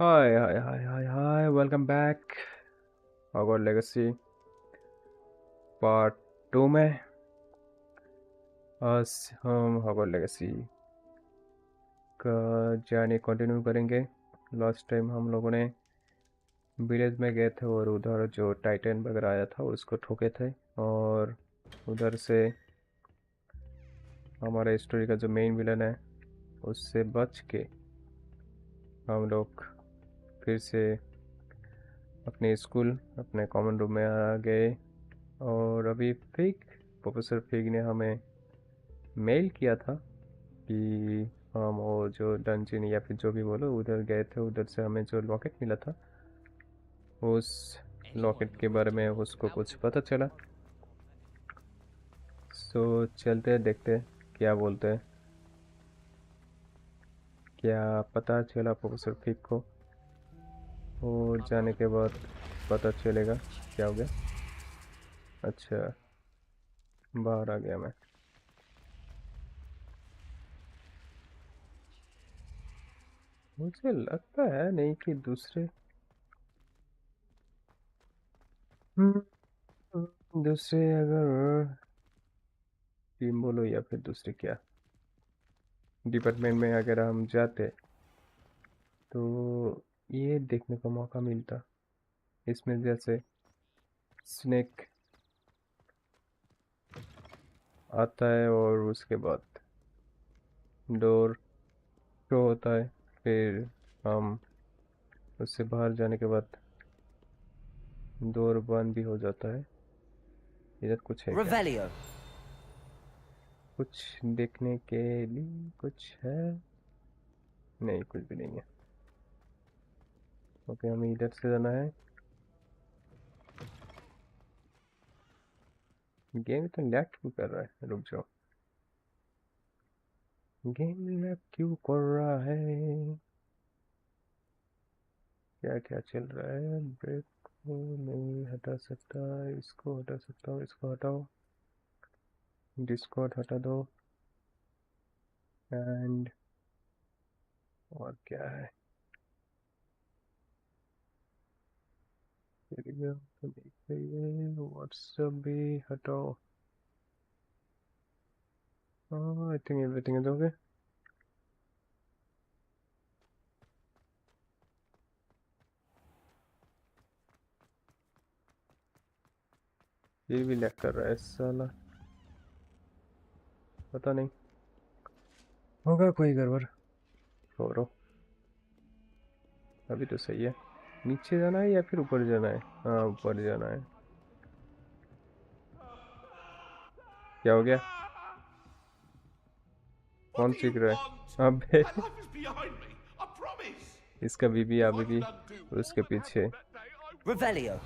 Hi, welcome back Hogwarts Legacy part 2 में आज हम Hogwarts Legacy का जर्नी कंटिन्यू करेंगे। लास्ट टाइम हम लोगों ने विलेज में गए थे और उधर जो टाइटन वगैरह आया था उसको ठोके थे, और उधर से हमारे स्टोरी का जो मेन विलन है उससे बच के हम लोग फिर से अपने स्कूल अपने कॉमन रूम में आ गए। और अभी प्रोफेसर फिग ने हमें मेल किया था कि हम वो जो डंजिन या फिर जो भी बोलो उधर गए थे, उधर से हमें जो लॉकेट मिला था उस लॉकेट के बारे में उसको कुछ पता चला। सो चलते हैं, देखते हैं क्या बोलते हैं, क्या पता चला प्रोफेसर फिक को। वो जाने के बाद पता चलेगा क्या हो गया। अच्छा, बाहर आ गया मैं। मुझे लगता है नहीं कि दूसरे दूसरे अगर टीम बोलो या फिर दूसरे क्या डिपार्टमेंट में अगर हम जाते तो ये देखने का मौका मिलता। इसमें जैसे स्नेक आता है और उसके बाद डोर शो होता है, फिर हम उससे बाहर जाने के बाद डोर बंद भी हो जाता है। इधर कुछ है क्या? Revelio. कुछ देखने के लिए कुछ है? नहीं, कुछ भी नहीं है। ओके, हमें इधर से जाना है। गेम तो लैग क्यों कर रहा है? रुक जाओ, गेम लैग क्यों कर रहा है? क्या क्या चल रहा है? ब्रेक को नहीं हटा सकता, इसको हटा सकता हूँ, इसको हटाओ, डिस्कॉर्ड हटा दो, एंड और क्या है? टेलीग्राम तो देख रही है, व्हाट्सएप भी हटाओ। I think everything is okay. ये भी लैग कर रहा है साला, पता नहीं, होगा कोई गड़बड़। छोड़ो, अभी तो सही है। नीचे जाना है या फिर ऊपर जाना है? हाँ, ऊपर जाना है। क्या हो गया? What कौन do you चीख रहा है? want? अबे My life is behind me, I promise. इसका बीबी If I अभी could भी undo all उसके that पीछे। happened that day, I would. Revelio.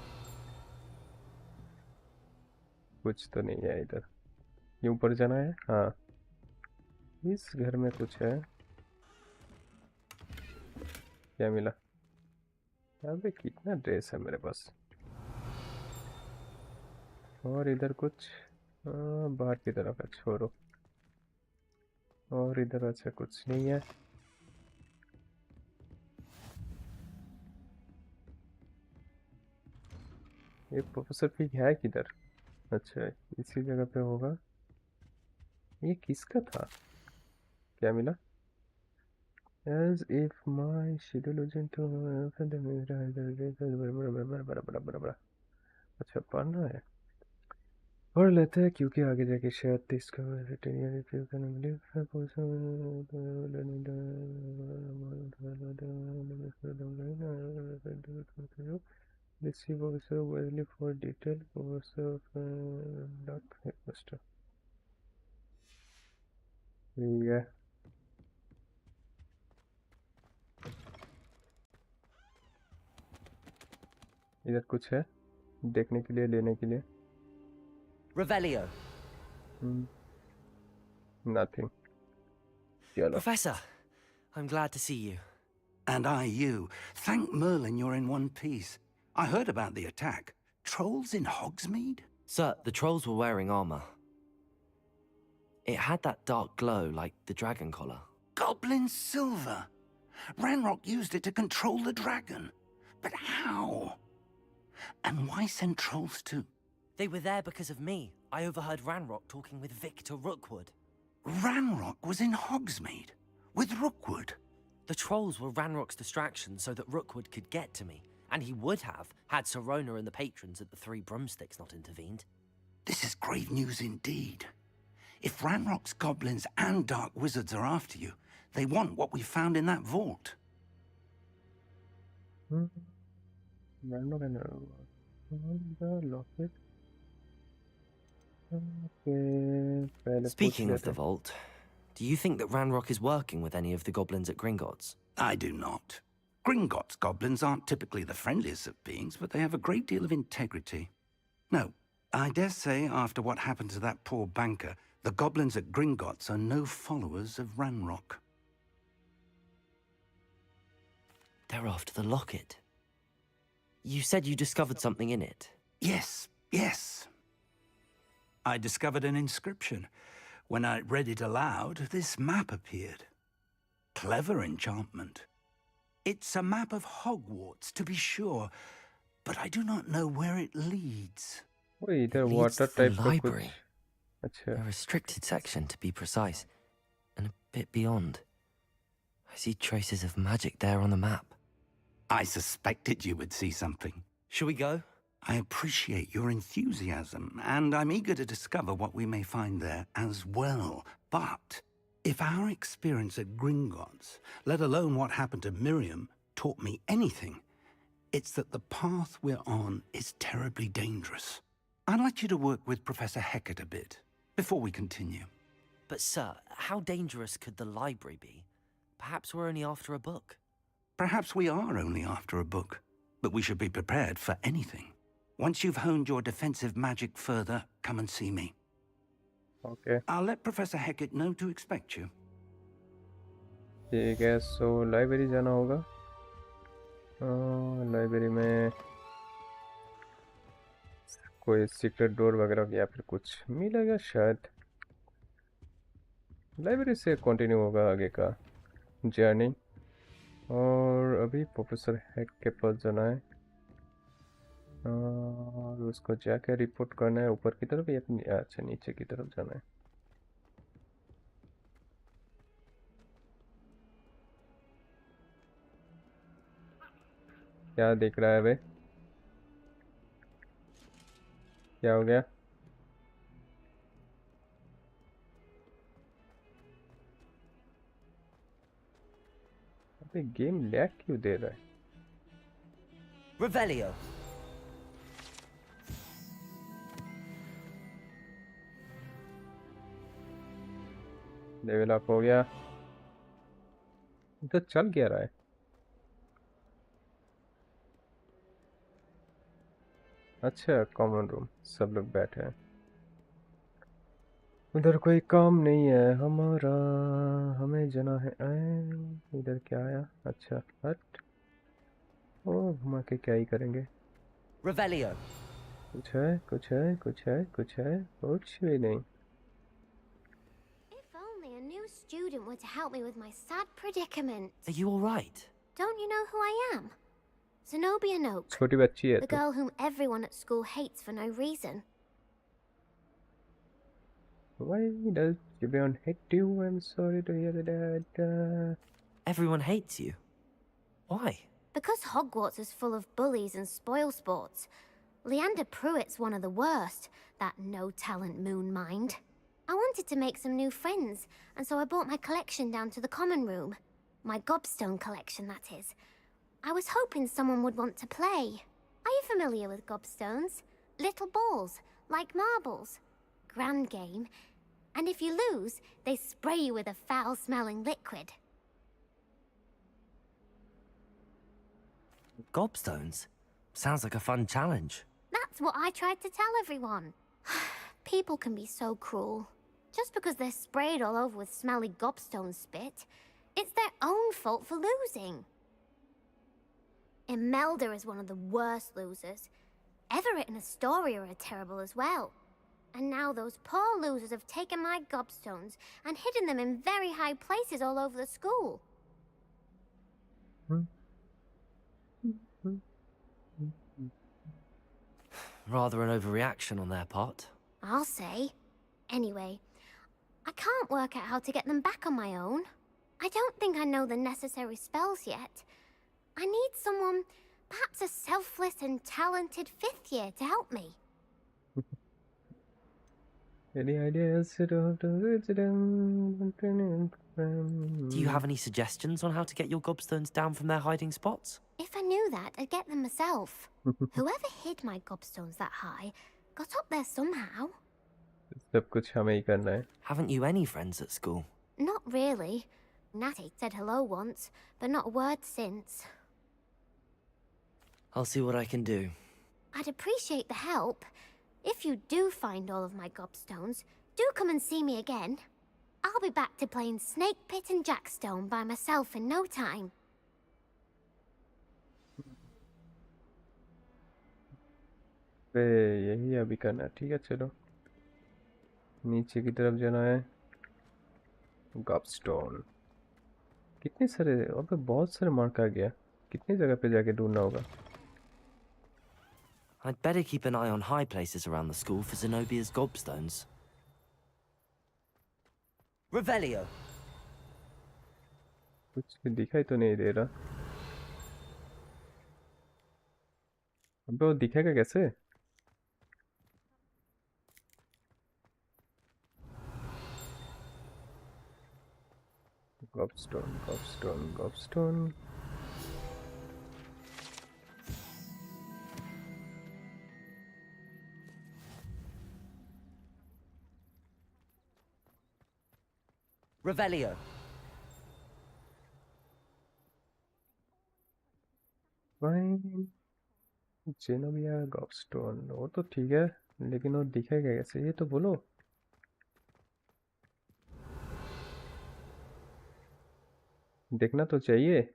कुछ तो नहीं है इधर। ये ऊपर जाना है, हाँ। इस घर में कुछ है। क्या मिला? अबे कितना ड्रेस है मेरे पास। और इधर कुछ बाहर की तरफ है, छोड़ो। और इधर अच्छा कुछ नहीं है। ये प्रोफेसर फिग है किधर? अच्छा, इसी जगह पे होगा। ये किसका था? क्या मिला? As if my schedule wasn't to अच्छा, पढ़ना है, पढ़ लेते हैं क्योंकि आगे जाके शायद इसका receive also widely for detail also dot headmaster। ठीक है, इधर कुछ है देखने के लिए, लेने के लिए। Revelio. नथिंग, चलो। Professor, I'm glad to see you. And I you. Thank Merlin you're in one piece. I heard about the attack. Trolls in Hogsmeade? Sir, the trolls were wearing armor. It had that dark glow like the dragon collar. Goblin silver? Ranrock used it to control the dragon. But how? And why send trolls too? They were there because of me. I overheard Ranrock talking with Victor Rookwood. Ranrock was in Hogsmeade with Rookwood. The trolls were Ranrock's distraction so that Rookwood could get to me. And he would have, had Serona and the patrons at the Three Broomsticks not intervened. This is grave news indeed. If Ranrock's goblins and dark wizards are after you, they want what we found in that vault. Ranrock and the locket. Okay, पहले Speaking पूछ of the लेते हैं. vault, do you think that Ranrock is working with any of the goblins at Gringotts? I do not. Gringotts goblins aren't typically the friendliest of beings, but they have a great deal of integrity. No, I dare say after what happened to that poor banker, the goblins at Gringotts are no followers of Ranrock. They're after the locket. You said you discovered something in it. Yes, yes. I discovered an inscription. When I read it aloud, this map appeared. Clever enchantment. It's a map of Hogwarts, to be sure, but I do not know where it leads. वो इधर Leads water to the type का कुछ. library. अच्छा. A restricted section, to be precise, and a bit beyond. I see traces of magic there on the map. I suspected you would see something. Shall we go? I appreciate your enthusiasm, and I'm eager to discover what we may find there as well. But if our experience at Gringotts, let alone what happened to Miriam, taught me anything, it's that the path we're on is terribly dangerous. I'd like you to work with Professor Hecat a bit before we continue. But sir, how dangerous could the library be? Perhaps we're only after a book. Perhaps we are only after a book, but we should be prepared for anything. Once you've honed your defensive magic further, come and see me. Okay. I'll let Professor Hecat know to expect you. ठीक है, so library जाना होगा. Library में कोई secret door वगैरह या फिर कुछ मिलेगा शायद. लाइब्रेरी से कंटिन्यू होगा आगे का जर्नी. और अभी प्रोफेसर हैक के पास जाना है और उसको जाके रिपोर्ट करना है ऊपर की तरफ या अच्छा नीचे की तरफ जाना है. क्या दिख रहा है बे? क्या हो गया? अबे गेम लैग क्यों दे रहा है? Revelio. लेवल अप हो गया. इधर चल क्या रहा है? अच्छा, कॉमन रूम, सब लोग बैठे हैं. उधर कोई काम नहीं है हमारा, हमें जाना है. इधर क्या आया? अच्छा, हट. ओ घुमा के क्या ही करेंगे. Revelio. कुछ है, कुछ है, कुछ है, कुछ है, कुछ भी नहीं. If only a new student were to help me with my sad predicament. Are you all right? Don't you know who I am? Zenobia Noak, छोटी बच्ची है the तो. girl whom everyone at school hates for no reason. Why does everyone hate you? I'm sorry to hear that. Everyone hates you. Why? Because Hogwarts is full of bullies and spoil sports. Leander Pruitt's one of the worst, that no-talent moon mind. I wanted to make some new friends, and so I brought my collection down to the common room. My gobstone collection, that is. I was hoping someone would want to play. Are you familiar with gobstones? Little balls, like marbles. Grand game. And if you lose, they spray you with a foul-smelling liquid. Gobstones? Sounds like a fun challenge. That's what I tried to tell everyone. People can be so cruel. Just because they're sprayed all over with smelly gobstone spit, it's their own fault for losing. Imelda is one of the worst losers. Everett and Astoria are terrible as well. And now those poor losers have taken my gobstones and hidden them in very high places all over the school. Rather an overreaction on their part. I'll say. Anyway, I can't work out how to get them back on my own. I don't think I know the necessary spells yet. I need someone, perhaps a selfless and talented 5th year to help me. Any ideas? Do Do you have any suggestions on how to get your gobstones down from their hiding spots? If I knew that, I'd get them myself. Whoever hid my gobstones that high got up there somehow. सब कुछ हमें ही करना है. Haven't you any friends at school? Not really. Natty said hello once, but not a word since. I'll see what I can do. I'd appreciate the help. If you do find all of my gobstones, do come and see me again. I'll be back to playing Snake Pit and Jackstone by myself in no time. पे यही अभी करना है. ठीक है, चलो नीचे की तरफ जाना है. गॉबस्टोन कितने सारे, और पे बहुत सारे मार्क आ गया. कितनी जगह पे जाके ढूंढना होगा. I'd better keep an eye on high places around the school for Zenobia's gobstones. Revelio. कुछ दिखाई तो नहीं दे रहा. अबे वो दिखेगा कैसे? गॉबस्टोन. Revelio. जेनोबिया गॉबस्टोन, वो तो ठीक है, लेकिन वो दिखेगा कैसे ये तो बोलो. देखना तो चाहिए.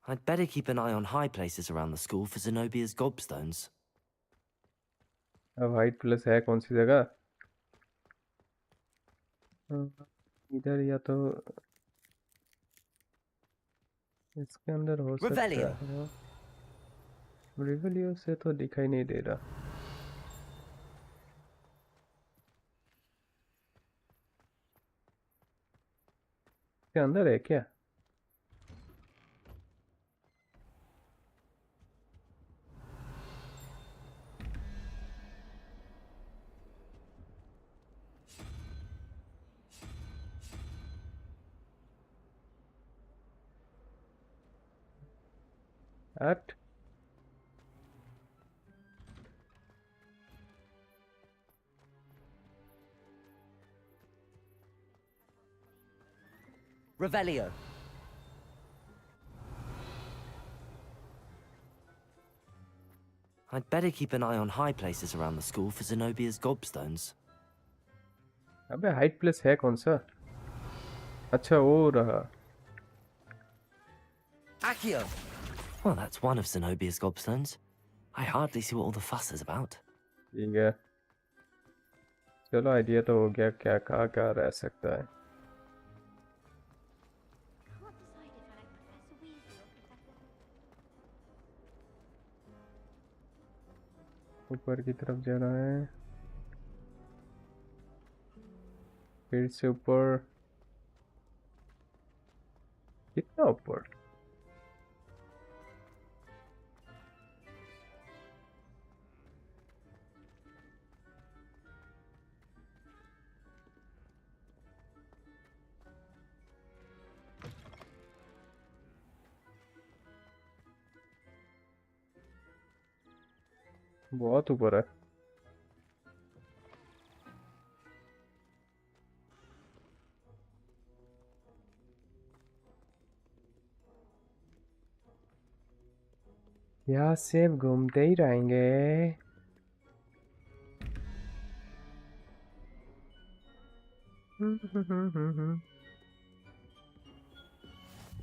I'd better keep an eye on high places around the school for Zenobia's gobstones. अब हाइट प्लस है कौन सी जगह? इधर या तो इसके अंदर हो सकता है. रिवेलियो से तो दिखाई नहीं दे रहा. इसके अंदर है क्या? At Revelio. I'd better keep an eye on high places around the school for Zenobia's gobstones. अबे हाइट प्लस है कौन सा? अच्छा वो रहा. Accio. Well, that's one of Zenobia's gobstones. I hardly see what all the fuss is about. ठीक है, चलो आइडिया तो हो गया क्या कहाँ कहाँ रह सकता है. ऊपर की तरफ जाना है. फिर से ऊपर. कितना ऊपर? बहुत ऊपर है. यहाँ से घूमते ही रहेंगे.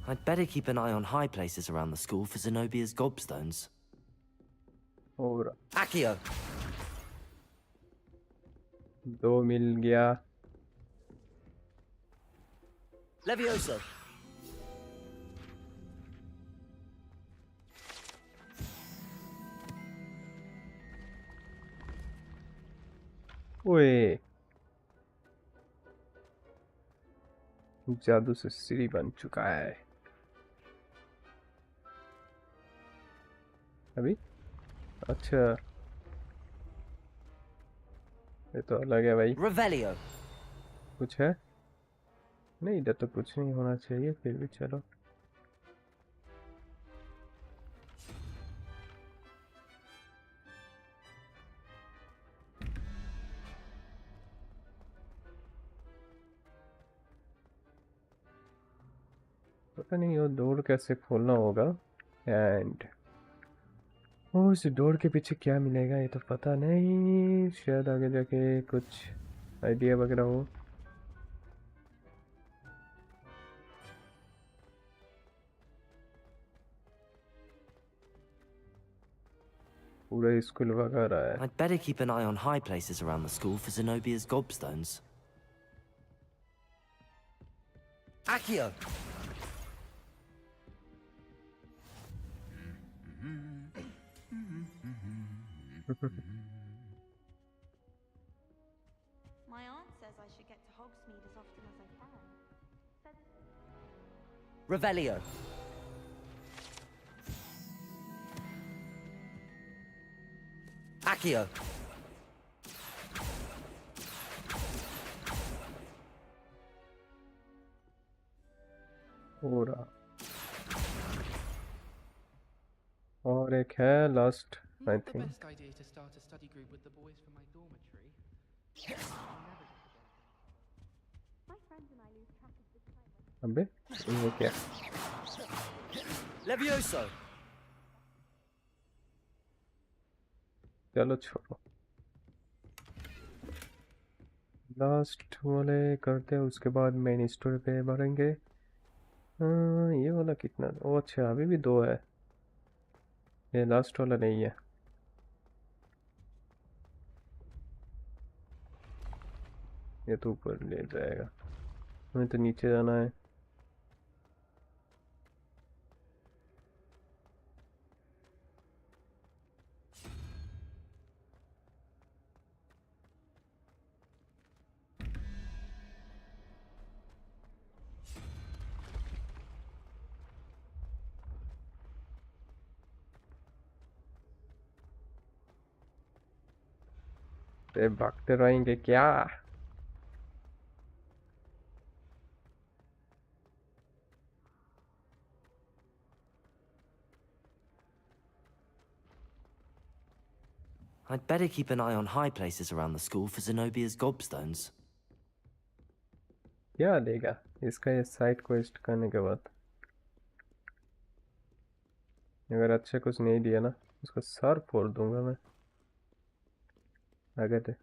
I'd better keep an eye on high places around the school for Zenobia's gobstones. और Accio. 2 मिल गया. Levioso. ओए, जादू से सीढ़ी बन चुका है अभी। अच्छा, ये तो अलग है भाई। Revelio. कुछ है? नहीं, इधर तो कुछ नहीं होना चाहिए, फिर भी चलो। पता नहीं वो डोर कैसे खोलना होगा। एंड उस डोर के पीछे क्या मिलेगा ये तो पता नहीं, शायद आगे जाके कुछ आइडिया वगैरह हो। पूरा स्कूल भगा रहा है। I'd better keep an eye on high places around the school for Zenobia's gobstones. Accio! My aunt says I should get to Hogsmeade as often as I can. Revelio. Accio. पूरा। और एक है last I Not the think. best idea to start a study group with the boys from my dormitory. My friends and I lose track of the time. अबे ये क्या? Levioso. चलो छोड़ो, last वाले करते हैं, उसके बाद मेन स्टोरी पे बढ़ेंगे। ये वाला कितना? ओ अच्छा, अभी भी दो है, ये लास्ट वाला नहीं है। ये तो ऊपर ले जाएगा, हमें तो नीचे जाना है। ते भागते रहेंगे क्या? I'd better keep an eye on high places around the school for Zenobia's gobstones. क्या देगा इसका ये साइड क्वेस्ट करने के बाद? अगर अच्छा कुछ नहीं दिया ना, उसका सर फोड़ दूंगा मैं, अगर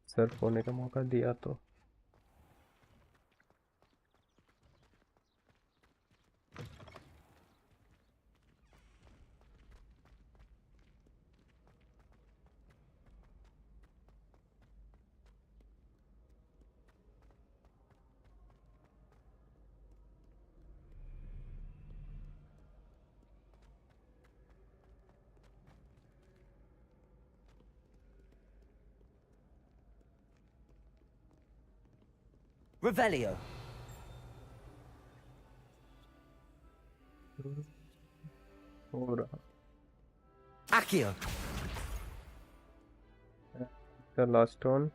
सर फोड़ने का मौका दिया तो। Revelio. हो रहा Accio. The last one.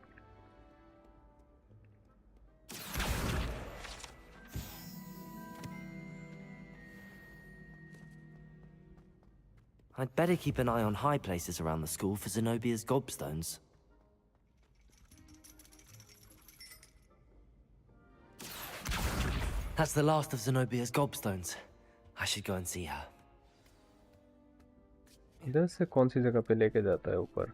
I'd better keep an eye on high places around the school for Zenobia's gobstones. That's the last of Zenobia's gobstones. I should go and see her. इधर से कौन सी जगह पे लेके जाता है ऊपर?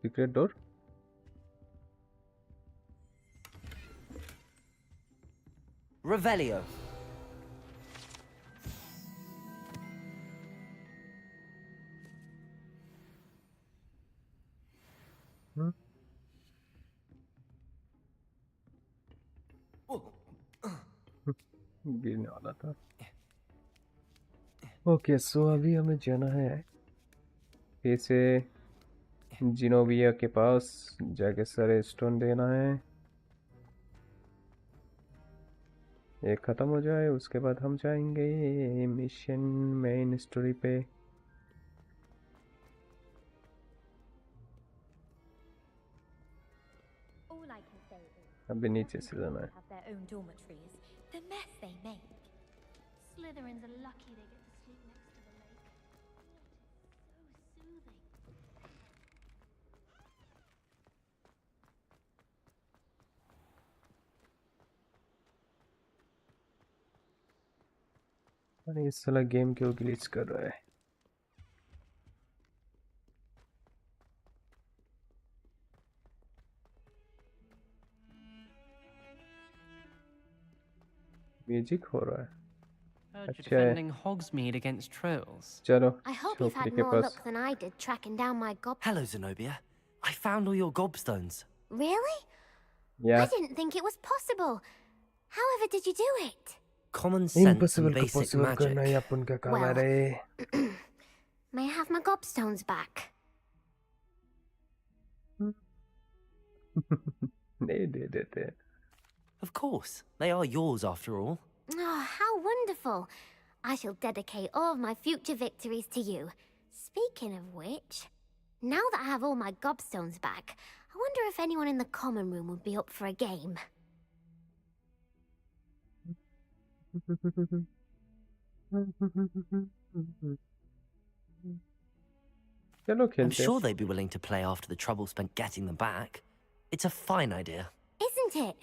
Secret door? Revelio. गिरने वाला था। ओके सो अभी हमें जाना है फिर से जिनोविया के पास जाके सारे स्टोन देना है। ये ख़त्म हो जाए उसके बाद हम जाएंगे मिशन मेन स्टोरी पे। All I can say is, अभी नीचे से जाना है। have their own dormitories. The mess they make. Slytherins are lucky they get to sleep next to the lake. So soothing. अरे इस साला गेम क्यों ग्लिच कर रहा है। म्यूजिक हो रहा है। Heard you're अच्छा है। defending Hogsmeade against trolls. चलो I hope you've छोकरी had के more pass. luck than I did tracking down my gob. Hello, Zenobia. I found all your gobstones. Really? I या didn't think it was possible. However did you do it? Common sense and impossible को basic possible करना ही magic. अपन का काम है Well. रे। May I have my gobstones back? नहीं दे देते। Of course, they are yours after all. Oh, how wonderful. I shall dedicate all of my future victories to you. Speaking of which, now that I have all my gobstones back, I wonder if anyone in the common room would be up for a game. चलो I'm खेलते हैं। sure they'd be willing to play after the trouble spent getting them back. It's a fine idea. Isn't it?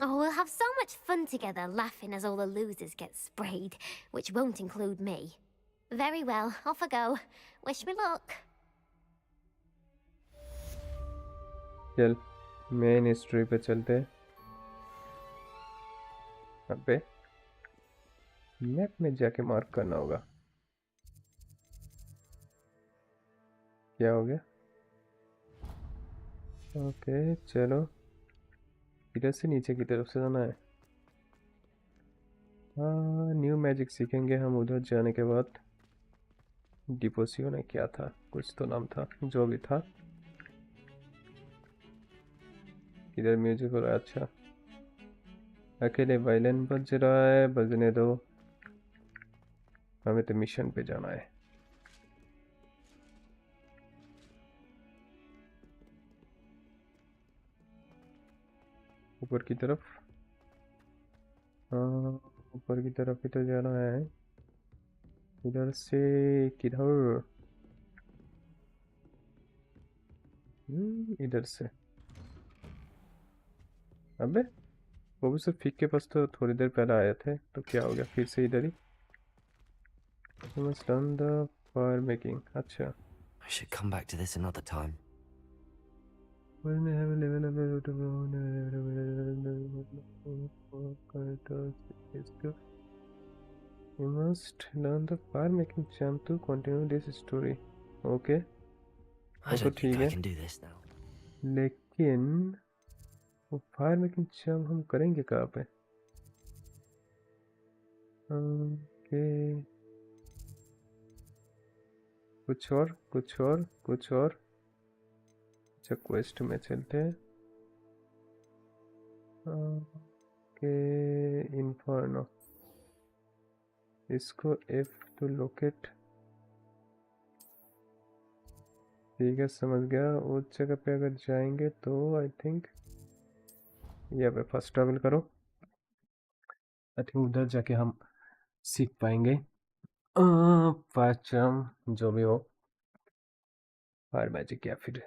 Oh, we'll have so much fun together laughing as all the losers get sprayed, which won't include me. Very well, off I go. Wish me luck. चल main history पे चलते हैं। अबे map में जाके mark करना होगा। क्या हो गया? ओके चलो इधर से नीचे की तरफ से जाना है। हाँ न्यू मैजिक सीखेंगे हम उधर जाने के बाद। डिपोसियो ने क्या था, कुछ तो नाम था, जो भी था। इधर म्यूजिक हो रहा है। अच्छा अकेले वायलिन बज रहा है, बजने दो। हमें तो मिशन पे जाना है। ऊपर की तरफ। हाँ ऊपर की तरफ ही तो जाना है। इधर से किधर? इधर से। अबे वो भी सिर्फ फीक के पास तो थोड़ी देर पहले आए थे, तो क्या हो गया फिर से इधर ही? must learn the fire making। अच्छा I should come back to this another time. When I have a level of you must learn the fire making charm to continue this story। Okay I तो don't think ठीक I है, can do this now. लेकिन वो fire making charm हम करेंगे कहाँ पे? Okay कुछ और कुछ और कुछ और। अच्छा क्वेस्ट में चलते हैं। ओके इन्फर्नो, इसको F टू लोकेट। ठीक है समझ गया। उस जगह पे अगर जाएंगे तो आई थिंक यहाँ पे फर्स्ट ट्रैवल करो। आई थिंक उधर जाके हम सीख पाएंगे फायर चार्म, जो भी हो, फायर मैजिक या फिर। I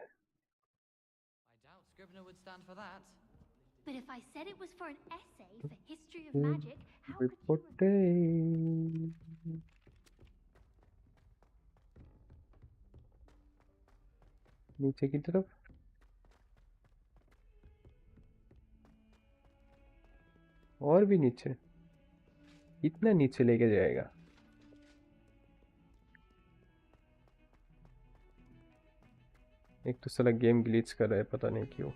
doubt Scrivener would stand for that. But if I said it was for an essay for history of magic, how could you रिपोर्टे नीचे की तरफ। और भी नीचे? इतना नीचे लेके जाएगा? एक तो साला गेम ग्लिच कर रहा है, पता नहीं क्यों।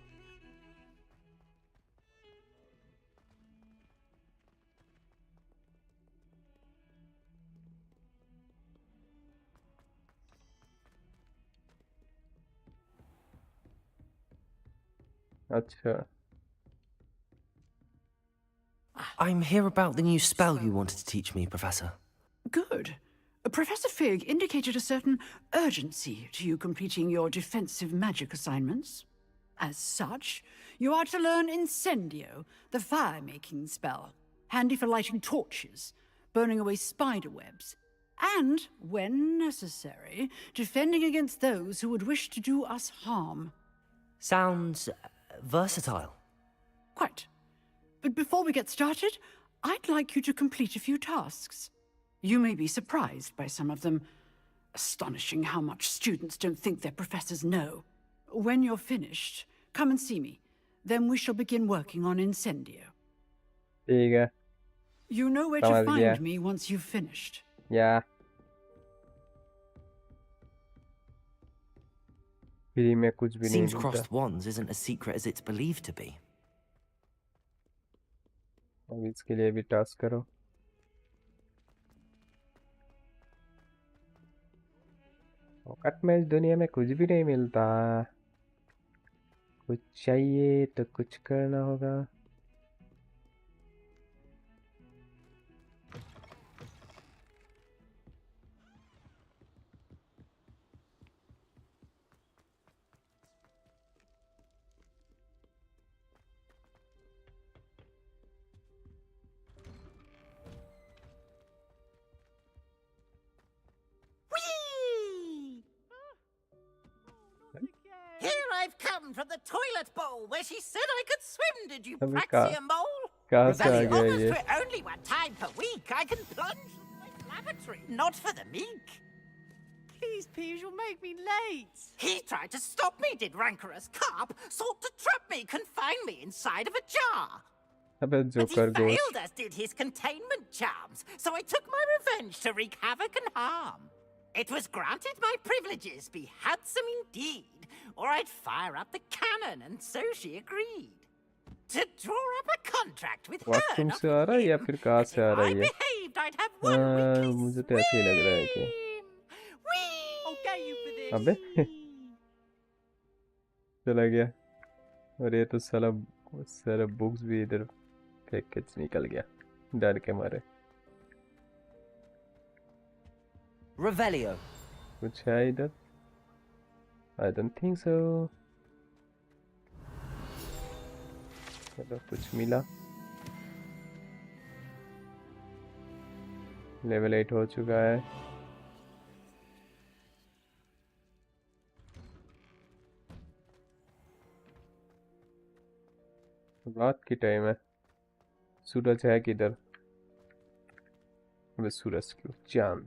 अच्छा I'm here about the new spell you wanted to teach me, Professor. Good. Professor Fig indicated a certain urgency to you completing your defensive magic assignments. As such, you are to learn Incendio, the fire-making spell, handy for lighting torches, burning away spider webs, and, when necessary, defending against those who would wish to do us harm. Sounds versatile. Quite. But before we get started, I'd like you to complete a few tasks. You may be surprised by some of them. Astonishing how much students don't think their professors know. When you're finished, come and see me. Then we shall begin working on Incendio. ठीक है You know where समझ to गया find me once you've finished. या free में कुछ भी नहीं Seems मिलता crossed wands isn't as secret as it's believed to be. अब इसके लिए भी टास्क करो पॉकेट में इस दुनिया में कुछ भी नहीं मिलता कुछ चाहिए तो कुछ करना होगा Here I've come from the toilet bowl where she said I could swim, did you अबे praxia mole? कहाँ से आ Revelio गया offers ये for only one time per week. I can plunge into my lavatory, not for the meek. Please, Peeves, you'll make me late. He tried to stop me, did rancorous carp, sought to trap me, confine me inside of a jar. अबे But he joker गोश्त failed as did his containment charms, so I took my revenge to wreak havoc and harm. It was granted my privileges be handsome indeed, or I'd fire up the cannon, and so she agreed. To draw up a contract with her, washroom not से आ with रहा है या him, फिर कहाँ that से आ if रहा I है ये behaved, I'd have one weekly मुझे तो ऐसे ही लग रहा है कि swim. Whee! I'll get you for this. अबे चला गया और ये तो सारा बुक्स भी इधर फेंक के निकल गया डर के मारे Revelio. कुछ है इधर I don't think so चलो कुछ मिला लेवल 8 हो चुका है रात की टाइम है सूरज है किधर अबे सूरज क्यों चांद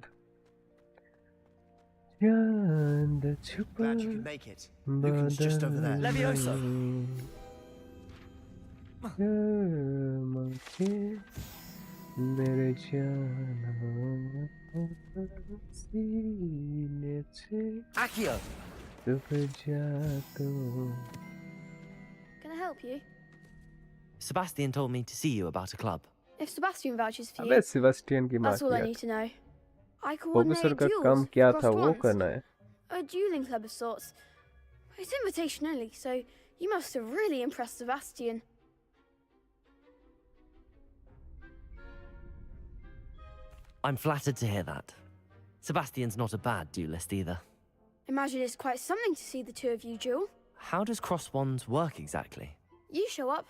चांद छुपा Glad you could make it. Lucan's just over there. Levioso. मेरे जान सीने से Accio. रुक जा तो Can I help you? Sebastian told me to see you about a club. If Sebastian vouches for अबे you, सेबास्टियन की माँ that's all I की need to know. I professor coordinate का duels काम क्या for था crossed वो wands. करना है A dueling club of sorts. It's invitation only, so you must have really impressed Sebastian. I'm flattered to hear that. Sebastian's not a bad duelist either. Imagine it's quite something to see the two of you duel. How does cross wands work exactly? You show up,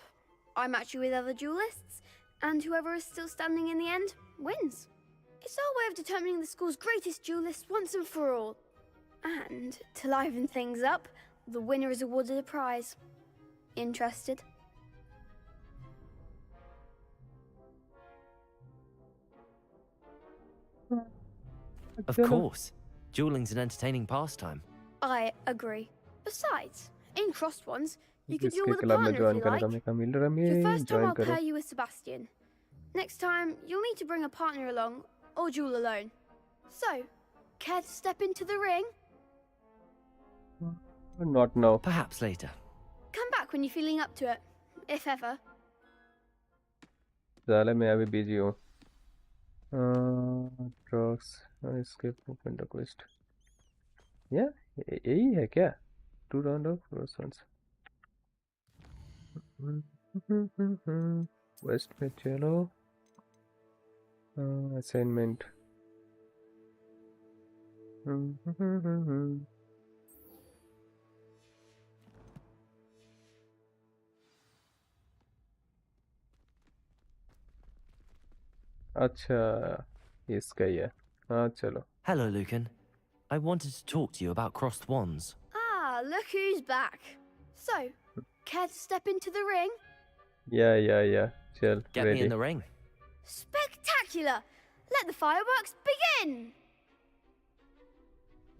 I match you with other duelists, and whoever is still standing in the end wins. It's our way of determining the school's greatest duelist once and for all. And to liven things up, the winner is awarded a prize. Interested? Of course. Dueling's an entertaining pastime. I agree. Besides, in crossed ones, you could duel जिसके with a club में partner join if you करने का like. मौका मिल रहा The है first time join I'll करो pair you with Sebastian. Next time, you'll need to bring a partner along, or duel alone. So, care to step into the ring? Not now. Perhaps later. Come back when you're feeling up to it, if ever. साले मैं अभी busy हूँ drugs escape open the quest या यही है क्या 2 round of रोसन्स waste पे चलो असाइनमेंट अच्छा इसका ही है हाँ चलो Hello, Lucan. I wanted to talk to you about crossed wands. Ah, look who's back. So, care to step into the ring? yeah चल Get ready me in the ring. Spectacular! Let the fireworks begin!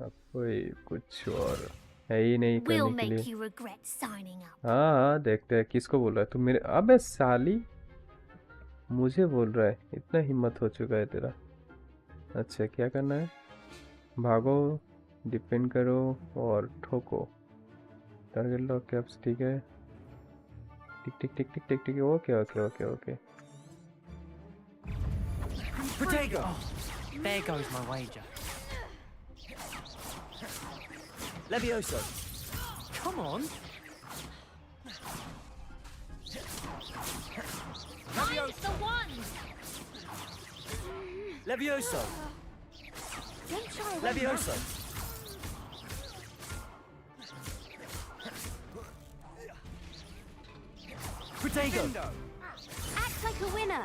अब कोई कुछ और है ही नहीं We'll करने के make लिए you regret signing up. हाँ देखते हैं किसको बोल रहा है तू मेरे अबे साली मुझे बोल रहा है इतना हिम्मत हो चुका है तेरा अच्छा क्या करना है भागो डिफेंड करो और ठोको टारगेट लॉक कैप्स ठीक है tick tick tick tick tick tick okay Protego! There goes my wager. Levioso! Come on! Mine's the one! Levioso! Don't shy away. Levioso! Protego! Act like a winner.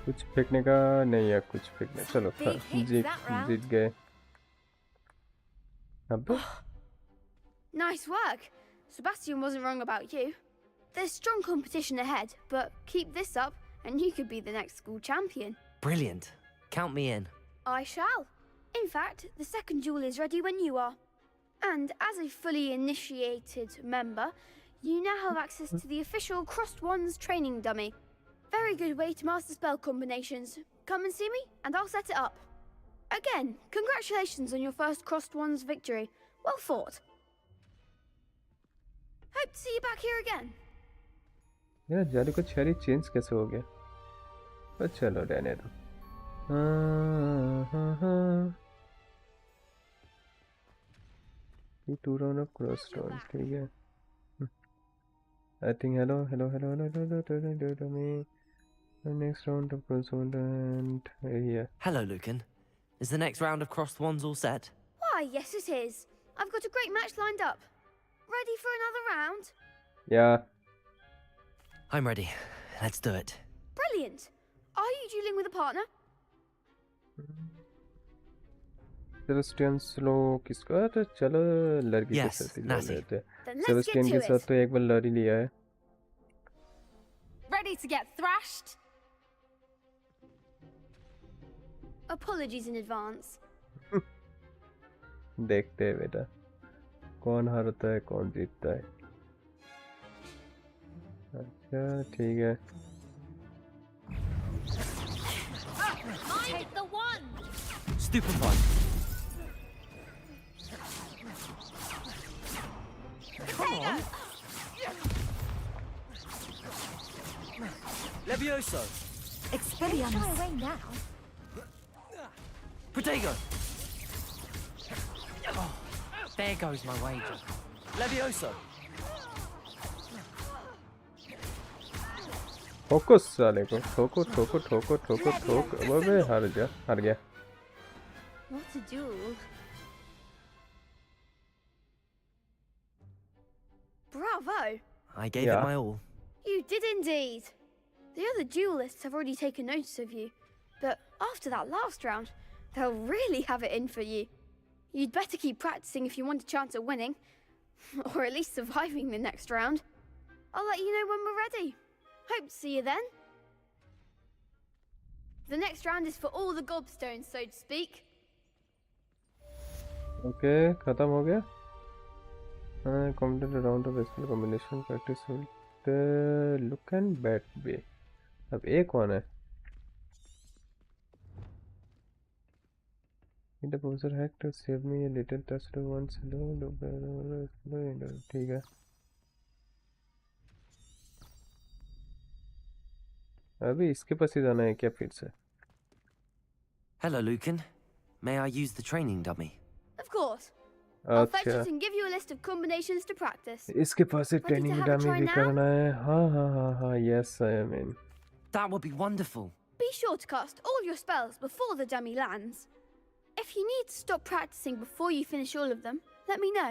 कुछ फेंकने का नहीं है कुछ फेंकने चलो Big hits Jeet that round. जीत गए अब Nice work. Sebastian wasn't wrong about you. There's strong competition ahead, but keep this up and you could be the next school champion. Brilliant. Count me in. I shall. In fact, the second duel is ready when you are. And as a fully initiated member, you now have access to the official Crossed Wands training dummy. Very good way to master spell combinations. Come and see me, and I'll set it up. Again, congratulations on your first Crossed Wands victory. Well fought. Hope to see you back here again. यार जादू का छड़ी change कैसे हो गया पर चलो रहने दो ये two round of cross stone ठीक है I think hello me next round of cross stone and here Hello, Lucan. Is the next round of crossed wands all set? Why, yes it is. I've got a great match lined up. Ready for another round? yeah I'm ready. Let's do it. Brilliant. Are you dueling with a partner? Sebastian slow किसका तो चलो लड़की के Yes, साथ ही Natty. लेते हैं Then let's Sebastian get के to साथ it. तो एक बार लड़ ही लिया है Ready to get thrashed? Apologies in advance. देखते हैं बेटा कौन हारता है कौन जीतता है अच्छा ठीक है Mine's the one! Stupefy. Come on. Levioso. Don't shy away now. Protego. Oh, there goes my wager. Levioso. Focus साले को ठोको ठोको ठोको ठोको ठोक अबे हार गया What a duel. Bravo! I gave Yeah. it my all. You did indeed. The other duelists have already taken notice of you, but after that last round, they'll really have it in for you. You'd better keep practicing if you want a chance at winning, or at least surviving the next round. I'll let you know when we're ready. Hope to see you then. The next round is for all the gobstones, so to speak. Okay खत्म हो गया हाँ complete round of spell combination practice with look and bat bay अब एक कौन है The browser hack to save me a little touch to once ठीक है अभी इसके पास ही जाना है क्या फिर से Hello, Lucan. May I use the training dummy? Of course. I'll fetch अच्छा it and give you a list of combinations to practice. इसके पास एक Ready to training have a dummy try भी now? करना है हाँ yes I mean That would be wonderful. Be sure to cast all your spells before the dummy lands. If you need to stop practicing before you finish all of them, let me know.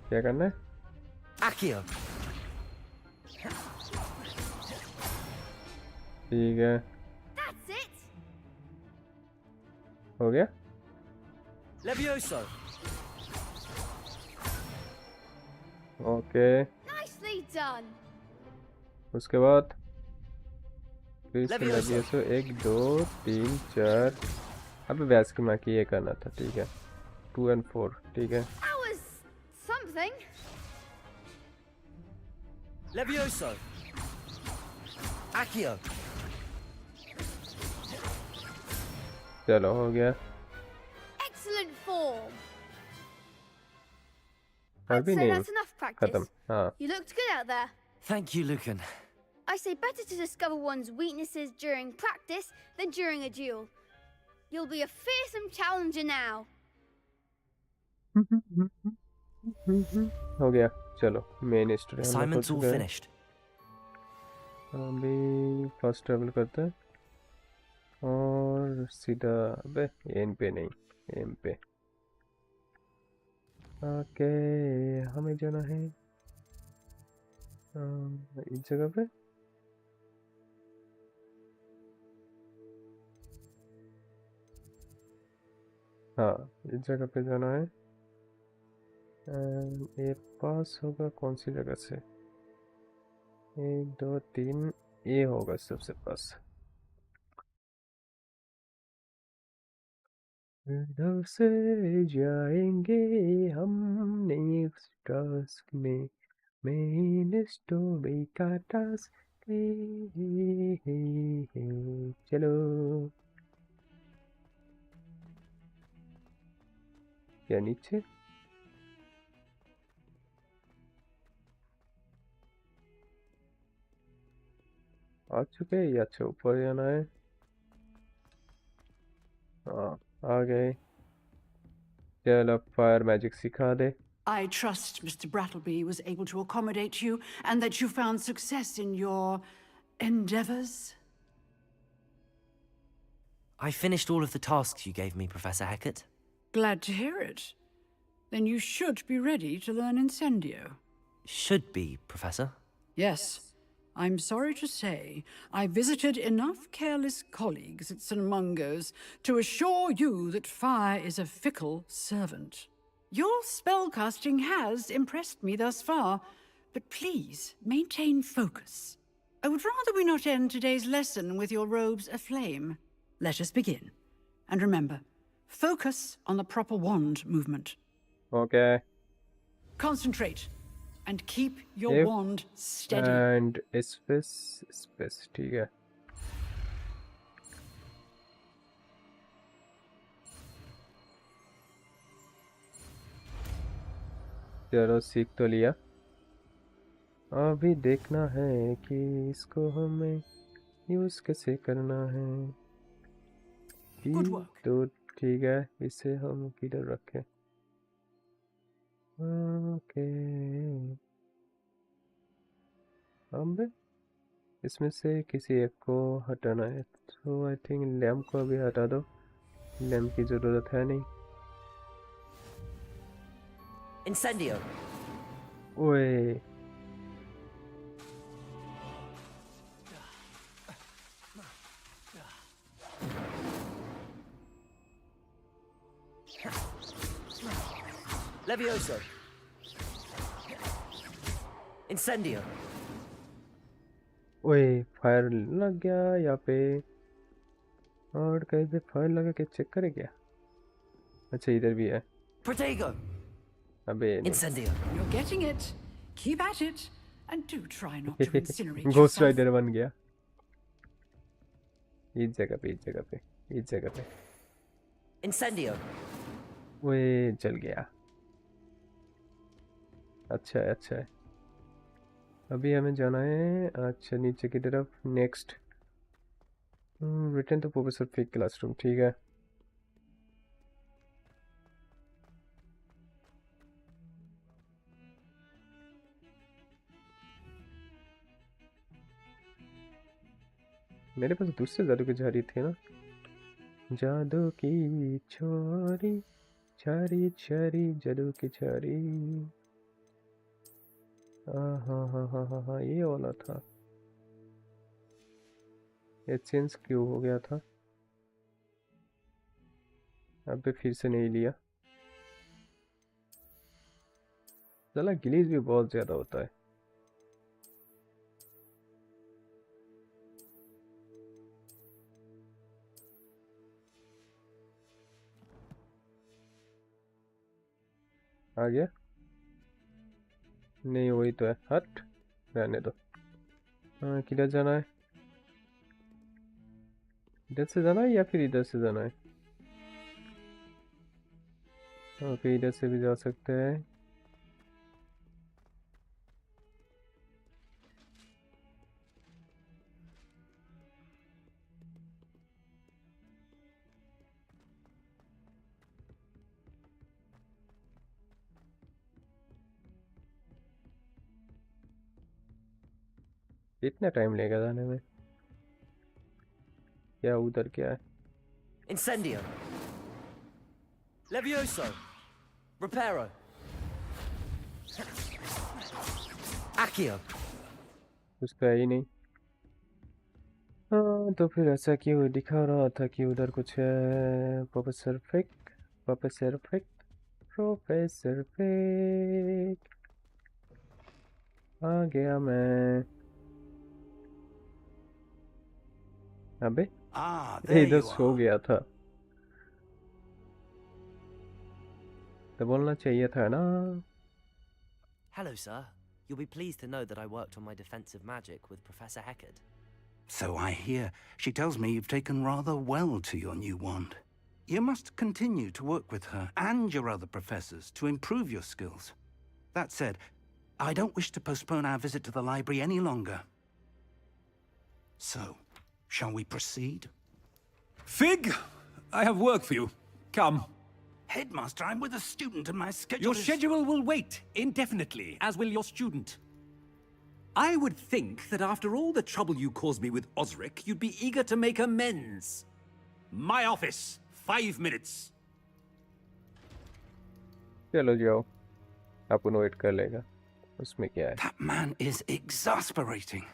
क्या करना है Accio. ठीक है That's it! हो गया Levioso. Okay Nicely done! उसके बाद फिर से Levioso. लगी सो 1 2 3 4 अबे वैस की माँ की ये करना था ठीक है 2 and 4 ठीक है That was something. Levioso. Accio. चलो हो गया Excellent form. अभी I'd say नहीं that's enough practice. खत्म हाँ You looked good out there. Thank you, Lucan. I say better to discover one's weaknesses during practice than during a duel. You'll be a fearsome challenger now. हो गया चलो main story Assignment's all finished. अभी first travel करते हैं और सीधा अबे M पे नहीं एम पे ओके हमें जाना है इस जगह पे हाँ इस जगह पे जाना है ये पास होगा कौन सी जगह से 1 2 3 ये होगा सबसे पास इधर से जाएंगे हम नेक्स्ट टास्क में मेन स्टोरी का टास्क चलो क्या नीचे आ चुके हैं या अच्छा ऊपर जाना है हाँ आ गए चलो फायर मैजिक सिखा दे I trust Mr. Brattleby was able to accommodate you and that you found success in your endeavors. I finished all of the tasks you gave me, Professor Hecat. Glad to hear it. Then you should be ready to learn Incendio. Should be, Professor. Yes. I'm sorry to say, I visited enough careless colleagues at St. Mungo's to assure you that fire is a fickle servant. Your spellcasting has impressed me thus far, but please maintain focus. I would rather we not end today's lesson with your robes aflame. Let us begin. And remember, focus on the proper wand movement. Okay. Concentrate. And keep your wand steady. And space ठीक है चलो सीख तो लिया अभी देखना है कि इसको हमें यूज कैसे करना है तो ठीक है इसे हम किधर रखें ओके अब इसमें से किसी एक को हटाना है तो आई थिंक लैम्प को अभी हटा दो लैम्प की ज़रूरत है नहीं Incendio. ओए Levioso. Incendio. ओए फायर लग गया यहाँ पे और कहीं पे फायर लगा के चेक करे क्या अच्छा इधर भी है Protego. अबे Incendio. You're getting it. Keep at it. And do try not to incinerate ghost yourself. Rider बन गया इस जगह पे इस जगह पे इस जगह पे Incendio. ओए जल गया अच्छा है अभी हमें जाना है अच्छा नीचे की तरफ next return to professor fig classroom ठीक है। मेरे पास दूसरे जादू की झाड़ी थी ना, जादू की छोरी छारी छारी जादू की छारी। हाँ हाँ हाँ हाँ हाँ हाँ ये वाला था। ये चेंज क्यों हो गया था? अब फिर से नहीं लिया। साला ग्लीच भी बहुत ज्यादा होता है। आ गया? नहीं वही तो है, हट रहने दो। हाँ किधर जाना है? इधर से जाना है या फिर इधर से जाना है? ओके इधर से भी जा सकते हैं। इतना टाइम लेगा जाने में? क्या उधर क्या है? Incendio. Levioso. Reparo. Accio. कुछ तो है ही नहीं। हाँ तो फिर ऐसा क्यों दिखा रहा था कि उधर कुछ है? Professor Fig professor Fig professor Fig आ गया मैं। अबे there इधर you सो are. गया था तो बोलना चाहिए था ना। Hello, sir. You'll be pleased to know that I worked on my defensive magic with Professor Heckard. So I hear. She tells me you've taken rather well to your new wand. You must continue to work with her and your other professors to improve your skills. That said, I don't wish to postpone our visit to the library any longer. So, shall we proceed? Fig, I have work for you. Come. Headmaster, I'm with a student and my schedule Your is... schedule will wait indefinitely, as will your student. I would think that after all the trouble you caused me with Osric, you'd be eager to make amends. My office, 5 minutes. चलो जाओ, अपन wait कर लेगा, उसमें क्या है? That man is exasperating.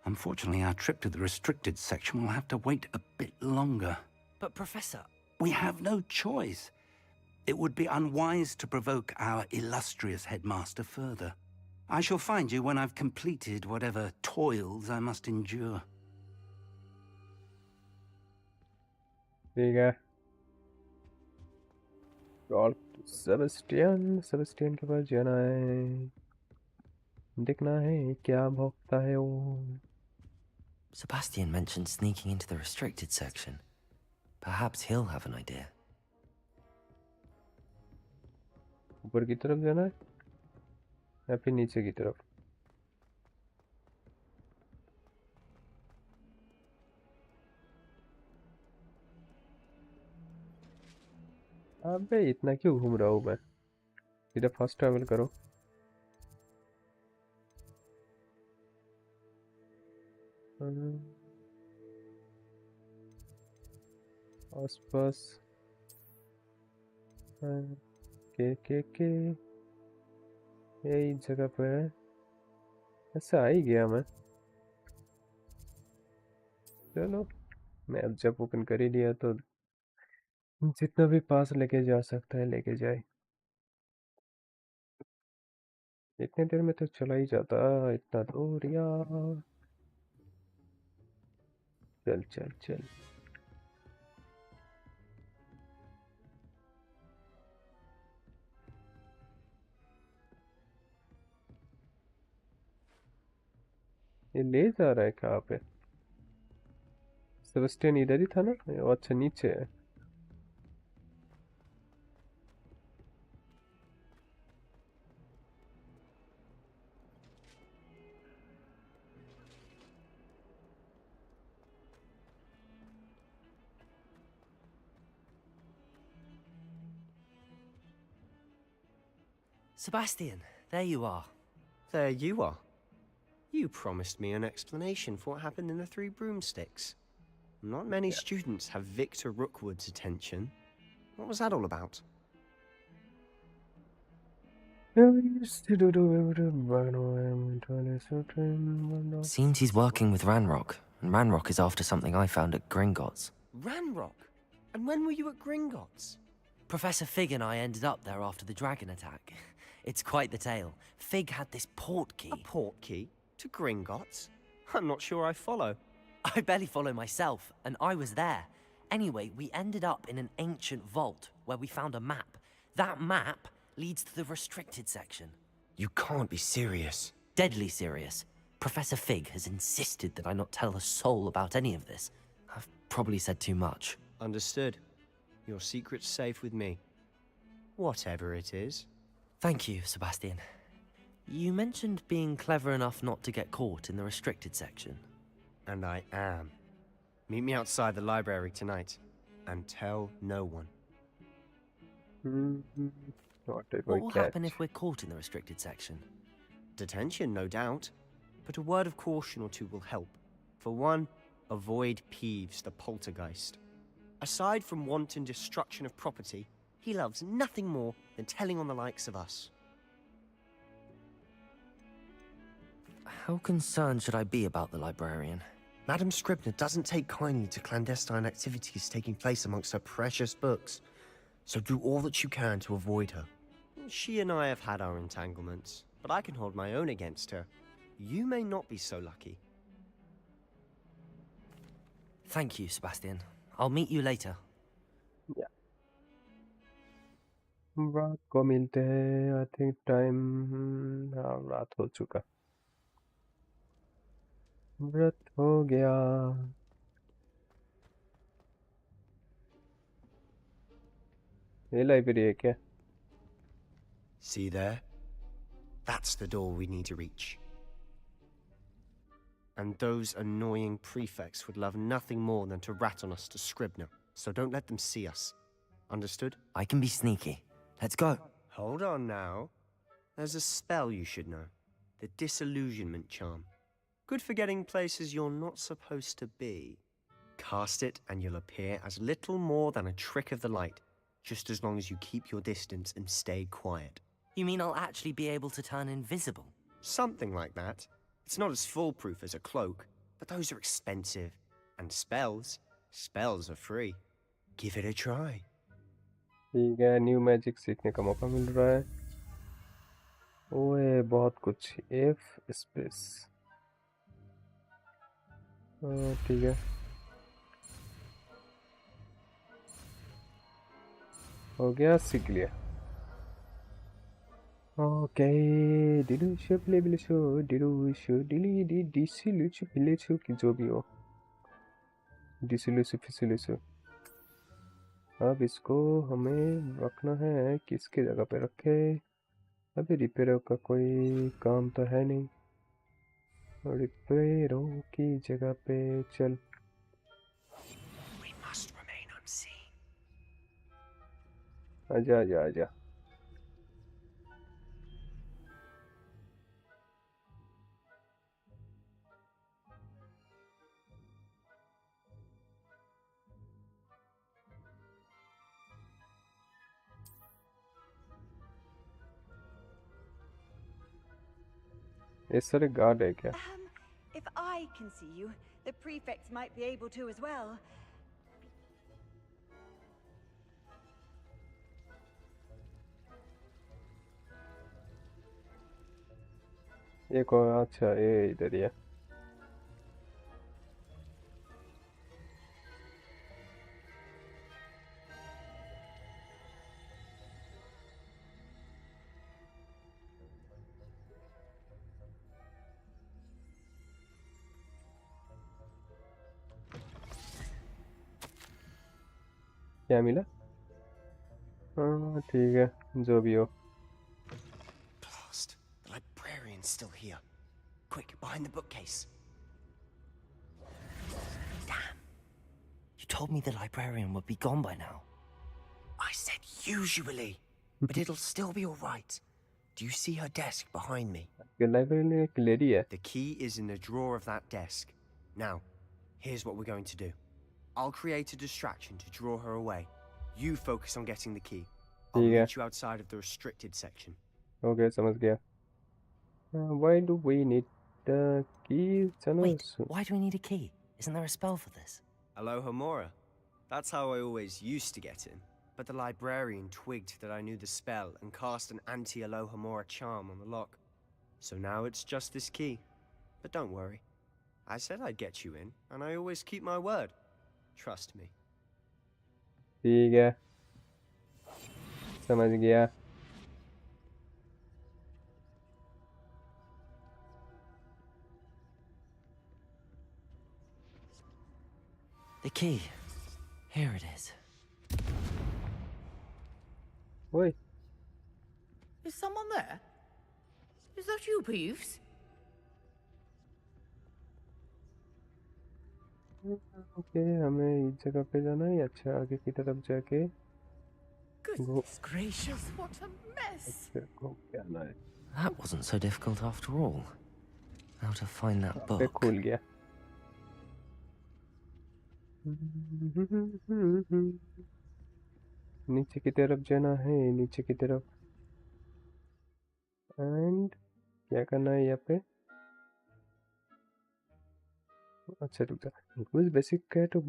Unfortunately, our trip to the restricted section will have to wait a bit longer. But, Professor... We have no choice. It would be unwise to provoke our illustrious headmaster further. I shall find you when I've completed whatever toils I must endure. ठीक है। और Sebastian के पास जाना है, देखना है क्या भोगता है वो। Sebastian mentioned sneaking into the restricted section. Perhaps he'll have an idea. ऊपर की तरफ जाना है या फिर नीचे की तरफ? अबे इतना क्यों घूम रहा हूँ मैं? सीधा फास्ट ट्रैवल करो। आसपास के यही जगह पे है। ऐसा आ ही गया मैं। चलो मैं अब जब ओपन कर ही लिया तो जितना भी पास लेके जा सकता है लेके जाए। इतने देर में तो चला ही जाता, इतना दूर यार। चल चल चल। ये ले जा रहा है कहाँ पे? सेबेस्टियन इधर ही था ना? अच्छा नीचे है। Sebastian, there you are. There you are. You promised me an explanation for what happened in the Three Broomsticks. Not many students have Victor Rookwood's attention. What was that all about? Seems he's working with Ranrock, and Ranrock is after something I found at Gringotts. Ranrock? And when were you at Gringotts? Professor Fig and I ended up there after the dragon attack. It's quite the tale. Fig had this port key. A port key? To Gringotts? I'm not sure I follow. I barely follow myself, and I was there. Anyway, we ended up in an ancient vault where we found a map. That map leads to the restricted section. You can't be serious. Deadly serious. Professor Fig has insisted that I not tell a soul about any of this. I've probably said too much. Understood. Your secret's safe with me. Whatever it is. Thank you, Sebastian. You mentioned being clever enough not to get caught in the restricted section. And I am. Meet me outside the library tonight. And tell no one. What will happen if we're caught in the restricted section? Detention, no doubt. But a word of caution or two will help. For one, avoid Peeves, the poltergeist. Aside from wanton destruction of property, he loves nothing more than telling on the likes of us. How concerned should I be about the librarian? Madam Scribner doesn't take kindly to clandestine activities taking place amongst her precious books, so do all that you can to avoid her. She and I have had our entanglements, but I can hold my own against her. You may not be so lucky. Thank you, Sebastian. I'll meet you later. Yeah. रात को मिलते हैं. I think time रात हो चुका. व्रत हो गया. ये लाइब्रेरी है क्या? See there? That's the door we need to reach. And those annoying prefects would love nothing more than to rat on us to Scribner, so don't let them see us. Understood? I can be sneaky. Let's go. Hold on now. There's a spell you should know. The Disillusionment Charm. Good for getting places you're not supposed to be. Cast it and you'll appear as little more than a trick of the light, just as long as you keep your distance and stay quiet. You mean I'll actually be able to turn invisible? Something like that. It's not as foolproof as a cloak, but those are expensive. And spells are free. Give it a try. ठीक है, new magic सीखने का मौका मिल रहा है. ओए बहुत कुछ. F space. ठीक है. हो गया, सीख लिया. Okay, dilution, कि जो भी हो. डिसिल्यूशन. अब इसको हमें रखना है. किसके जगह पे रखे? अभी रिपेयरों का कोई काम तो है नहीं. रिपेयरों की जगह पे चल. आजा आजा आजा. ये सारे गार्ड है क्या? If I can see you, the prefects might be able to as well. ये कौन? अच्छा, ये इधर ही है. क्या मिला? हाँ ठीक है, जो भी हो. Blast! The librarian's still here. Quick, behind the bookcase. Damn! You told me the librarian would be gone by now. I said usually, but it'll still be all right. Do you see her desk behind me? Library में एक lady है. The key is in the drawer of that desk. Now, here's what we're going to do. I'll create a distraction to draw her away. You focus on getting the key. I'll meet you outside of the restricted section. Okay, समझ गया. Why do we need the key? Wait, why do we need a key? Isn't there a spell for this? Alohomora. That's how I always used to get in. But the librarian twigged that I knew the spell and cast an anti-Alohomora charm on the lock. So now it's just this key. But don't worry. I said I'd get you in, and I always keep my word. Trust me. ठीक है. समझ गया. The key. Here it is. Oi. Is someone there? Is that you, Peeves? Okay, हमें इस जगह पे जाना है. अच्छा, आगे की तरफ जाके Goodness gracious, what a mess! क्या ना है. That wasn't so difficult after all. How to find that पे book? खुल गया. नीचे की तरफ जाना है, नीचे की तरफ. एंड क्या करना है यहाँ पे? अच्छा रुक जा. Who's basic cat of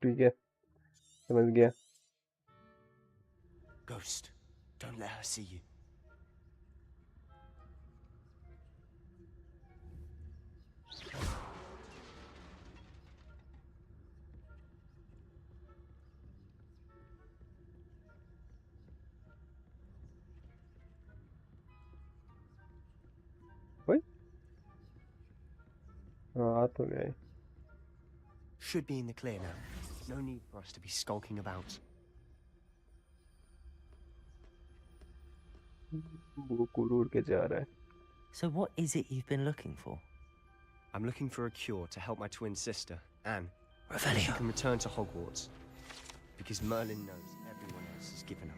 ठीक है, समझ गया. Ghost, don't let her see you. आ तो गए. Should be in the clear now. No need for us to be skulking about. वो कुरूर के जा रहा है. So what is it you've been looking for? I'm looking for a cure to help my twin sister, Anne. Revelio. She can return to Hogwarts. Because Merlin knows everyone else has given up.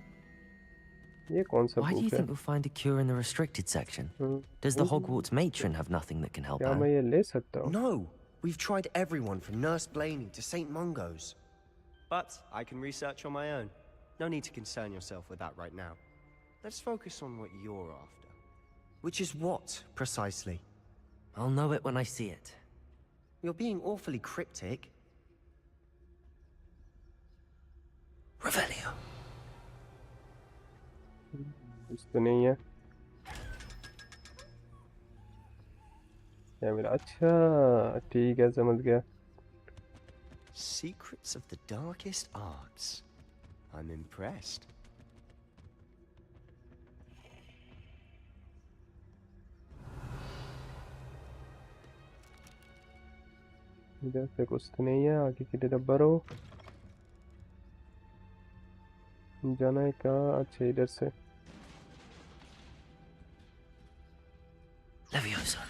ये कौन सा Why do you book है? think we'll find a cure in the restricted section? Does the Hogwarts matron have nothing that can help क्या Anne? मैं ये ले सकता हूँ? No! We've tried everyone from Nurse Blaney to St. Mungo's. But I can research on my own. No need to concern yourself with that right now. Let's focus on what you're after. Which is what, precisely? I'll know it when I see it. You're being awfully cryptic. Revelio. कुछ तो नहीं है. क्या मिला? अच्छा ठीक है, समझ गया. Secrets of the darkest arts. I'm impressed. इधर से कुछ तो नहीं है. आगे की तरफ बढ़ो. जाना है कहाँ? अच्छा इधर से. Leviosa.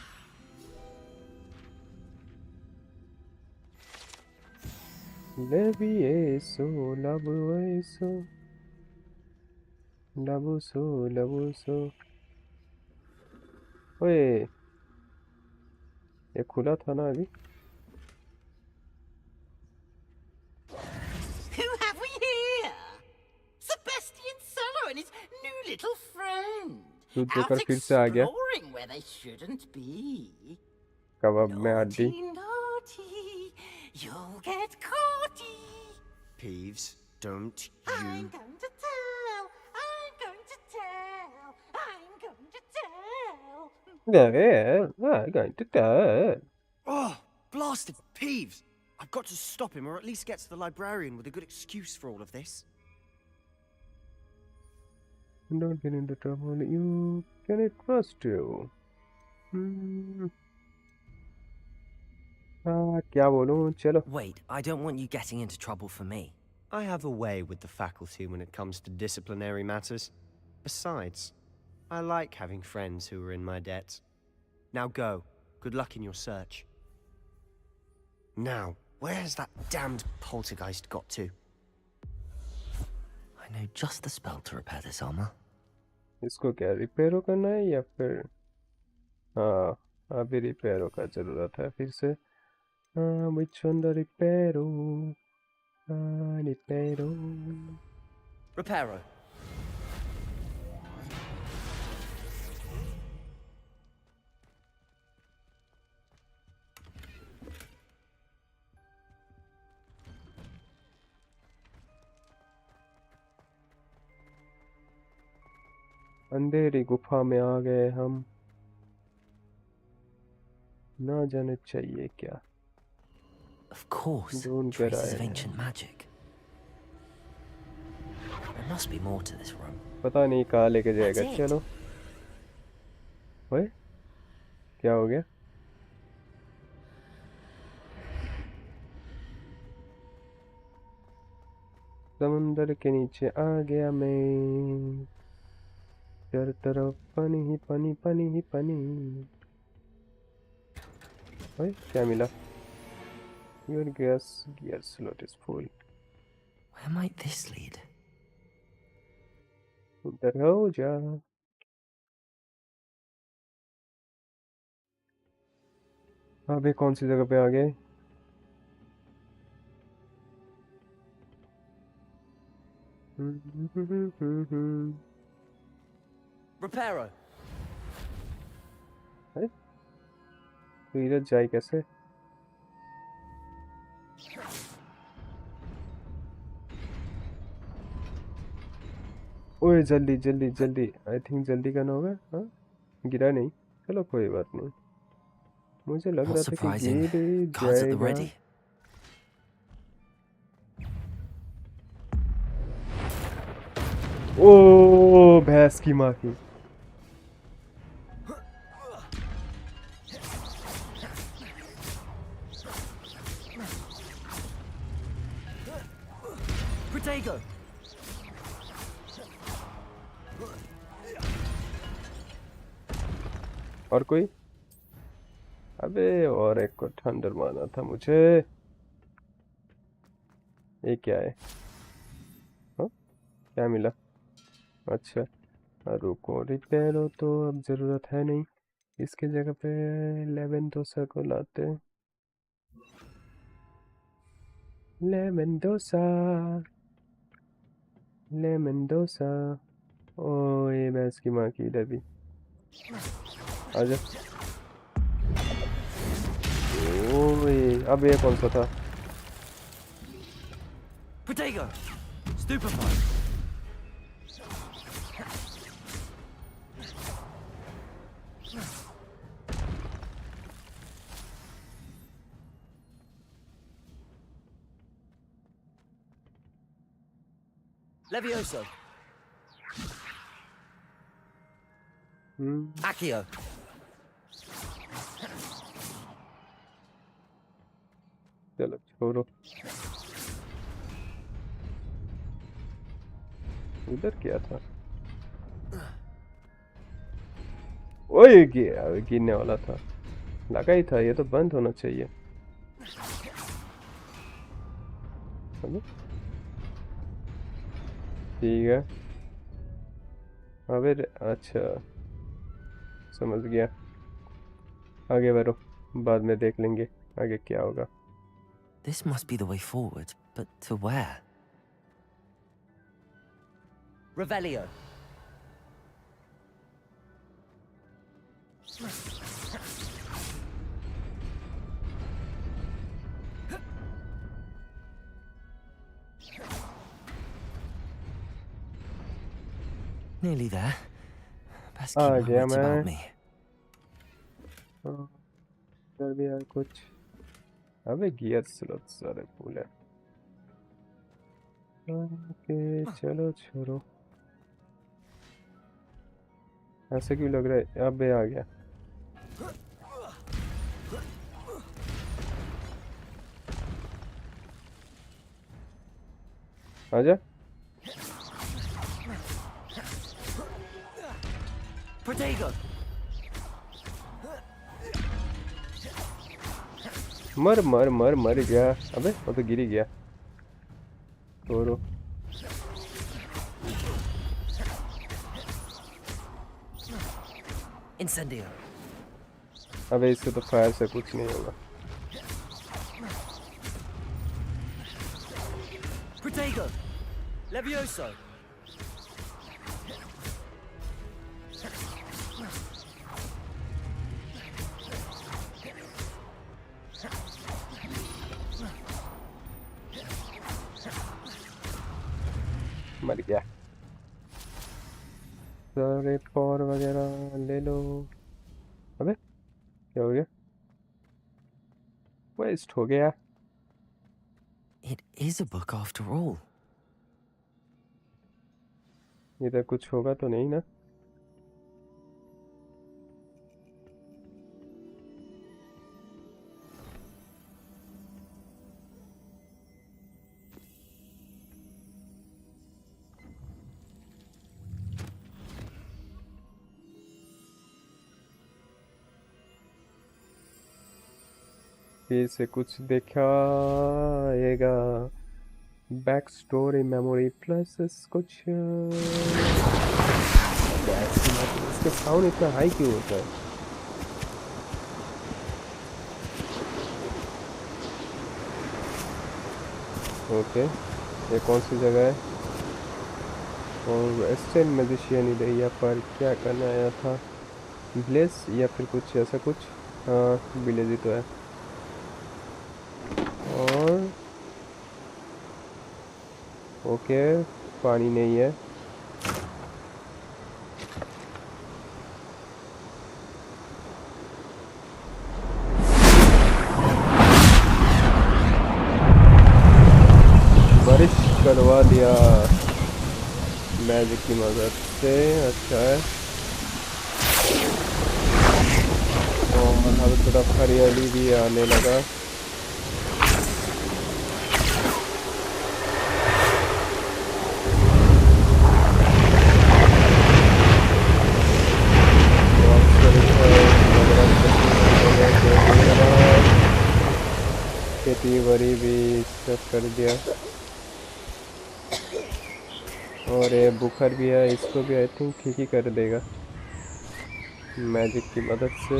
Levioso, labueso. Labuso, labuso. ओए, ये खुला था ना अभी? Who have we here? Sebastian Sallow and his new little friend. दूध Out देकर फिर से आ गया. exploring where they shouldn't be. कबाब में हड्डी. Naughty, you'll get caughty. Peeves, don't I'm you... going to tell. I'm going to tell. I'm going to tell. Yeah, I'm going to die. Oh, blasted Peeves! I've got to stop him, or at least get to the librarian with a good excuse for all of this. Don't get into trouble. You can I trust you? क्या बोलूं? चलो. Wait, I don't want you getting into trouble for me. I have a way with the faculty when it comes to disciplinary matters. Besides, I like having friends who are in my debt. Now go. Good luck in your search. Now, Where has that damned poltergeist got to? I know just the spell to repair this armor. इसको क्या repair करना है या फिर हाँ अभी repair का जरूरत है फिर से which one the reparo reparo Reparo. अंधेरी गुफा में आ गए हम ना जाने चाहिए क्या Of course, ढूंढ कर traces आए of हैं ancient magic. There must be more to this room. पता नहीं कहाँ लेके जाएगा That's it. चलो ओए क्या हो गया समुंदर के नीचे आ गया मैं चारों तरफ पानी ही पानी पानी ही पानी ओए क्या मिला Your gas gear slot is full. Where might this lead? उधर हो जा अबे कौन सी जगह पे आ गए Reparo. अरे तो इधर जाए कैसे ओए जल्दी जल्दी जल्दी आई थिंक जल्दी करना होगा हाँ गिरा नहीं चलो कोई बात नहीं मुझे लग Not रहा था कि surprising. गिर Guards at the जाएगा ready. ओ भैंस की माँ की Protego. और कोई अबे और एक को ठंडर मारना था मुझे ये क्या है हाँ क्या मिला अच्छा रुको रिपेयर हो तो अब जरूरत है नहीं इसके जगह पे लेवेंडोसा को लाते लेवेंडोसा लेवेंडोसा ओ ये भैंस की माँ की इधर भी आजा ओए अब ये कौन सा था Protego. Stupefy. Levioso. Accio. चलो छोड़ो उधर क्या था ओए गिरने वाला था लगा ही था ये तो बंद होना चाहिए हेलो ठीक है अबे अच्छा समझ गया आगे बढ़ो बाद में देख लेंगे आगे क्या होगा This must be the way forward, but to where? Revelio. Nearly there. Best keep my wits about me. इधर भी यार कुछ अबे गियर स्लॉट सारे फुल है ओके चलो छोड़ो ऐसे क्यों लग रहा है अबे आ गया आजा Protego. मर मर मर मर गया। अबे वो तो गिर ही गया। छोड़ो। Incendio. अबे इससे तो फायर से कुछ नहीं होगा। Protego. Levioso. मर गया। सारे पॉर वगैरह ले लो। अबे क्या हो गया? वेस्ट हो गया। It is a book after all. इधर कुछ होगा तो नहीं ना? फिर से कुछ दिखाएगा। बैक स्टोरी मेमोरी प्लस कुछ। इसका साउंड इतना हाई क्यों होता है? ओके, ये कौन सी जगह है? और एस्टेन मैजिशियन इधर यहाँ पर क्या करने आया था? विलेज या फिर कुछ ऐसा कुछ? हाँ विलेज ही तो है। और ओके, पानी नहीं है। बारिश करवा दिया मैजिक की मदद से। अच्छा है। और हर तरफ हरियाली भी आने लगा। खेती बाड़ी भी सब कर दिया। और ये बुखार भी है, इसको भी आई थिंक ठीक ही कर देगा मैजिक की मदद से।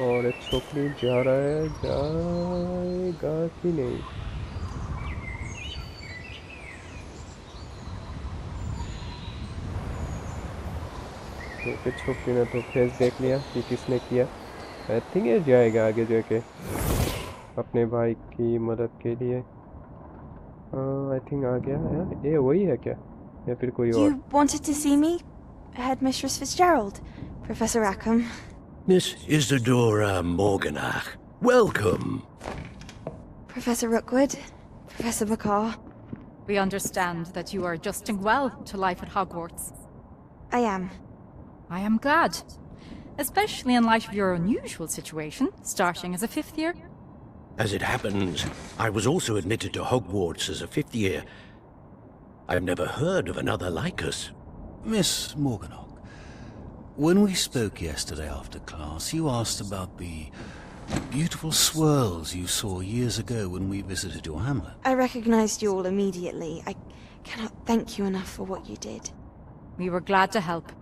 और एक छोकरी जा रहा है, जाएगा कि नहीं? छोकरी ने तो फेस देख लिया कि किसने किया। आई थिंक ये जाएगा आगे जाके अपने भाई की मदद के लिए। आई थिंक आ गया है। ये वही है क्या या फिर कोई और? You wanted to see me, Headmistress Fitzgerald, Professor Rackham. Miss Isadora Morganach, welcome. Professor Rookwood, Professor McCaw. We understand that you are adjusting well to life at Hogwarts. I am. I am glad. Especially in light of your unusual situation, starting as a 5th year. As it happens, I was also admitted to Hogwarts as a 5th year. I've never heard of another like us. Miss Morganach, when we spoke yesterday after class, you asked about the beautiful swirls you saw years ago when we visited your hamlet. I recognized you all immediately. I cannot thank you enough for what you did. We were glad to help.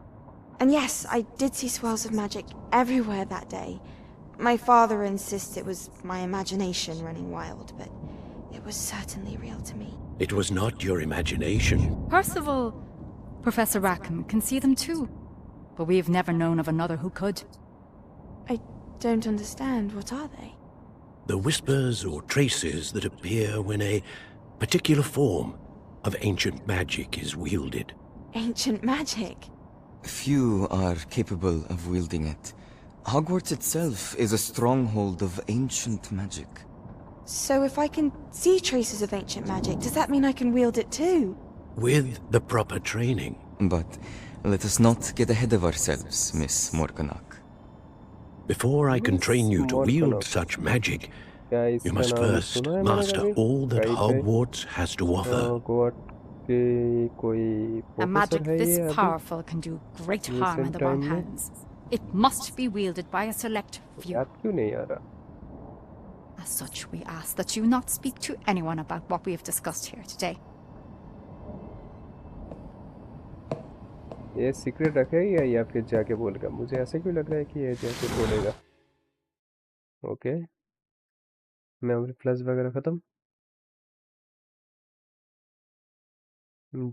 And yes, I did see swirls of magic everywhere that day. My father insists it was my imagination running wild, but it was certainly real to me. It was not your imagination. Percival, Professor Rackham can see them too. But we've never known of another who could. I don't understand. What are they? The whispers or traces that appear when a particular form of ancient magic is wielded. Ancient magic? Few are capable of wielding it. Hogwarts itself is a stronghold of ancient magic. So if I can see traces of ancient magic, does that mean I can wield it too? With the proper training. But let us not get ahead of ourselves, Miss Morganach. Before I can train you to wield such magic, you must first master all that Hogwarts has to offer. A magic this powerful can do great harm in the wrong hands. It must be wielded by a select few. याद क्यों नहीं आ रहा? As such, we ask that you not speak to anyone about what we have discussed here today. ये secret रखेगा या फिर जाके बोलेगा? मुझे ऐसे क्यों लग रहा है कि ये जाके बोलेगा। ओके, मेमोरी फ्लैश वगैरह खत्म,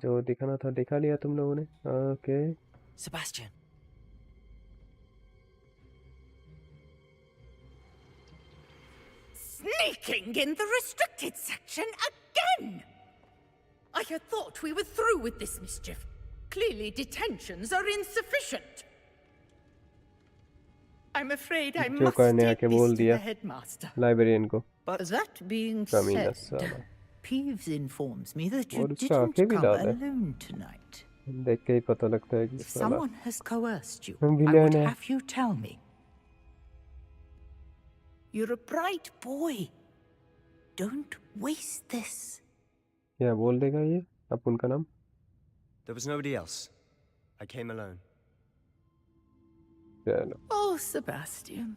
जो दिखाना था दिखा लिया तुम लोगों ने। Okay Sebastian. Sneaking in the restricted section again! I had thought we were through with this mischief. Clearly detentions are insufficient. I'm afraid I must take this to the headmaster. Librarian को। But that being कमीना said, साला। Peeves informs me that you और उसका didn't आंखें भी come लाल है। alone tonight. देख के ही पता लगता है कि If साला someone has coerced you, I villain would है। have you tell me. You're a bright boy. Don't waste this. क्या बोल देगा ये अपन का नाम? There was nobody else. I came alone. चलो। Oh, Sebastian.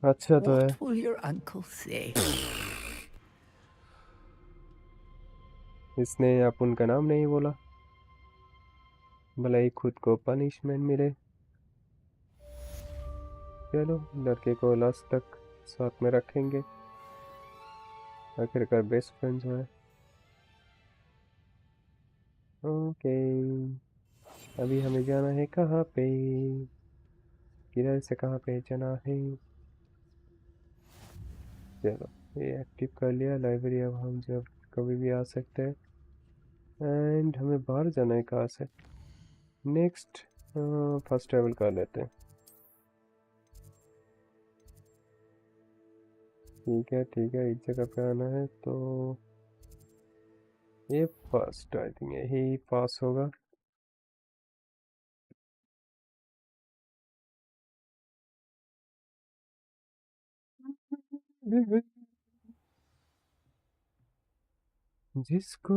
अच्छा तो है। What will your uncle say? इसने अपन का नाम नहीं बोला, भले ही खुद को पनिशमेंट मिले। चलो, लड़के को लास्ट तक साथ में रखेंगे, आखिरकार बेस्ट फ्रेंड्स है। ओके, अभी हमें जाना है कहाँ पे? किधर से कहाँ पे जाना है? चलो, ये एक्टिव कर लिया लाइब्रेरी। अब हम जब कभी भी आ सकते हैं। एंड हमें बाहर जाना है कहाँ से? नेक्स्ट फर्स्ट ट्रैवल कर लेते हैं। ठीक है, इस जगह पे आना है तो ये फर्स्ट, आई थिंक यही पास होगा। जिसको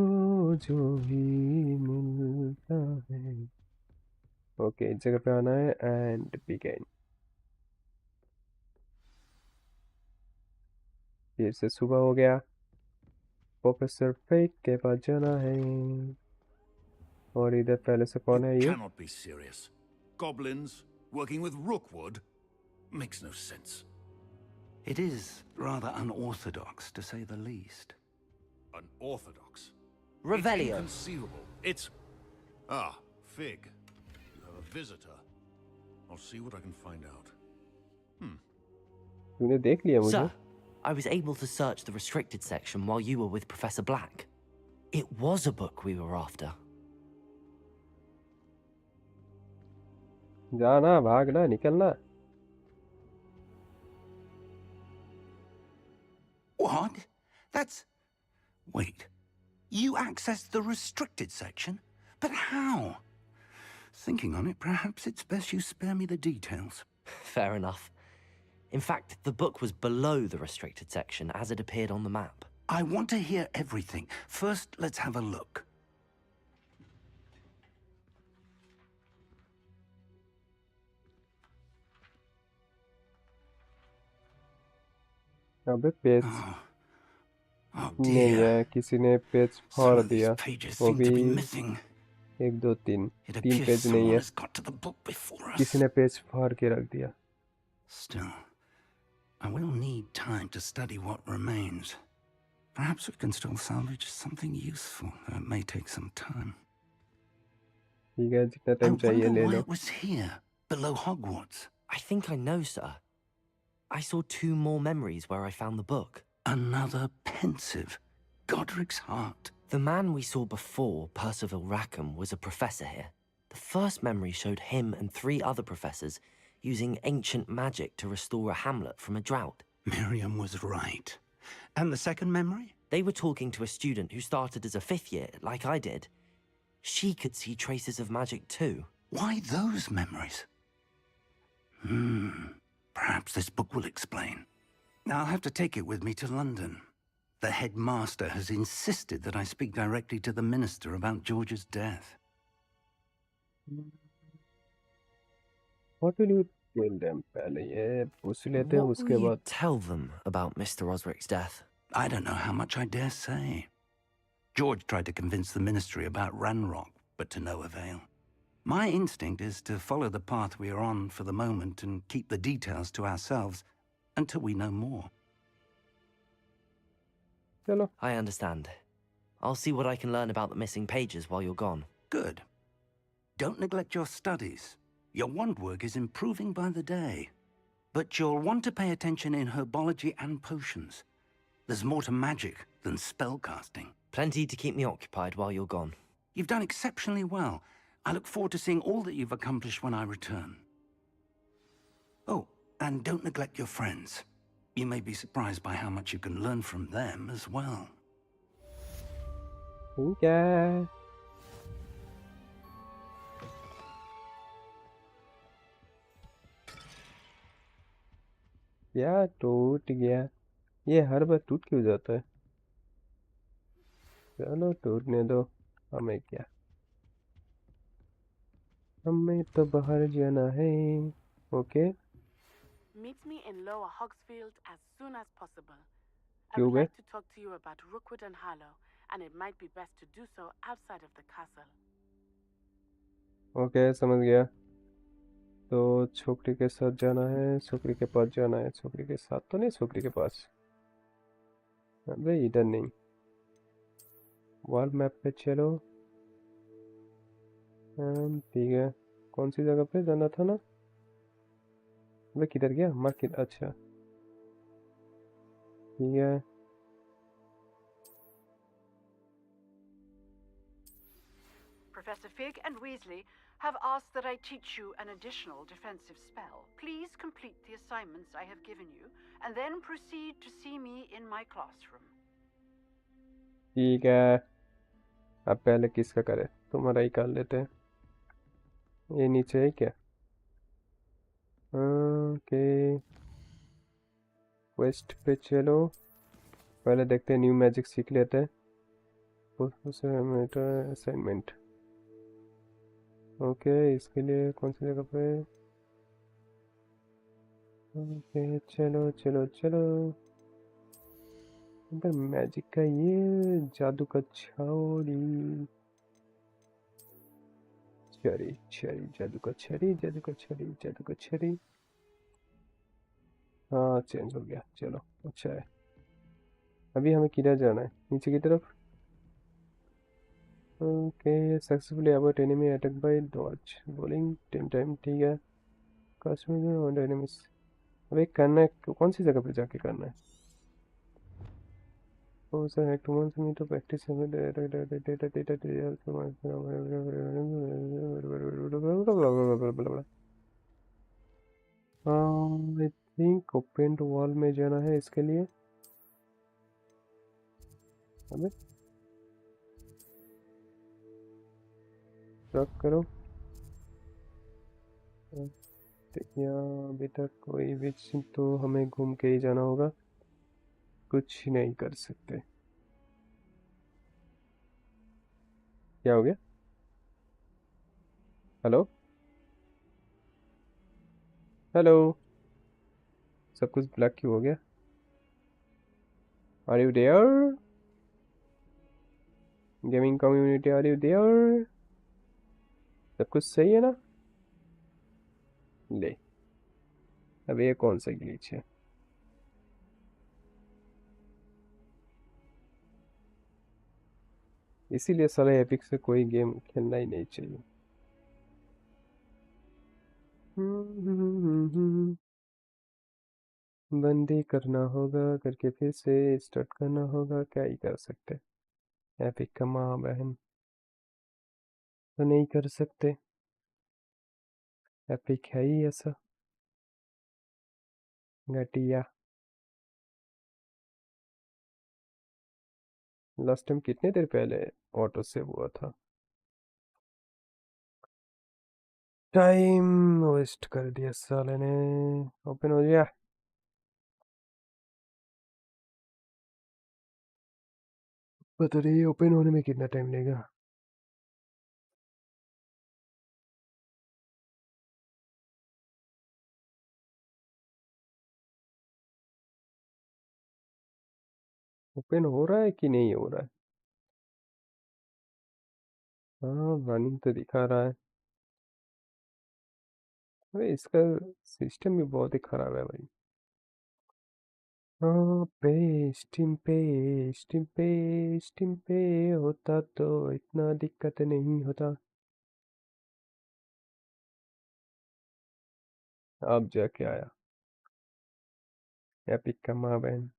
जो भी मिलता है। ओके, इस जगह पे आना है एंड बिगिन। फिर से सुबह हो गया, प्रोफेसर फेक के पास जाना है। और इधर पहले से कौन है ये? Cannot be serious. Goblins working with Rookwood makes no sense. It is rather unorthodox, to say the least. Unorthodox. Revelio. It's inconceivable. It's... Ah, Fig. You have a visitor. I'll see what I can find out. तूने देख लिया मुझे? Sir, I was able to search the restricted section while you were with Professor Black. It was a book we were after. जाना, भागना, निकलना। What? That's... Wait. You accessed the restricted section? But how? Thinking on it, perhaps it's best you spare me the details. Fair enough. In fact, the book was below the restricted section as it appeared on the map. I want to hear everything. First, let's have a look. अबे page नहीं है, किसी ने page फाड़ दिया। वो भी 1 2 3 page नहीं है, किसी ने पेज फाड़ के रख दिया। Still, I will need time to study what remains. Perhaps we can still salvage something useful. It may take some time. ठीक है, जितना टाइम चाहिए ले लो। It was here, below Hogwarts. I think I know, sir. I saw 2 more memories where I found the book. Another pensive. Godric's heart. The man we saw before, Percival Rackham, was a professor here. The first memory showed him and 3 other professors using ancient magic to restore a hamlet from a drought. Miriam was right. And the second memory? They were talking to a student who started as a 5th year, like I did. She could see traces of magic too. Why those memories? Perhaps this book will explain. I'll have to take it with me to London. The headmaster has insisted that I speak directly to the minister about George's death. What will you tell them? पहले ये पूछ लेते हैं, What will उसके you बाद tell them about Mr. Osric's death? I don't know how much I dare say. George tried to convince the Ministry about Ranrock, but to no avail. My instinct is to follow the path we are on for the moment and keep the details to ourselves until we know more. चलो. I understand. I'll see what I can learn about the missing pages while you're gone. Good. Don't neglect your studies. Your wand work is improving by the day. But you'll want to pay attention in herbology and potions. There's more to magic than spellcasting. Plenty to keep me occupied while you're gone. You've done exceptionally well. I look forward to seeing all that you've accomplished when I return. Oh, and don't neglect your friends. You may be surprised by how much you can learn from them as well. Okay. क्या टूट गया? ये हर बार टूट क्यों जाता है? चलो टूटने दो, हमें क्या, हमें तो बाहर जाना है. Okay. Meet me in Lower Hogsfield as soon as possible. I क्यों would गए? like to talk to you about Rookwood and Harlow, and it might be best to do so outside of the castle. Okay, समझ गया. तो छोकरी के साथ जाना है, छोकरी के पास जाना है. छोकरी के साथ तो नहीं, छोकरी के पास. अबे इधर नहीं. वॉल मैप पे चलो. ठीक है. कौन सी जगह पे जाना था ना? अबे किधर गया? मार्केट. अच्छा ठीक है. Professor Fig and Weasley have asked that I teach you an additional defensive spell. Please complete the assignments I have given you, and then proceed to see me in my classroom. ठीक है. अब पहले किसका करें? तुम्हारा ही कर लेते हैं. ये नीचे है क्या? ओके. क्वेस्ट पे चलो. पहले देखते हैं, न्यू मैजिक सीख लेते हैं. असाइनमेंट. ओके, इसके लिए कौन सी जगह पे? ओके, चलो चलो चलो. इधर मैजिक का ये जादू का छड़ी. छड़ी छड़ी, जादू का छड़ी, जादू का छड़ी, जादू का छड़ी. हाँ, चेंज हो गया. चलो अच्छा है. अभी हमें किधर जाना है? नीचे की तरफ. Okay. Successfully abort enemy attack by dodge bowling 10 time. ठीक है. Customer on enemies. अब एक करना है, कौन सी जगह पे जाके करना है? Oh, sir, I want me to practice I think open to wall में जाना है इसके लिए. अबे ट्रक करो. यहाँ अभी तक कोई विच, तो हमें घूम के ही जाना होगा. कुछ नहीं कर सकते. क्या हो गया? Hello hello. सब कुछ ब्लैक क्यों हो गया? Are you there? Gaming community, are you there? सब कुछ सही है ना? ले, अब ये कौन सा ग्लिच है? इसीलिए साले एपिक से कोई गेम खेलना ही नहीं चाहिए. बंदी करना होगा, करके फिर से स्टार्ट करना होगा. क्या ही कर सकते. एपिक का माँ बहन तो नहीं कर सकते. एपिक है ही ऐसा घटिया. लास्ट टाइम कितने देर पहले ऑटो सेव हुआ था? टाइम वेस्ट कर दिया साले ने. ओपन हो गया. पता नहीं ओपन होने में कितना टाइम लेगा. ओपन हो रहा है कि नहीं हो रहा है? हाँ, रनिंग तो दिखा रहा है। अरे इसका सिस्टम भी बहुत ही खराब है भाई। हाँ, स्टीम पे होता तो इतना दिक्कत नहीं होता। अब जाके आया एपिक का माँ बहन।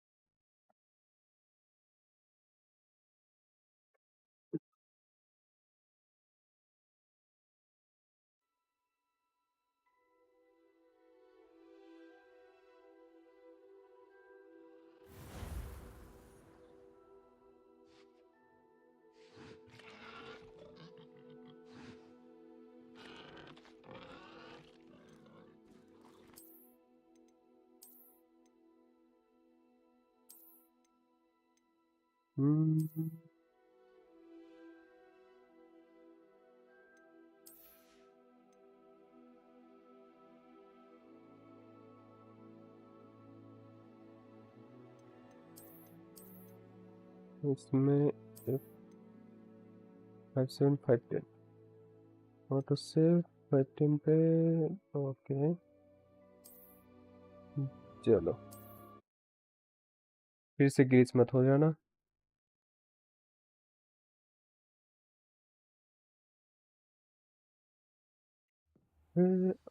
हम्म, इसमें 5751 ऑटो सेव 13 पे। ओके, चलो फिर से ग्रीस मत हो जाना।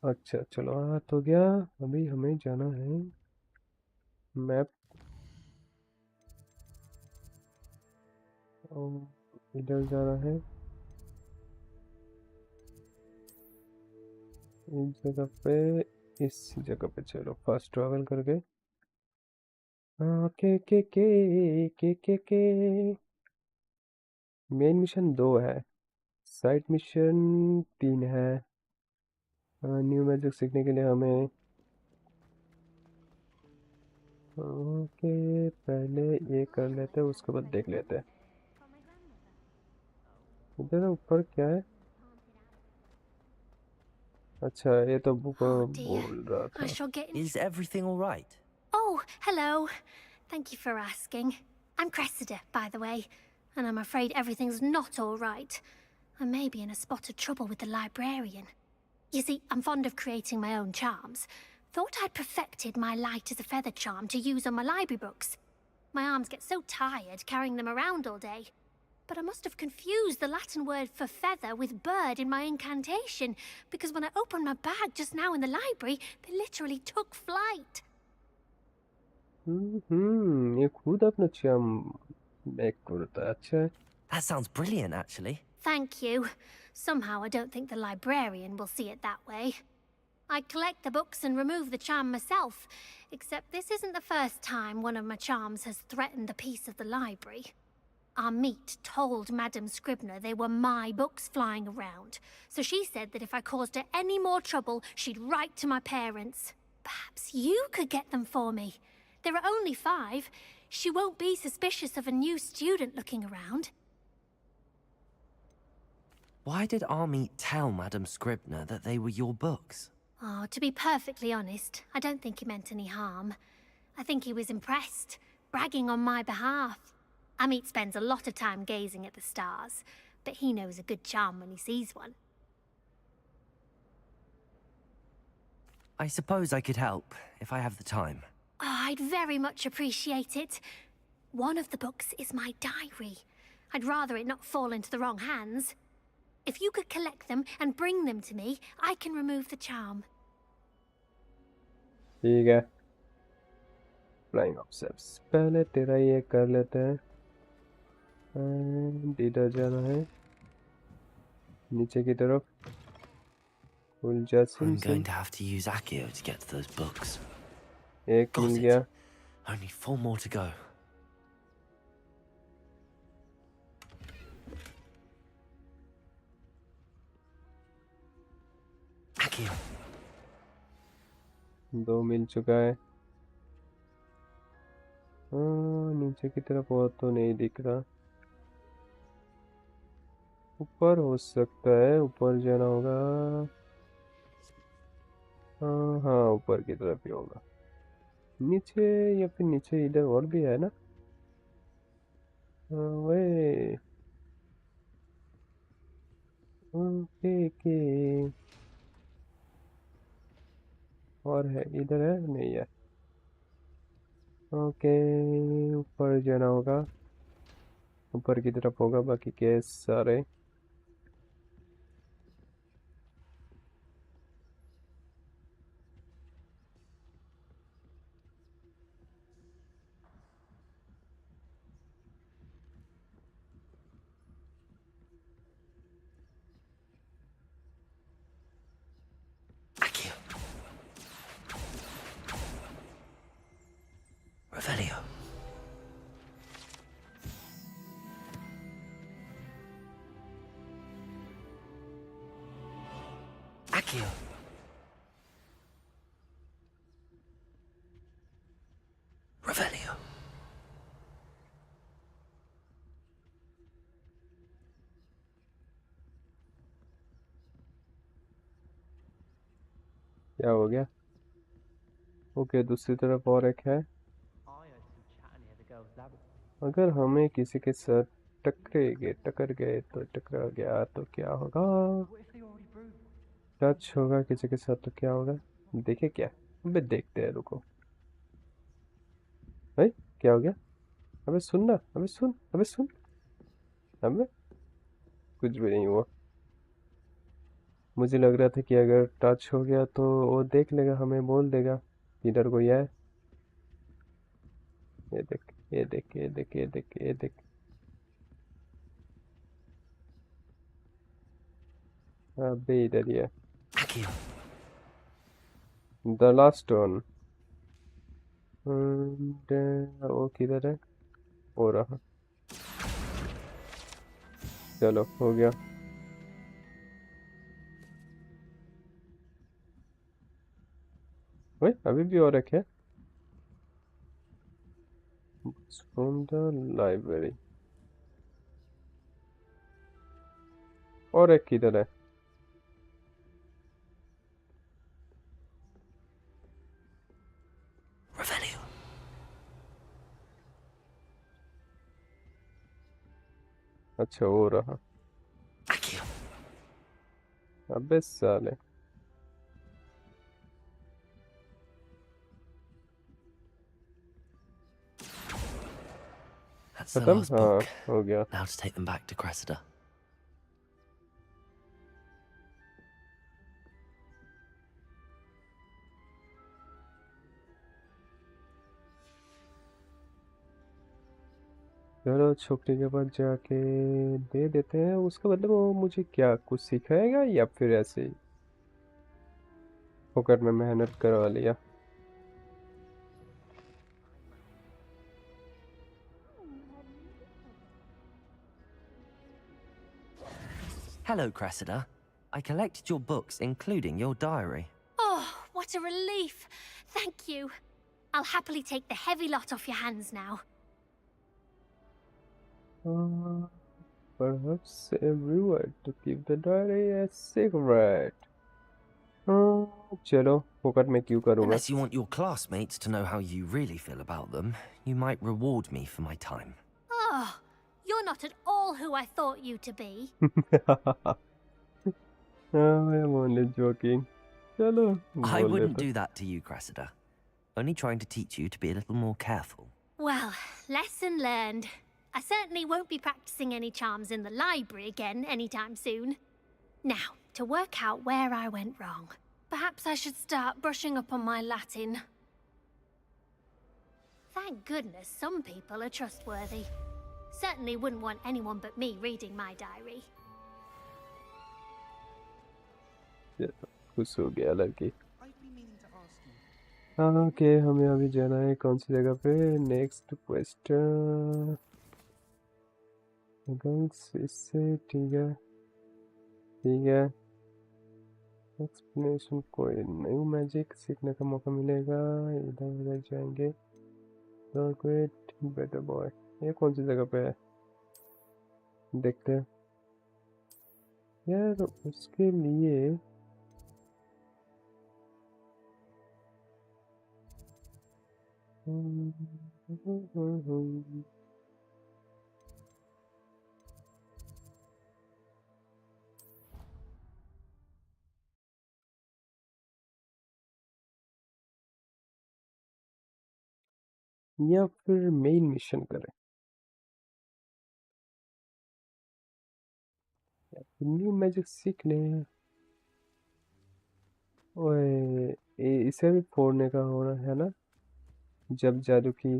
अच्छा चलो, आ तो गया। अभी हमें जाना है मैप, और इधर जाना है इस जगह पे, इस जगह पे। चलो फास्ट ट्रैवल करके। के मेन मिशन 2 है, साइड मिशन 3 है। न्यू मैजिक सीखने के लिए हमें ओके, पहले ये कर लेते हैं, उसके बाद देख लेते हैं। इधर ऊपर क्या है? अच्छा, ये तो बुक बोल रहा I था। shall get in. Is everything all right? Oh, hello. Thank you for asking. I'm Cressida, by the way, and I'm afraid everything's not all right. I may be in a spot of trouble with the librarian. You see, I'm fond of creating my own charms. Thought I'd perfected my light as a feather charm to use on my library books. My arms get so tired carrying them around all day. But I must have confused the Latin word for feather with bird in my incantation, because when I opened my bag just now in the library, they literally took flight. ये खुद अपना charm make करता है। अच्छा है। That sounds brilliant, actually. Thank you. Somehow I don't think the librarian will see it that way. I collect the books and remove the charm myself, except this isn't the first time one of my charms has threatened the peace of the library. Our meet told Madame Scribner they were my books flying around, so she said that if I caused her any more trouble, she'd write to my parents. Perhaps you could get them for me. There are only 5. She won't be suspicious of a new student looking around. Why did Army tell Madame Scribner that they were your books? Oh, to be perfectly honest, I don't think he meant any harm. I think he was impressed, bragging on my behalf. Amit spends a lot of time gazing at the stars, but he knows a good charm when he sees one. I suppose I could help, if I have the time. Oh, I'd very much appreciate it. One of the books is my diary. I'd rather it not fall into the wrong hands. If you could collect them and bring them to me, I can remove the charm. ठीक है, flying ऑब्सेप्ट्स पहले तेरा ये कर लेते हैं। इधर जाना है नीचे की तरफ। I'm going to have to use Accio to get to those books. एक मिल गया। Only 4 more to go. Accio. 2 मिल चुका है। नीचे की तरफ और तो नहीं दिख रहा। ऊपर हो सकता है, ऊपर जाना होगा। हाँ, ऊपर की तरफ ही होगा। नीचे या फिर नीचे इधर और भी है ना? वे ओके और है इधर है नहीं है। ओके ऊपर जाना होगा, ऊपर की तरफ होगा बाकी के सारे। Revelio. Accio. Revelio. क्या हो गया? ओके दूसरी तरफ और एक है। अगर हमें किसी के साथ टक्कर गए तो टकरा गया तो क्या होगा? टच होगा किसी के साथ तो क्या होगा? देखे क्या? अबे देखते हैं रुको। भाई क्या हो गया? अबे सुन ना, अबे सुन, अबे सुन, अबे कुछ भी नहीं हुआ। मुझे लग रहा था कि अगर टच हो गया तो वो देख लेगा, हमें बोल देगा इधर कोई है। ये देख ये देख ये देख ये देख ये देख। अबे इधर ही है। The last one. वो किधर है? हो रहा। चलो हो गया। वही अभी भी और एक है। From the library. और एक किधर है? Revelio. अच्छा हो रहा। अबे साले। That's the खत्म? last हाँ book. हो गया। Now to take them back to Cressida. चलो छोकरी के पास जाके दे देते हैं, उसका मतलब वो मुझे क्या कुछ सिखाएगा या फिर ऐसे ही फोकट में मेहनत करवा लिया? Hello, Cressida. I collected your books, including your diary. Oh, what a relief. Thank you. I'll happily take the heavy lot off your hands now. Perhaps everyone to keep the diary a secret. चलो फोकट में क्यों करूँगा? Unless you want your classmates to know how you really feel about them, you might reward me for my time. Oh, you're not at all who I thought you to be. I'm only joking. चलो I बोल wouldn't देता। do that to you, Cressida. Only trying to teach you to be a little more careful. Well, lesson learned. I certainly won't be practicing any charms in the library again anytime soon. Now, to work out where I went wrong. Perhaps I should start brushing up on my Latin. Thank goodness some people are trustworthy. Certainly wouldn't want anyone but me reading my diary. खुश हो गया लड़की। Okay हमें अभी जाना है कौन सी जगह पे? नेक्स्ट क्वेस्ट इससे ठीक है ठीक है। एक्सप्लेनेशन कोई न्यू मैजिक सीखने का मौका मिलेगा। इधर उधर जाएंगे। Great better boy. ये कौन सी जगह पे है देखते हैं यार। उसके लिए या फिर मेन मिशन करें या फिर न्यू मैजिक सीख लें। ओए इसे भी फोड़ने का हो रहा है ना, जब जादू की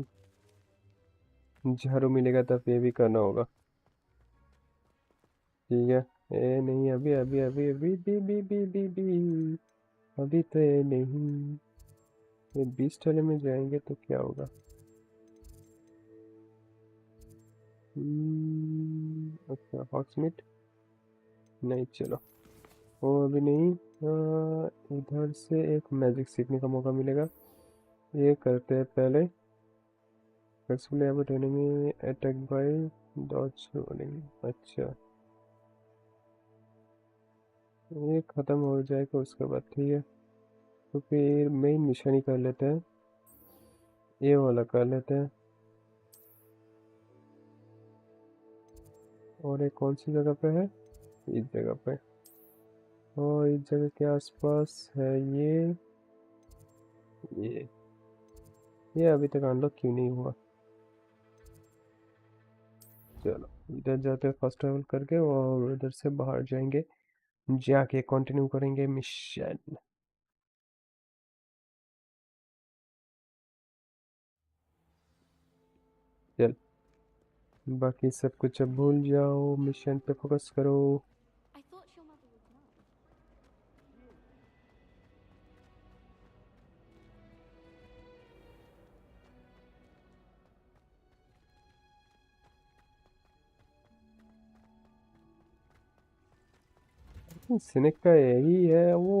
झाड़ू मिलेगा तब ये भी करना होगा। ठीक है, ए नहीं अभी अभी अभी अभी B B B B B अभी तो ये नहीं, ये 20 टले में जाएंगे तो क्या होगा। अच्छा हॉग्समीड नहीं, चलो वो अभी नहीं। इधर से एक मैजिक सीखने का मौका मिलेगा, ये करते हैं पहले। Enemy attack by dodge rolling. अच्छा ये ख़त्म हो जाएगा उसके बाद, ठीक है। तो फिर मेन मिशन ही कर लेते हैं, ये वाला कर लेते हैं। और एक कौन सी जगह पे है, इस जगह पे, और इस जगह के आसपास है ये अभी तक अनलॉक क्यों नहीं हुआ। चलो इधर जाते हैं फर्स्ट ट्रैवल करके, और इधर से बाहर जाएंगे, जाके कंटिन्यू करेंगे मिशन। चल बाकी सब कुछ अब भूल जाओ, मिशन पे फोकस करो। स्नेक का यही है वो,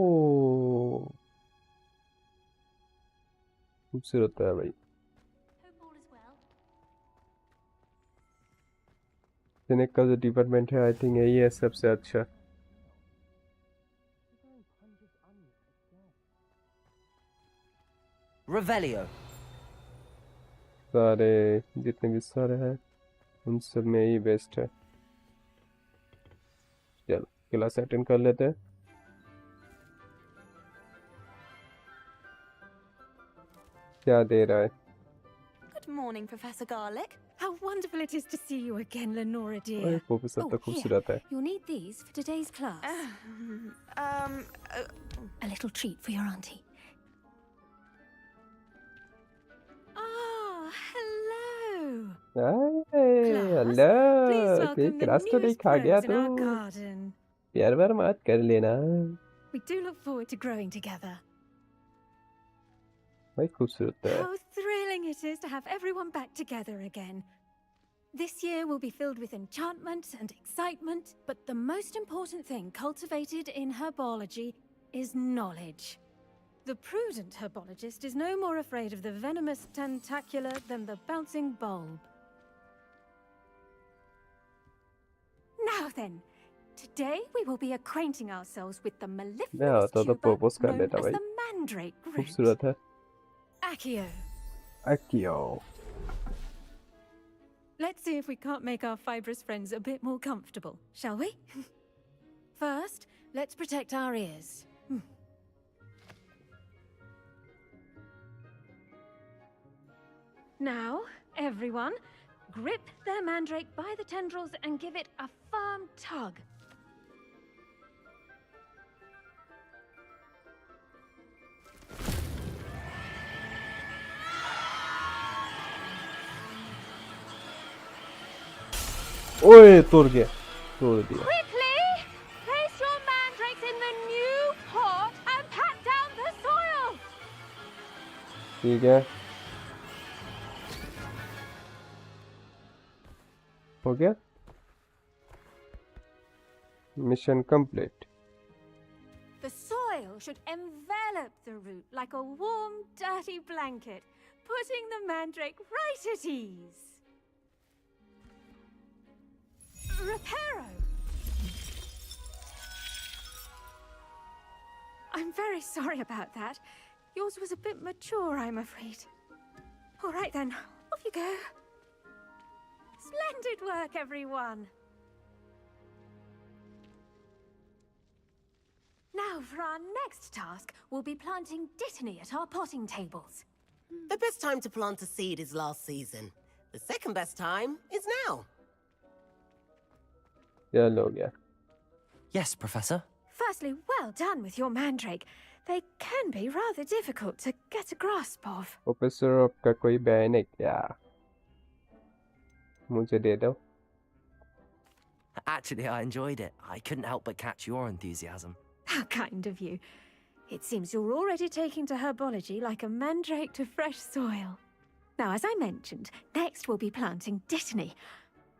खूबसूरत है भाई। स्नेक का जो डिपार्टमेंट है आई थिंक यही है सबसे अच्छा। Revelio. सारे जितने भी सारे हैं उन सब में यही बेस्ट है। चलो क्लास अटेंड कर लेते हैं। क्या दे रहा है? Good morning, Professor Garlick. How wonderful it is to see you again, Lenora dear. ओए प्रोफेसर तो खूबसूरत है। You'll need these for today's class. A little treat for your auntie. Oh, hello. Hello, एक रास्ता नहीं खा गया तू, प्यार व्यार मत कर लेना। We do look forward to growing together. भाई खूबसूरत है। How thrilling it is to have everyone back together again. This year will be filled with enchantment and excitement, but the most important thing cultivated in herbology is knowledge. The prudent herbologist is no more afraid of the venomous tentacular than the bouncing bulb. Now then, today we will be acquainting ourselves with the mellifluous tuber known as the mandrake root. खूबसूरत है। Accio. Accio. Let's see if we can't make our fibrous friends a bit more comfortable, shall we? First, let's protect our ears. Now, everyone, grip their mandrake by the tendrils and give it a firm tug. ओए तोड़ दिया। Quickly, place your mandrakes in the new pot and pat down the soil. ठीक है, हो गया, mission complete. The soil should envelop the root like a warm, dirty blanket, putting the mandrake right at ease. Reparo! I'm very sorry about that. Yours was a bit mature, I'm afraid. All right then, off you go. Splendid work, everyone! Now, for our next task, we'll be planting dittany at our potting tables. The best time to plant a seed is last season. The second best time is now. चल हो गया. Yes, Professor. Firstly, well done with your mandrake. They can be rather difficult to get a grasp of. Professor आपका कोई बहन है क्या? मुझे दे दो. Actually, I enjoyed it. I couldn't help but catch your enthusiasm. How kind of you. It seems you're already taking to herbology like a mandrake to fresh soil. Now, as I mentioned, next we'll be planting dittany.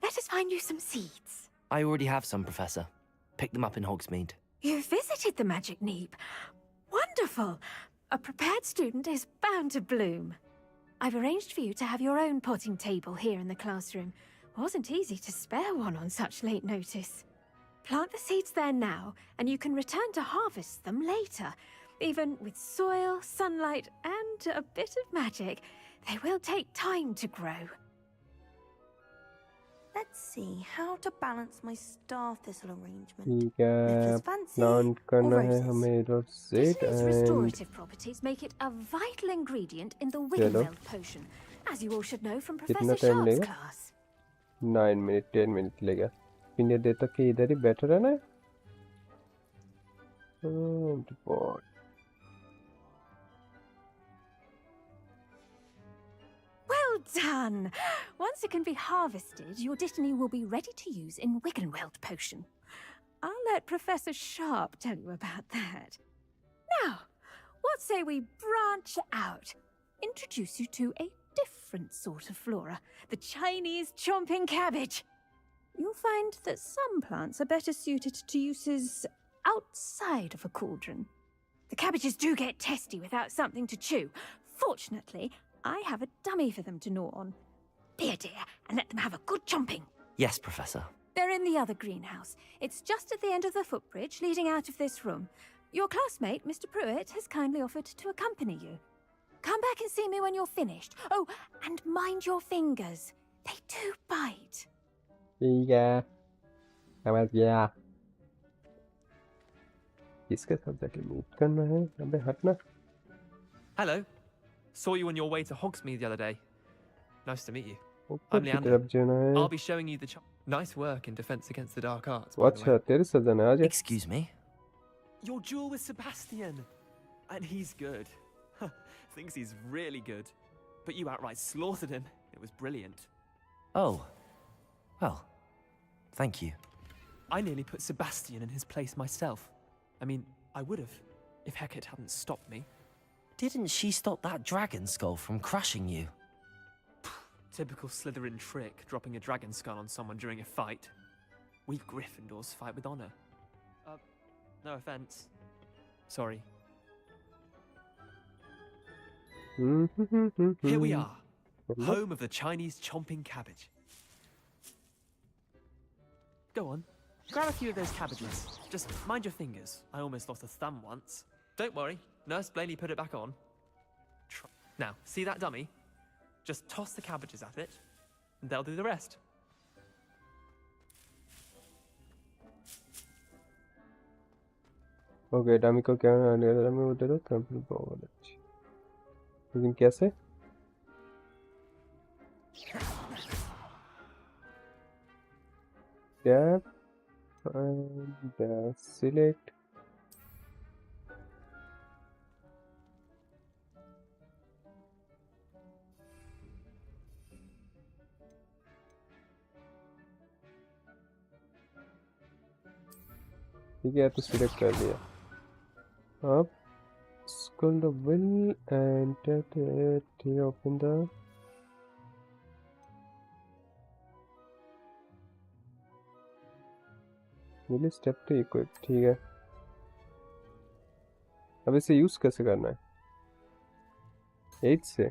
Let us find you some seeds. I already have some, Professor. Pick them up in Hogsmeade. You visited the Magic Neep. Wonderful! A prepared student is bound to bloom. I've arranged for you to have your own potting table here in the classroom. Wasn't easy to spare one on such late notice. Plant the seeds there now, and you can return to harvest them later. Even with soil, sunlight, and a bit of magic, they will take time to grow. Let's see how to balance my star thistle arrangement. ठीक है. Plant करना है हमें roset Dittany's and restorative properties make it a vital ingredient in the Wiggenweld potion, as you all should know from कितना Professor time Sharp's लेगा? class. 9 minute 10 minute लेगा. इतनी देर तक के इधर ही बैठा रहना है. And board. Well done! Once it can be harvested, your dittany will be ready to use in Wiggenweld potion. I'll let Professor Sharp tell you about that. Now, what say we branch out? Introduce you to a different sort of flora, the Chinese chomping cabbage. You'll find that some plants are better suited to uses outside of a cauldron. The cabbages do get testy without something to chew. Fortunately, I have a dummy for them to gnaw on. Be a dear and let them have a good chomping. Yes, Professor. They're in the other greenhouse. It's just at the end of the footbridge leading out of this room. Your classmate, Mr. Pruitt, has kindly offered to accompany you. Come back and see me when you're finished. Oh, and mind your fingers. They do bite. ठीक है. समझ गया. किसके साथ जाके meet करना है? अबे हटना. Hello. Saw you on your way to Hogsmeade the other day. Nice to meet you. ऊपर I'm की Leander. तरफ जाना है. I'll be showing you the nice work in Defense Against the Dark Arts. by the अच्छा way. तेरे साथ जाना है आज. Excuse me? Your duel with Sebastian. And he's good. Thinks he's really good. But you outright slaughtered him. It was brilliant. Oh. Well, thank you. I nearly put Sebastian in his place myself. I mean, I would have, if Hecate hadn't stopped me. Didn't she stop that dragon skull from crushing you? Typical Slytherin trick, dropping a dragon skull on someone during a fight. We Gryffindors fight with honor. No offense. Sorry. Here we are, home of the Chinese chomping cabbage. Go on, grab a few of those cabbages. Just mind your fingers. I almost lost a thumb once. Don't worry, Nurse Blaney put it back on. Now, see that dummy? Just toss the cabbages at it, and they'll do the rest. Okay dummy को क्या dummy वो दे दो तब फिर बहुत अच्छी. लेकिन कैसे? Tap and select. ठीक है तो सिलेक्ट कर लिया. अब scroll the wheel and open the will step to equip. ठीक है. अब इसे यूज कैसे करना है? 8 से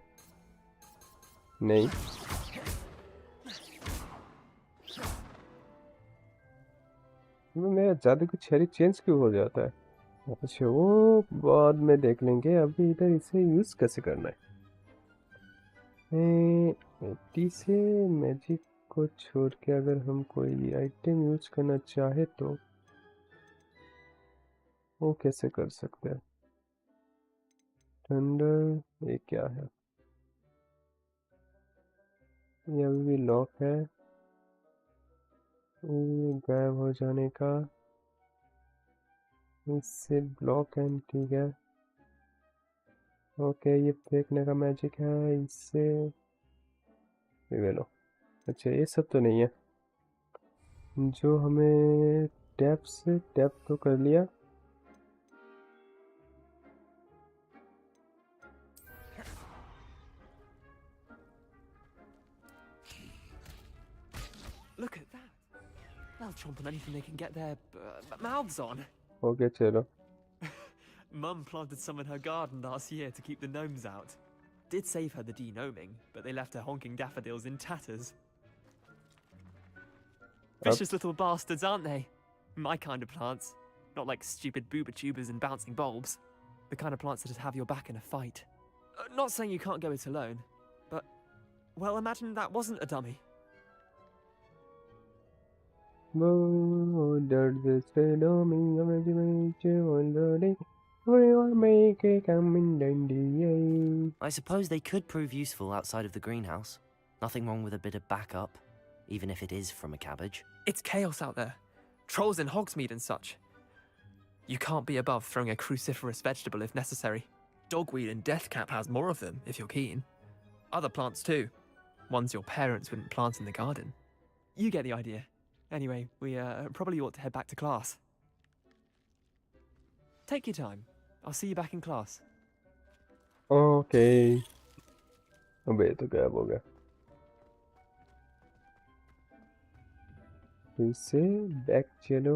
नहीं. मेरा जादू की छड़ी चेंज क्यों हो जाता है? अच्छा वो बाद में देख लेंगे. अभी इधर इसे यूज कैसे करना है? 80 से मैजिक को छोड़ के अगर हम कोई आइटम यूज करना चाहे तो वो कैसे कर सकते हैं? थंडर ये क्या है? ये अभी भी लॉक है, ये गायब हो जाने का, इससे ब्लॉक है, ठीक है। ओके, ये फेंकने का मैजिक है, इससे ये लो। अच्छा, ये सब तो नहीं है जो हमें टैप तो कर लिया। Look at that. They'll chomp on anything they can get their mouths on. Okay चलो। Mum planted some in her garden last year to keep the gnomes out. Did save her the denoming, but they left her honking daffodils in tatters. Vicious little bastards, aren't they? My kind of plants. Not like stupid booba tubers and bouncing bulbs. The kind of plants that'd have your back in a fight. Not saying you can't go it alone, but, well, imagine that wasn't a dummy. I suppose they could prove useful outside of the greenhouse. Nothing wrong with a bit of backup, even if it is from a cabbage. It's chaos out there. Trolls in Hogsmeade and such. You can't be above throwing a cruciferous vegetable if necessary. Dogweed and deathcap has more of them, if you're keen. Other plants too. Ones your parents wouldn't plant in the garden. You get the idea. Anyway, we probably ought to head back to class. Take your time. I'll see you back in class. Okay, अबे तो गायब हो गया। फिर से back चलो,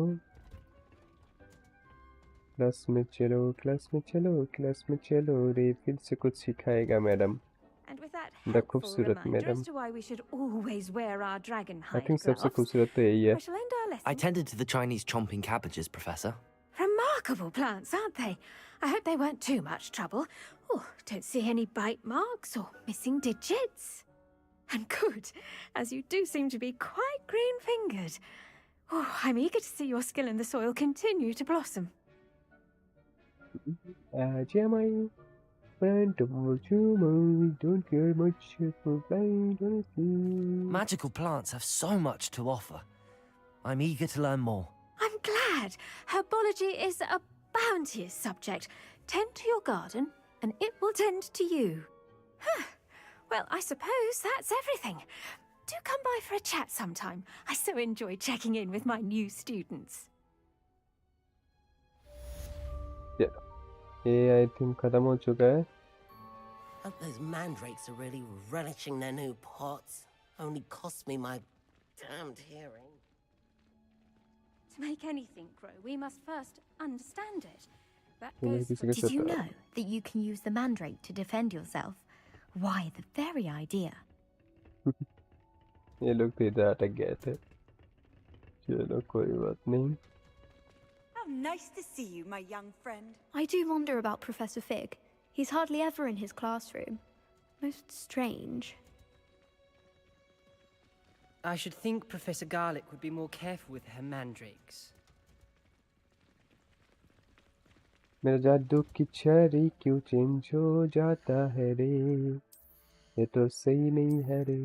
class में चलो, क्लास में चलो, क्लास में चलो रे, फिर से कुछ सिखाएगा madam. And with that the helpful खूबसूरत reminder madam. as to why we should always wear our dragon I hide think सबसे gloves, खूबसूरत तो यही है। I shall end our lesson. I tended to the Chinese chomping cabbages, Professor. Remarkable plants, aren't they? I hope they weren't too much trouble. Oh, don't see any bite marks or missing digits. And good, as you do seem to be quite green-fingered. Oh, I'm eager to see your skill in the soil continue to blossom. Don't care much for blind. Magical plants have so much to offer. I'm eager to learn more. I'm glad. Herbology is a bounteous subject. Tend to your garden, and it will tend to you. Well, I suppose that's everything. Do come by for a chat sometime. I so enjoy checking in with my new students. ये I think खत्म हो चुका है। Hope those mandrakes are really relishing their new pots. Only cost me my damned hearing. To make anything grow, we must first understand it. That ये goes किसी के Did you साथ know that you can use the mandrake to defend yourself? Why, the very idea. ये लोग तो इधर अटक गए थे। चलो कोई बात नहीं। How nice to see you, my young friend. I do wonder about Professor Fig. He's hardly ever in his classroom. Most strange. I should think Professor Garlick would be more careful with her mandrakes. मेरा जादू की छड़ी क्यों change हो जाता है रे, ये तो सही नहीं है रे।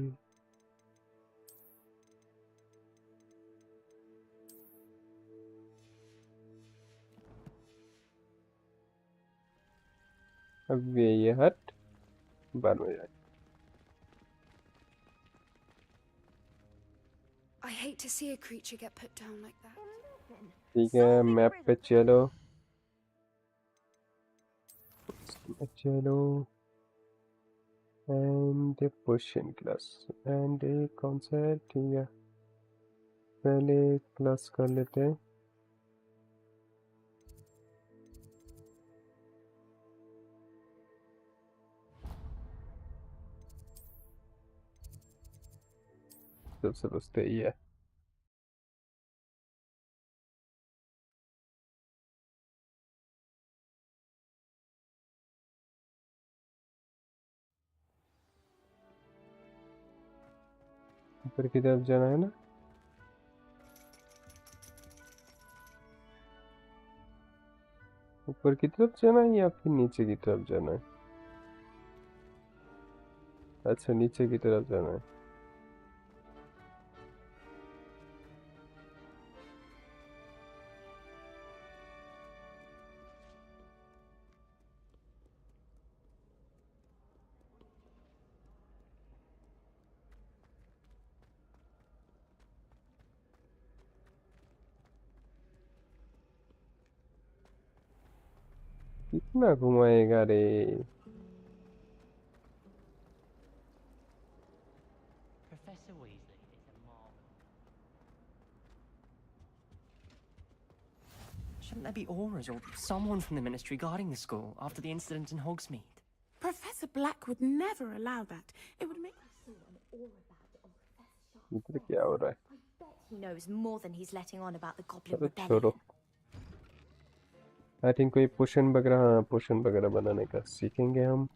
अब ये हट बाद में जाए। I hate to see a creature get put down like that. ठीक है, मैप पे चलो, चलो and push in class and कौन सा है, ठीक है पहले क्लास कर लेते हैं। सबसे बसते ही है। ऊपर की तरफ जाना है ना, ऊपर की तरफ जाना है या फिर नीचे की तरफ जाना है? अच्छा नीचे की तरफ जाना है। कितना घुमाएगा रे? Professor Weasley is a marvel. Shouldn't there be auras or someone from the Ministry guarding the school after the incident in Hogsmeade? Professor Black would never allow that. It would make इधर क्या हो रहा है? He knows more than he's letting on about the Goblin चलो Rebellion. छोड़ो. I think कोई पोशन वगैरह बनाने का सीखेंगे हम.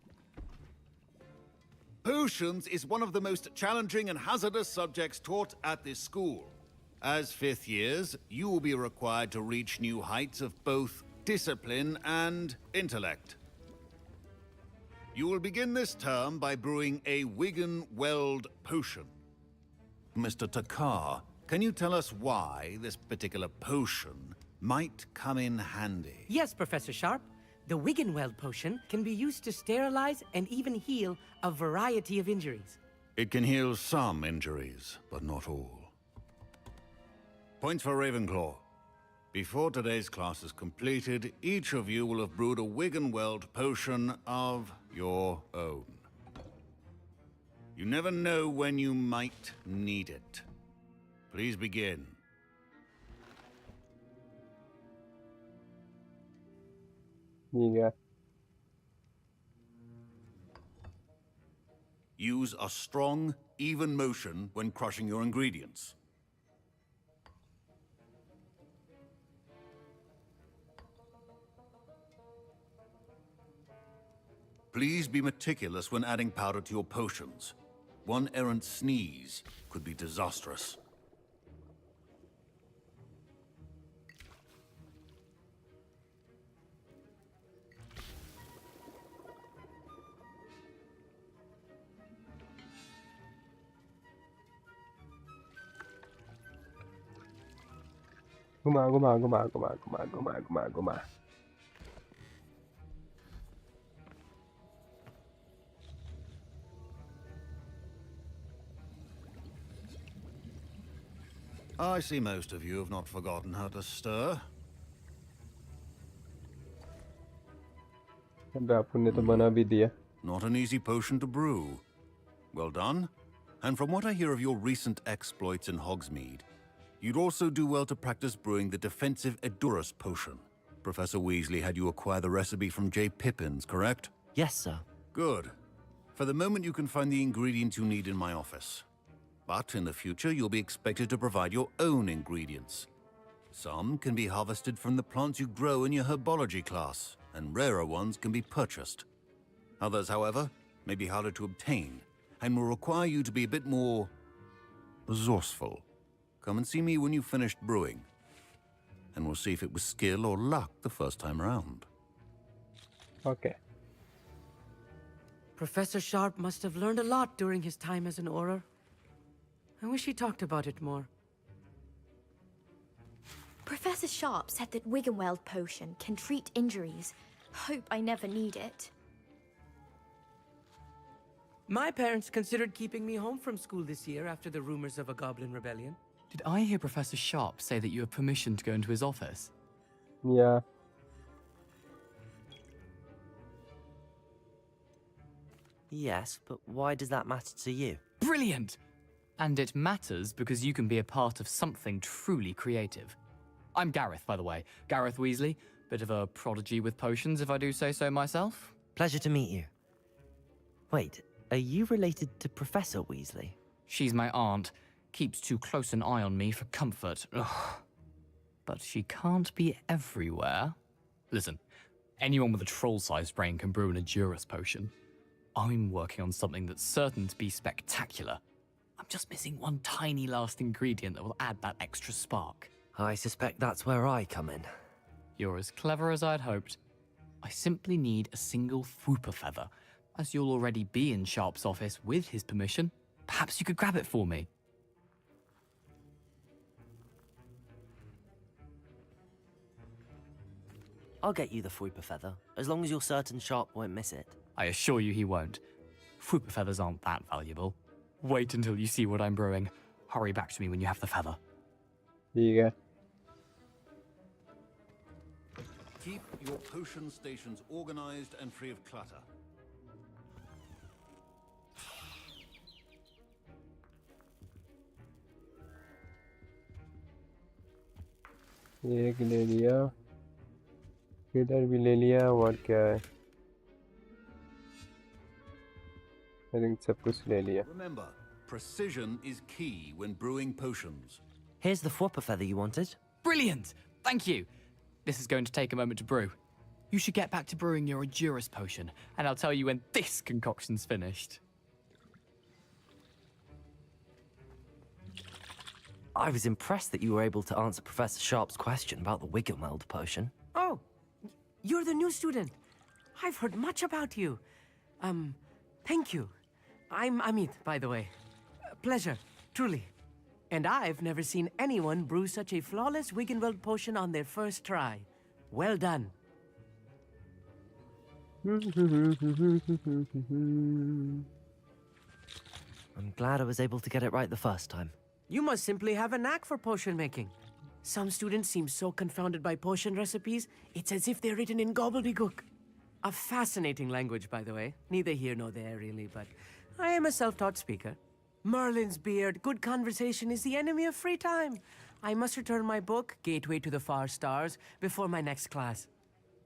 Potions is one of the most challenging and hazardous subjects taught at this school. As fifth years, you will be required to reach new heights of both discipline and intellect. You will begin this term by brewing a Wiggenweld potion. Mr. Takar, can you tell us why this particular potion might come in handy? Yes, Professor Sharp. The Wiggenweld potion can be used to sterilize and even heal a variety of injuries. It can heal some injuries, but not all. Points for Ravenclaw. Before today's class is completed, each of you will have brewed a Wiggenweld potion of your own. You never know when you might need it. Please begin. Yeah. Use a strong, even motion when crushing your ingredients. Please be meticulous when adding powder to your potions. One errant sneeze could be disastrous. घुमा. I see most of you have not forgotten how to stir. आपने तो बना भी दिया. Not an easy potion to brew. Well done. And from what I hear of your recent exploits in Hogsmeade, you'd also do well to practice brewing the defensive Edurus potion. Professor Weasley had you acquire the recipe from J. Pippin's, correct? Yes, sir. Good. For the moment, you can find the ingredients you need in my office. But in the future, you'll be expected to provide your own ingredients. Some can be harvested from the plants you grow in your herbology class, and rarer ones can be purchased. Others, however, may be harder to obtain, and will require you to be a bit more resourceful. Come and see me when you've finished brewing, and we'll see if it was skill or luck the first time around. Okay. Professor Sharp must have learned a lot during his time as an Auror. I wish he talked about it more. Professor Sharp said that Wiggenweld potion can treat injuries. Hope I never need it. My parents considered keeping me home from school this year after the rumors of a Goblin Rebellion. Did I hear Professor Sharp say that you have permission to go into his office? Yeah. Yes, but why does that matter to you? Brilliant! And it matters because you can be a part of something truly creative. I'm Gareth, by the way. Gareth Weasley. Bit of a prodigy with potions, if I do say so myself. Pleasure to meet you. Wait, are you related to Professor Weasley? She's my aunt. Keeps too close an eye on me for comfort. Ugh. But she can't be everywhere. Listen, anyone with a troll-sized brain can brew an Edurus potion. I'm working on something that's certain to be spectacular. I'm just missing one tiny last ingredient that will add that extra spark. I suspect that's where I come in. You're as clever as I'd hoped. I simply need a single Fwooper feather. As you'll already be in Sharp's office with his permission, perhaps you could grab it for me. I'll get you the Fwooper feather, as long as you're certain Sharp won't miss it. I assure you he won't. Fwooper feathers aren't that valuable. Wait until you see what I'm brewing. Hurry back to me when you have the feather. Yeah. Keep your potion stations organized and free of clutter. ये एक ले लिया, इधर भी ले लिया, और क्या है? I think सब कुछ ले लिया. Remember, precision is key when brewing potions. Here's the flopper feather you wanted. Brilliant! Thank you. This is going to take a moment to brew. You should get back to brewing your Endurus potion, and I'll tell you when this concoction's finished. I was impressed that you were able to answer Professor Sharp's question about the Wiggenweld potion. Oh, you're the new student. I've heard much about you. Thank you. I'm Amit, by the way. Pleasure, truly. And I've never seen anyone brew such a flawless Wiggenweld potion on their first try. Well done. I'm glad I was able to get it right the first time. You must simply have a knack for potion making. Some students seem so confounded by potion recipes, it's as if they're written in gobbledygook. A fascinating language, by the way. Neither here nor there, really, but I am a self-taught speaker. Merlin's beard, good conversation is the enemy of free time. I must return my book, Gateway to the Far Stars, before my next class.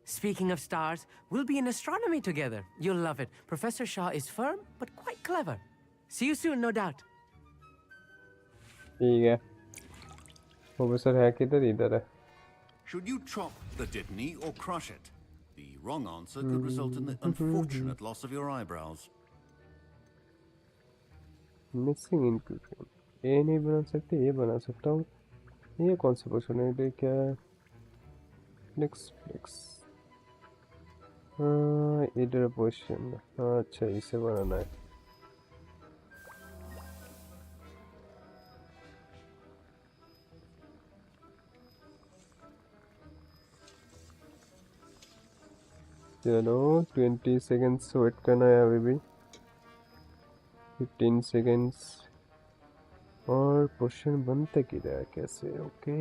Speaking of stars, we'll be in astronomy together. You'll love it. Professor Shaw is firm, but quite clever. See you soon, no doubt. ठीक है. Professor है किधर? इधर है. Should you chop the Dittany or crush it? The wrong answer could result in the unfortunate loss of your eyebrows. Missing ingredient. ये नहीं बना सकते, ये बना सकता हूँ. ये कौन सी पोशन है? ये क्या है? फ्लिक्स. इधर पोशन. अच्छा, इसे बनाना है. चलो 20 seconds वेट करना है अभी भी. 15 seconds. और पोशन बनते किधर है? कैसे? ओके.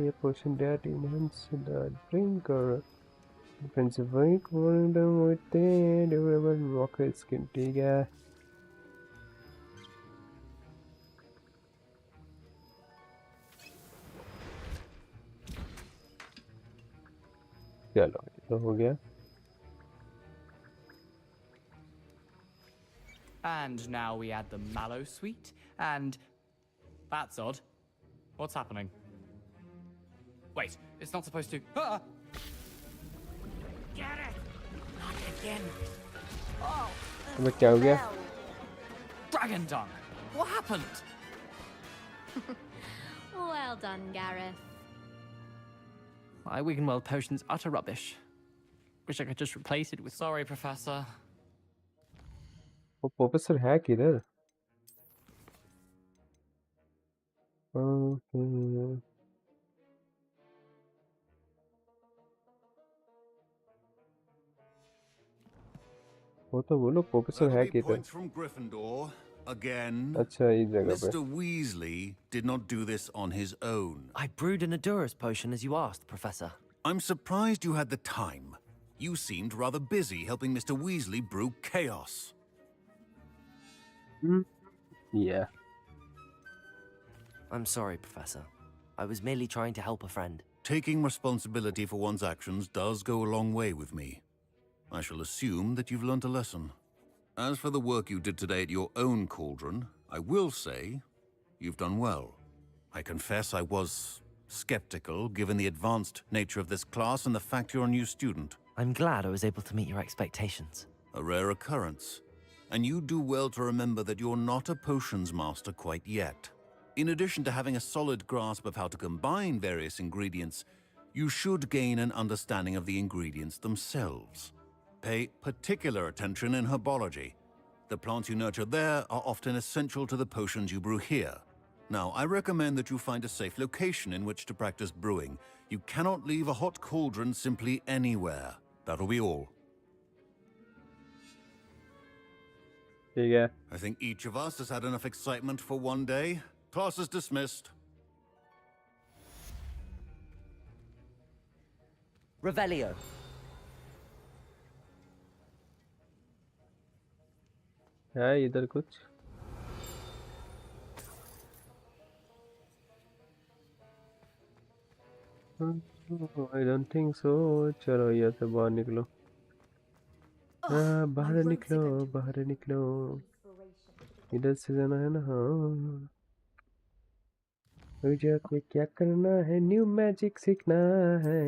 ये पोशन that enhance the drinker defensive weight with the durable rocket skin. ठीक है. चलो ये तो हो गया. And now we add the mallow sweet, and that's odd. What's happening? Wait, it's not supposed to. Ah! Get it! Not again. Oh! अबे क्या हो गया? Dragon dung! What happened? Well done, Gareth. My Wiggenweld potion's utter rubbish. Wish I could just replace it with. Sorry, Professor. वो professor है किधर? वो तो बोलो प्रोफेसर है किधर? Points from Gryffindor again. अच्छा, इस जगह पे. Mr. Weasley did not do this on his own. I brewed an Endurus potion as you asked, Professor. I'm surprised you had the time. You seemed rather busy helping Mr. Weasley brew chaos. Yeah. I'm sorry, Professor. I was merely trying to help a friend. Taking responsibility for one's actions does go a long way with me. I shall assume that you've learnt a lesson. As for the work you did today at your own cauldron, I will say you've done well. I confess I was skeptical, given the advanced nature of this class and the fact you're a new student. I'm glad I was able to meet your expectations. A rare occurrence. And you do well to remember that you're not a potions master quite yet. In addition to having a solid grasp of how to combine various ingredients, you should gain an understanding of the ingredients themselves. Pay particular attention in herbology. The plants you nurture there are often essential to the potions you brew here. Now, I recommend that you find a safe location in which to practice brewing. You cannot leave a hot cauldron simply anywhere. That'll be all. Yeah. I think each of us has had enough excitement for one day. Class is dismissed. Revelio. है इधर कुछ? I don't think so. चलो यहाँ से बाहर निकलो। हाँ बाहर निकलो, बाहर निकलो। इधर से जाना है ना? हाँ। मुझे को क्या करना है? न्यू मैजिक सीखना है।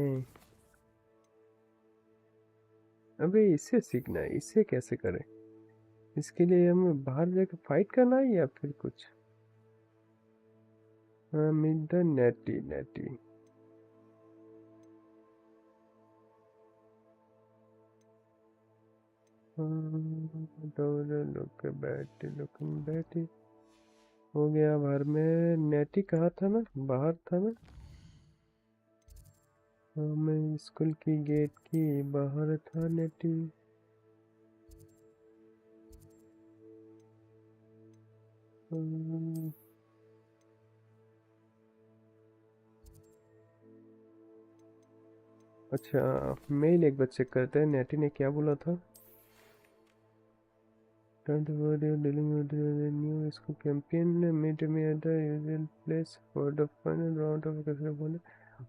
अबे इससे सीखना है, इससे कैसे करें? इसके लिए हमें बाहर जाकर फाइट करना है या फिर कुछ? Meet the Natty Natty. Looking बैठी हो गया। बाहर में नेटी कहाँ था ना? बाहर था ना? मैं स्कूल की गेट की बाहर था नेटी। अच्छा मेल एक बार चेक करते हैं। नेटी ने क्या बोला था? dealing with the new school campaign, meet me at the usual place for the final round of the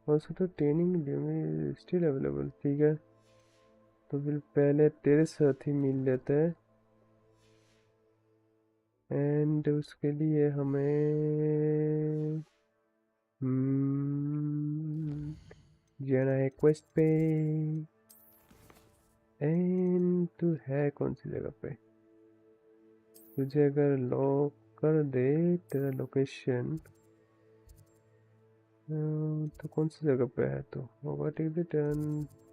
also the training is still available। ठीक है तो फिर पहले तेरे साथ ही मिल लेते हैं एंड उसके लिए हमें जाना है क्वेस्ट पे। एंड तू है कौन सी जगह पे? तुझे अगर लॉक कर दे तेरा लोकेशन तो कौन सी जगह पे है? तो what is it?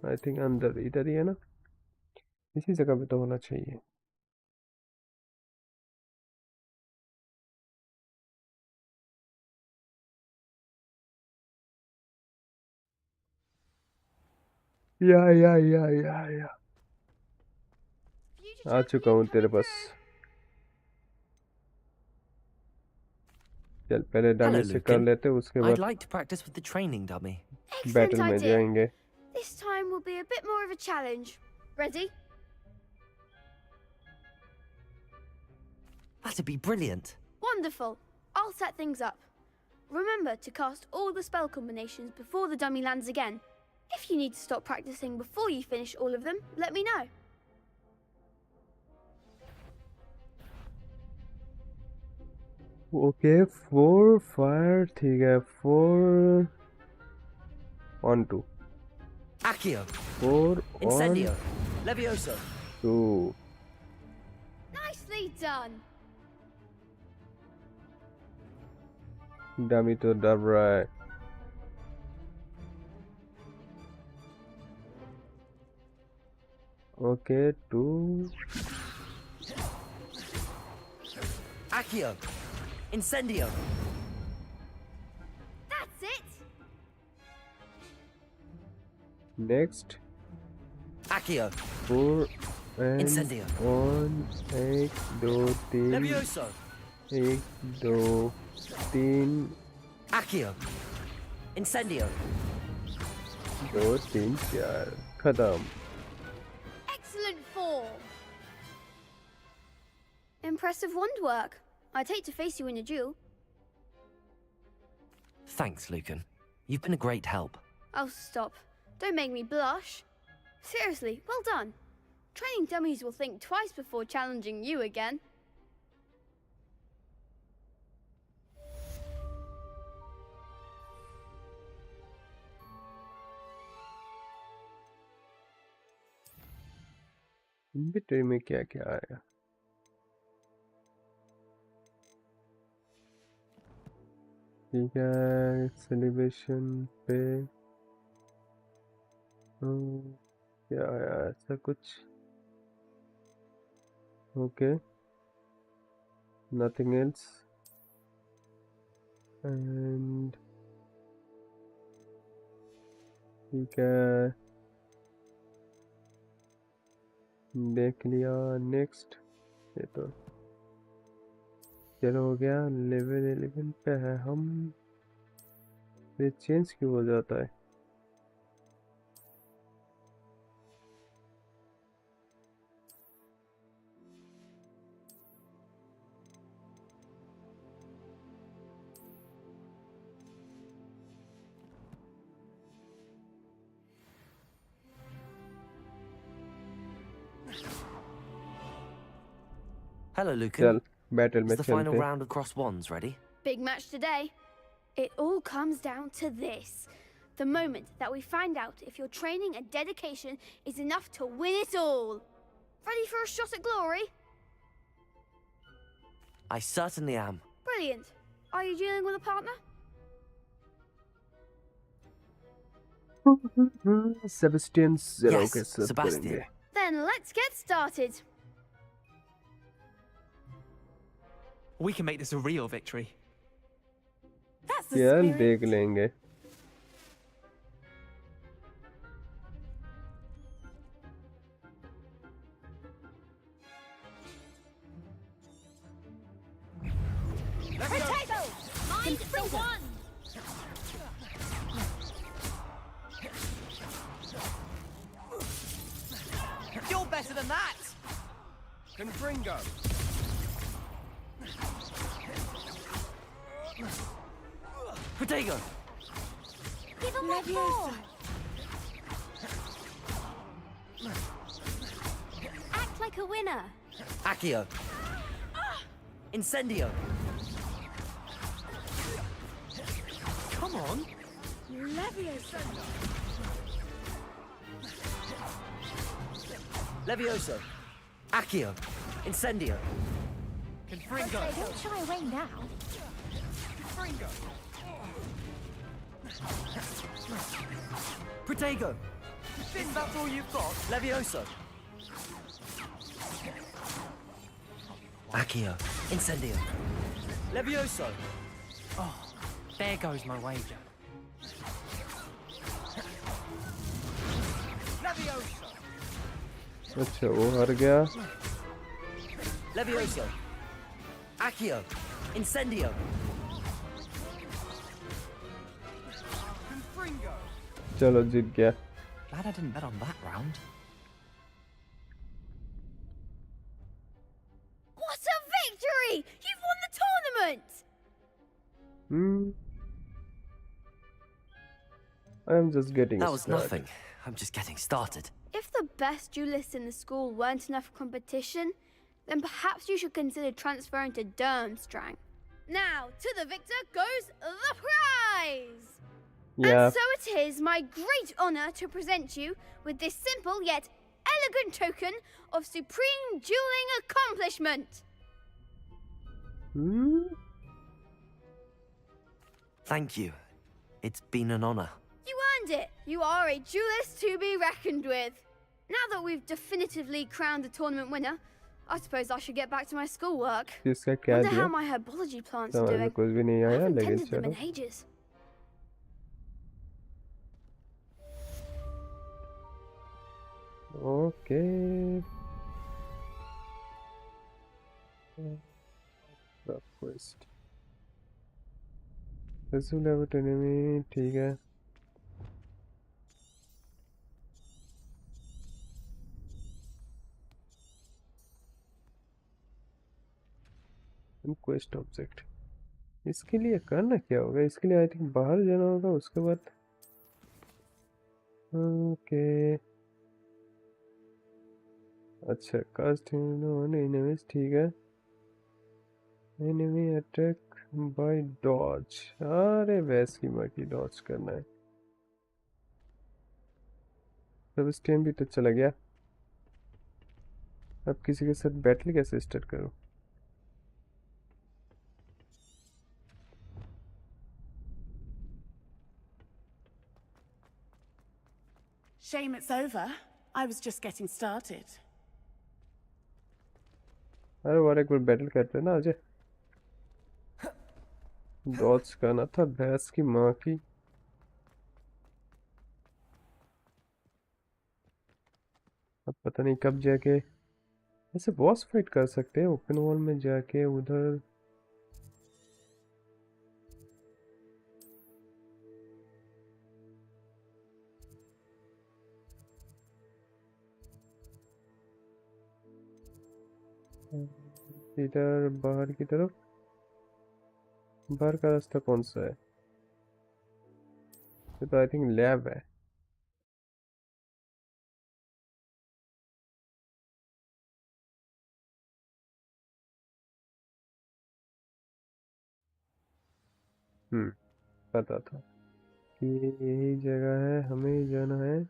I think अंदर इधर ही है ना? इसी जगह पे तो होना चाहिए। या आ चुका हूँ तेरे पास। चल पहले डमी से कर लेते उसके बाद I'd like to practice with the training dummy. Excellent battle में idea. जाएंगे। This time will be a bit more of a challenge. Ready? That'd be brilliant. Wonderful. I'll set things up. Remember to cast all the spell combinations before the dummy lands again. If you need to stop practicing before you finish all of them, let me know. Okay 4 fire ठीक है। 4 1 2 Accio. 4 Incendio. 1 Levioso. 2 Nicely done. Dummy तो डर रहा है। Okay 2 Accio. Incendio. That's it. Next Accio. 4 and Incendio. 1 1 2 3 Levioso. 1 2 3 Accio. Incendio. 2 3 4 खत्म। Excellent form. Impressive wand work. I'd hate to face you in a duel. Thanks, Lucan. You've been a great help. Oh, stop. Don't make me blush. Seriously, well done. Training dummies will think twice before challenging you again. Inventory में क्या क्या आया? ठीक है celebration पे क्या आया ऐसा कुछ? ओके नथिंग एल्स एंड ठीक है देख लिया। नेक्स्ट ये तो चलो हो गया। लेवल 11 पे है हम। ये चेंज क्यों हो जाता है? Hello, Lucan. चल बैटल में Is the final चलते. round of cross wands ready? Big match today. It all comes down to this. The moment that we find out if your training and dedication is enough to win it all. Ready for a shot at glory? I certainly am. Brilliant. Are you dealing with a partner? Sebastian Zero Yes, के साथ Sebastian. करेंगे. Then let's get started. We can make this a real victory. That's यार देख लेंगे. Potato! Mind for one! You're better than that! Confringo. Protego! Give him what more! Act like a winner! Accio! Incendio! Come on! Levioso! Accio! Incendio! Confringo. Don't shy away now. Confringo. Protego! Is that all you've got? Levioso! Accio! Incendio! Levioso! Oh, there goes my wager. Levioso. अच्छा वो हार गया. Levioso! Accio! Incendio! Confringo. चलो जीत गया. Glad I didn't bet on that round. What a victory! You've won the tournament! I'm just getting That was started. nothing. I'm just getting started. If the best duelists in the school weren't enough for competition, then perhaps you should consider transferring to Durmstrang. Now, to the victor goes the prize! Yeah. And so it is my great honor to present you with this simple yet elegant token of supreme dueling accomplishment. Thank you. It's been an honor. You earned it. You are a duelist to be reckoned with. Now that we've definitively crowned the tournament winner, I suppose I should get back to my schoolwork. इसका क्या Wonder दिया? how my herbology plants are समझ में doing. कुछ भी नहीं I आया haven't लेकिन tended them चलो. in ages. Okay. The quest. This will have an enemy. ठीक है. Quest object. इसके लिए करना क्या होगा? इसके लिए आई थिंक बाहर जाना होगा उसके बाद. Okay. अच्छा कास्ट एनिमीज ठीक है. Enemy attack by dodge. अरे वैस की माँ की डॉज करना है. अब स्टेम भी तो चला गया. अब किसी के साथ बैटल कैसे स्टार्ट करूं? Shame it's over. I was just getting started. अरे वार एक बार बैटल करते ना अजय. डॉज करना था भैंस की माँ की. अब पता नहीं कब जाके ऐसे बॉस फाइट कर सकते हैं ओपन वॉल में जाके उधर. इधर बाहर की तरफ. बाहर का रास्ता कौन सा है? ये तो आई थिंक लैब है. पता था कि यही जगह है, हमें ही जाना है।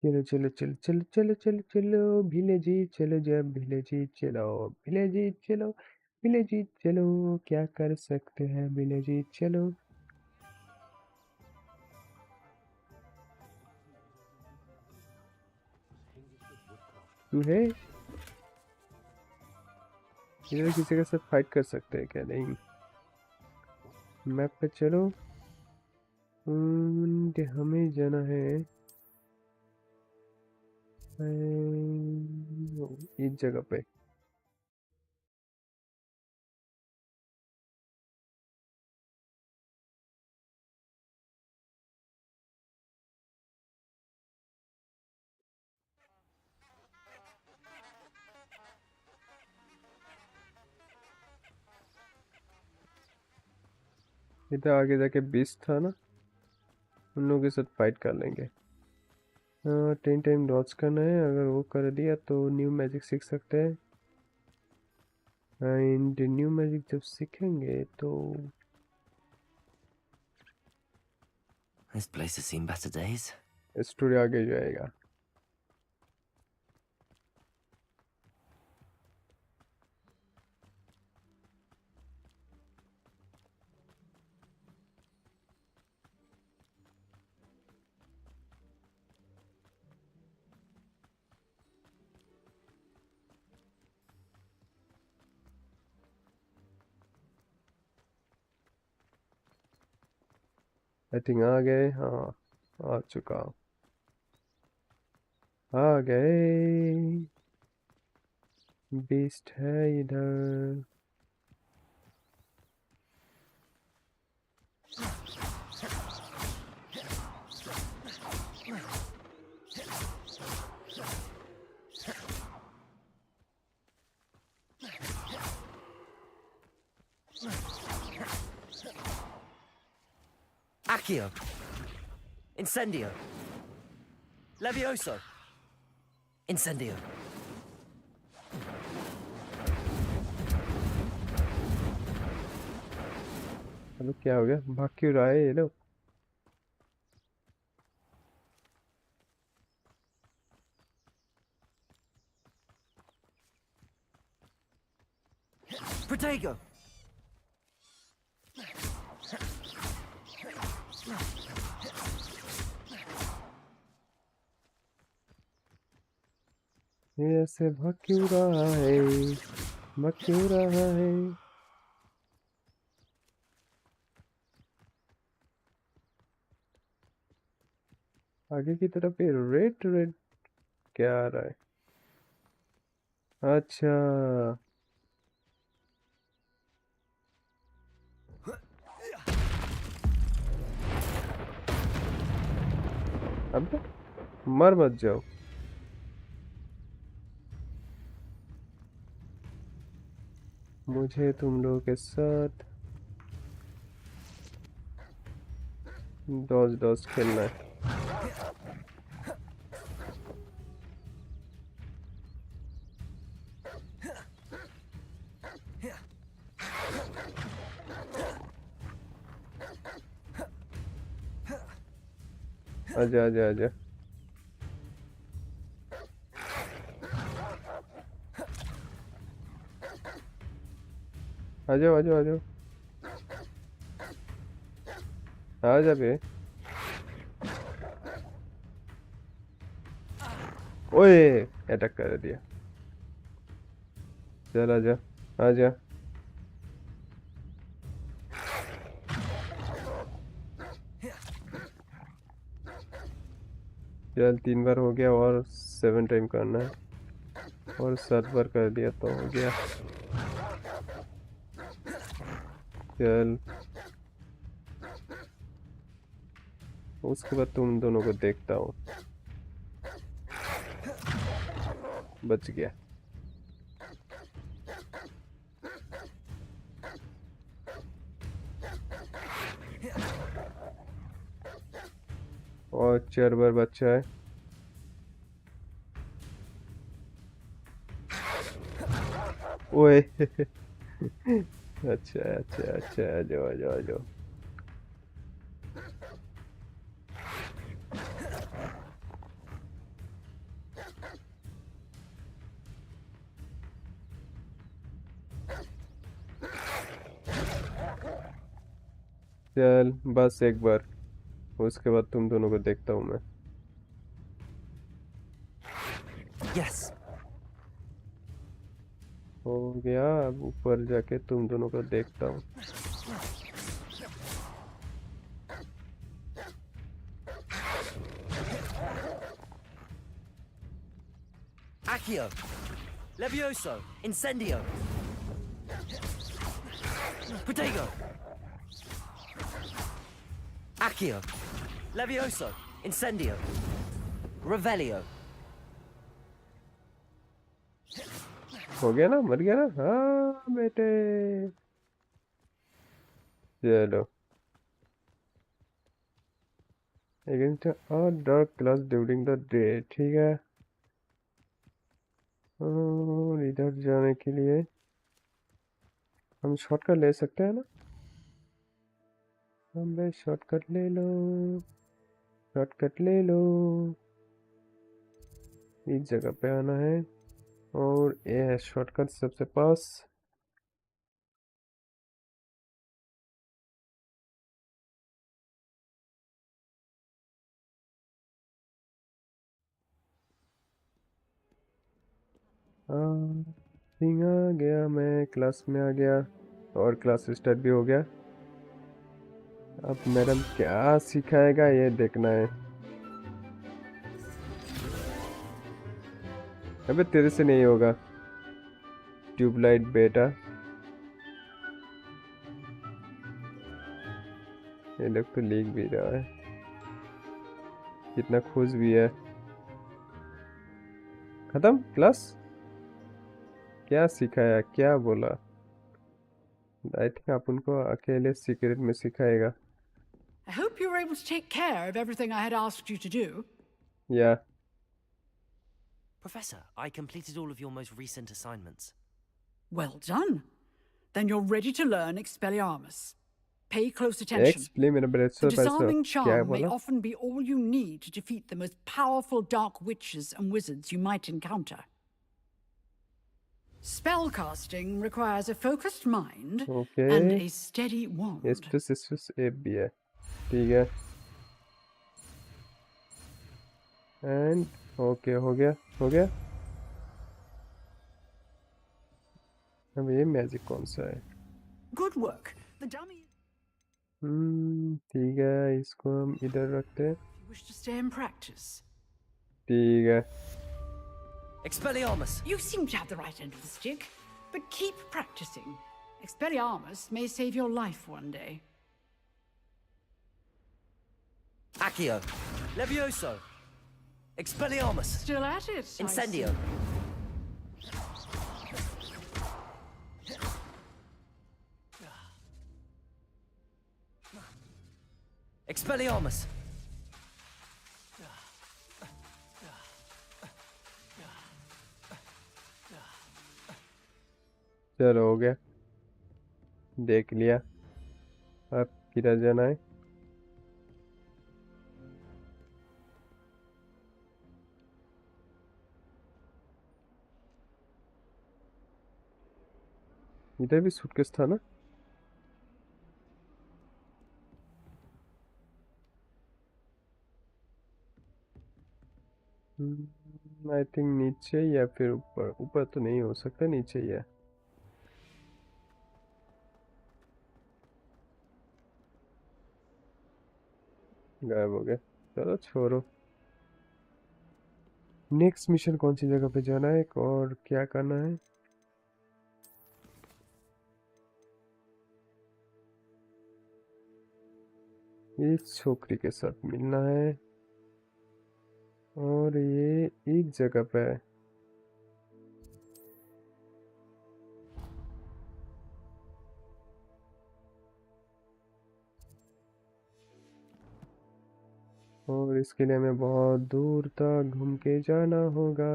चलो चलो चलो चलो चलो चलो चलो भिलेजी, चलो जब भिलेजी, चलो भिलेजी, चलो भिलेजी, चलो क्या कर सकते हैं भिलेजी, चलो। तू है इधर किसी के साथ फाइट कर सकते हैं क्या? नहीं। मैप पे चलो। हमें जाना है इस जगह पे। इधर आगे जाके बीस्ट था ना, उन लोगों के साथ फाइट कर लेंगे। 10 टाइम डॉज करना है, अगर वो कर दिया तो न्यू मैजिक सीख सकते हैं। एंड न्यू मैजिक जब सीखेंगे तो This place has seen better days. Story आगे जाएगा। आई थिंक आ गए। हाँ, आ चुका हूँ। आ गए। बीस्ट है इधर। Accio. Incendio. Levioso. Incendio. अबे क्या हो गया? भाग क्यों रहा है ये लोग? Protego. ये ऐसे भाग क्यों रहा है? भाग क्यों रहा है? आगे की तरफ ये रेड रेड क्या आ रहा है? अच्छा, अब मर मत जाओ। मुझे तुम लोगों के साथ डॉज डॉज खेलना है। आजा आजा आजा। आजाओ आजाओ आजाओ। आजा बे। ओए, अटैक कर दिया। चल आजा आजा। चल 3 बार हो गया और 7 टाइम करना है, और 7 बार कर दिया तो हो गया। चल उसके बाद तुम दोनों को देखता हूँ। बच गया। और 4 बार बच्चा है। ओए अच्छा अच्छा अच्छा, आ जाओ आ जाओ आ जाओ। चल बस एक बार, उसके बाद तुम दोनों को देखता हूँ मैं। Yes. हो गया, अब ऊपर जाके तुम दोनों को देखता हूँ। Accio. Levioso. Incendio. Protego. Accio. Levioso. Incendio. Revelio. हो गया ना, मर गया ना। हाँ बेटे, चलो। अगेंस्ट और dark class during the day, ठीक है। और इधर जाने के लिए हम शॉर्टकट ले सकते हैं ना। हम बे शॉर्टकट ले लो, शॉर्टकट ले लो। इस जगह पे आना है और ये है शॉर्टकट सबसे पास। सिंह आ गया, मैं क्लास में आ गया और क्लास स्टार्ट भी हो गया। अब मैडम क्या सिखाएगा ये देखना है। अबे तेरे से नहीं होगा ट्यूबलाइट बेटा। ये लोग तो लिख भी रहा है, कितना खुश भी है। खत्म क्लास। क्या सिखाया, क्या बोला? आई थिंक आप उनको अकेले सीक्रेट में सिखाएगा। I hope you were able to take care of everything I had asked you to do. Yeah. Professor, I completed all of your most recent assignments. Well done. Then you're ready to learn Expelliarmus. Pay close attention. The disarming charm may often be all you need to defeat the most powerful dark witches and wizards you might encounter. Spellcasting requires a focused mind and a steady wand. भी है, ठीक है। And okay, हो गया हो गया। अब ये मैजिक कौन सा है? Good work. The dummy. ठीक है, इसको हम इधर रखते हैं। You wish to stay and practice. ठीक है। Expelliarmus. You seem to have the right end of the stick, but keep practicing. Expelliarmus may save your life one day. Accio. Levioso. Expelliarmus. Still at it. Incendio. Expelliarmus. चलो हो गया, देख लिया। अब किधर जाना है? इधर भी सूटकेस था ना? आई थिंक नीचे या फिर ऊपर। ऊपर तो नहीं हो सकता, नीचे ही है। गायब हो गया। चलो छोड़ो। नेक्स्ट मिशन कौन सी जगह पे जाना है और क्या करना है? इस छोकरी के साथ मिलना है और ये एक जगह पे है। और इसके लिए हमें बहुत दूर तक घूम के जाना होगा,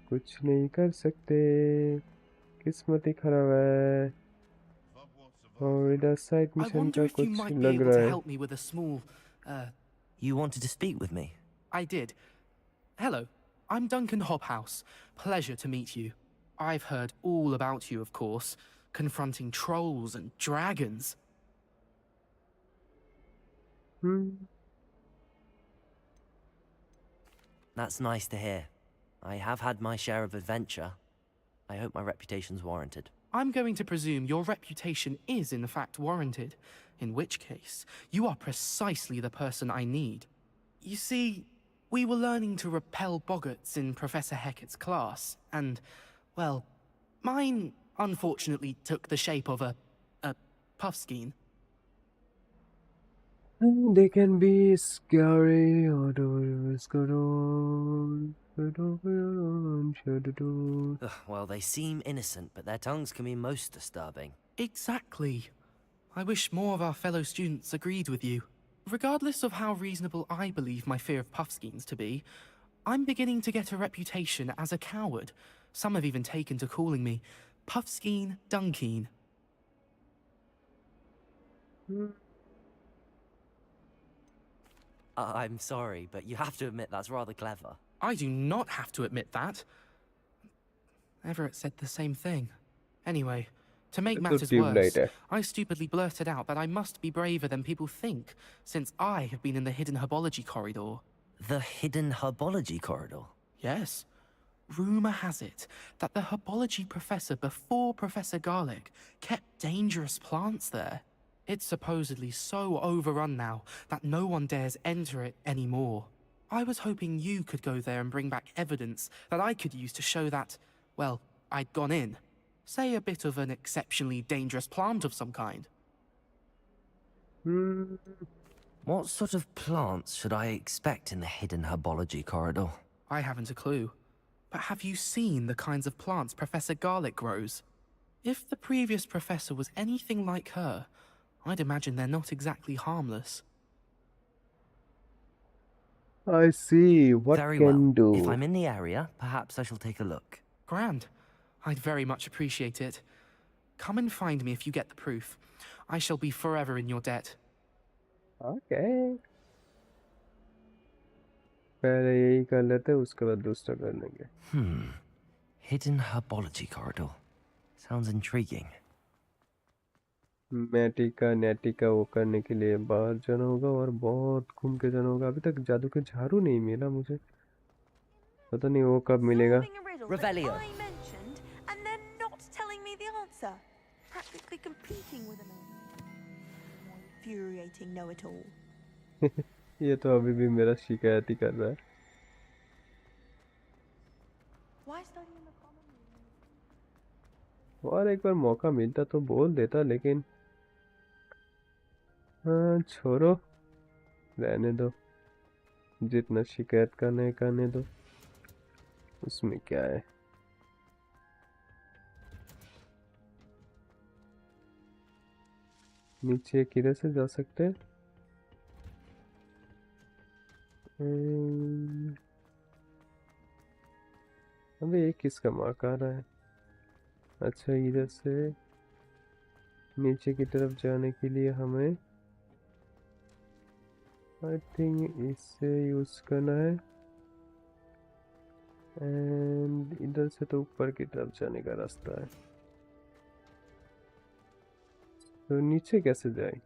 कुछ नहीं कर सकते, किस्मत ही खराब है। और इधर साइड I मिशन wonder का if you कुछ might be लग able रहा to है। help me with a small, You wanted to speak with me? I did. Hello, I'm Duncan Hobhouse. Pleasure to meet you. I've heard all about you, of course, confronting trolls and dragons. That's nice to hear. I have had my share of adventure. I hope my reputation's warranted. I'm going to presume your reputation is in fact warranted, in which case, you are precisely the person I need. You see, we were learning to repel boggarts in Professor Hecat's class, and, well, mine unfortunately took the shape of a puffskein. They can be scary or Well, they seem innocent, but their tongues can be most disturbing. Exactly. I wish more of our fellow students agreed with you. Regardless of how reasonable I believe my fear of puffskeins to be, I'm beginning to get a reputation as a coward. Some have even taken to calling me Puffskeen Dunkeen. I'm sorry, but you have to admit that's rather clever. I do not have to admit that. Everett said the same thing. Anyway, to make matters worse, I stupidly blurted out that I must be braver than people think, since I have been in the hidden herbology corridor. The hidden herbology corridor? Yes. Rumor has it that the herbology professor before Professor Garlic kept dangerous plants there. It's supposedly so overrun now that no one dares enter it anymore. I was hoping you could go there and bring back evidence that I could use to show that, well, I'd gone in. Say a bit of an exceptionally dangerous plant of some kind. What sort of plants should I expect in the hidden herbology corridor? I haven't a clue. But have you seen the kinds of plants Professor Garlic grows? If the previous professor was anything like her, I'd imagine they're not exactly harmless. I see. What Very can well. do? If I'm in the area, perhaps I shall take a look. Grand. I'd very much appreciate it. Come and find me if you get the proof. I shall be forever in your debt. Okay. पहले यही कर लेते, उसके बाद दूसरा कर लेंगे. Hidden herbology corridor. Sounds intriguing. मैटिका नेटिका वो करने के लिए बाहर जाना होगा और बहुत घूम के जाना होगा. अभी तक जादू के झाड़ू नहीं मिला मुझे, पता नहीं वो कब मिलेगा. Revelio. I mentioned, and then not telling me the answer. Practically competing with an infuriating know-it-all. ये तो अभी भी मेरा शिकायत ही कर रहा है. Why study in the common room? और एक बार मौका मिलता तो बोल देता, लेकिन हाँ छोड़ो, रहने दो. जितना शिकायत करने दो, उसमें क्या है. नीचे किधर से जा सकते हैं? अबे ये किसका मार्क आ रहा है? अच्छा, इधर से नीचे की तरफ जाने के लिए हमें आई थिंक इससे यूज करना है. एंड इधर से तो ऊपर की तरफ जाने का रास्ता है. तो नीचे कैसे जाए?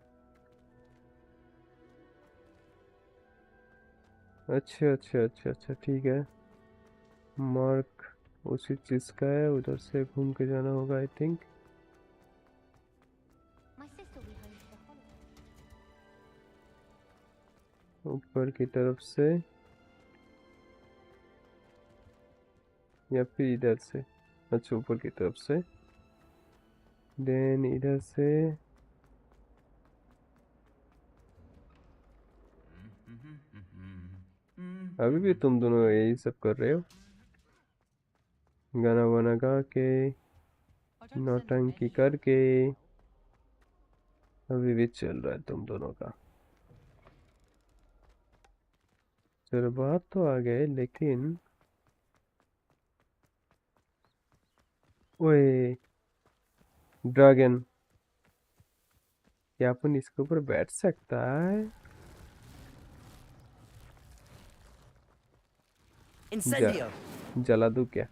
अच्छा, ठीक है. मार्क उसी चीज का है, उधर से घूम के जाना होगा आई थिंक. ऊपर की तरफ से या फिर इधर से. अच्छा, ऊपर की तरफ से, देन इधर से. अभी भी तुम दोनों यही सब कर रहे हो, गाना वाना गा के, नौटंकी करके. अभी भी चल रहा है तुम दोनों का. चलो बाहर तो आ गए, लेकिन ओए ड्रैगन, क्या अपन इसके ऊपर बैठ सकता है? Incendio. जला दूं क्या?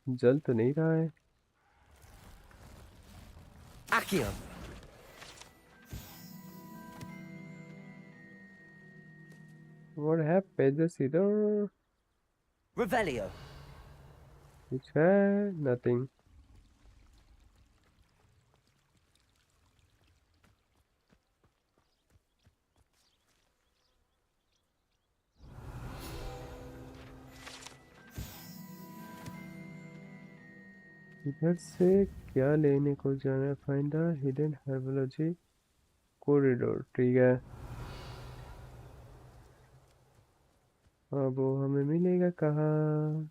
जल तो नहीं रहा है। Accio. What happened either? Revelio. कुछ है? Nothing. इधर से क्या लेने को जाना है? Find the hidden herbology corridor. ठीक है, अब वो हमें मिलेगा कहाँ?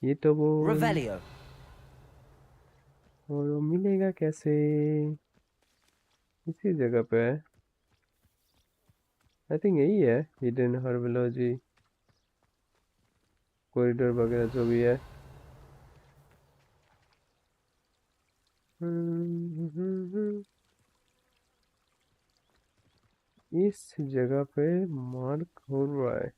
ये तो वो Revelio. और वो मिलेगा कैसे? इसी जगह पे है, आई थिंक यही है हिडन हर्बोलॉजी कॉरिडोर वगैरह जो भी है। इस जगह पे मार्क हो रहा है।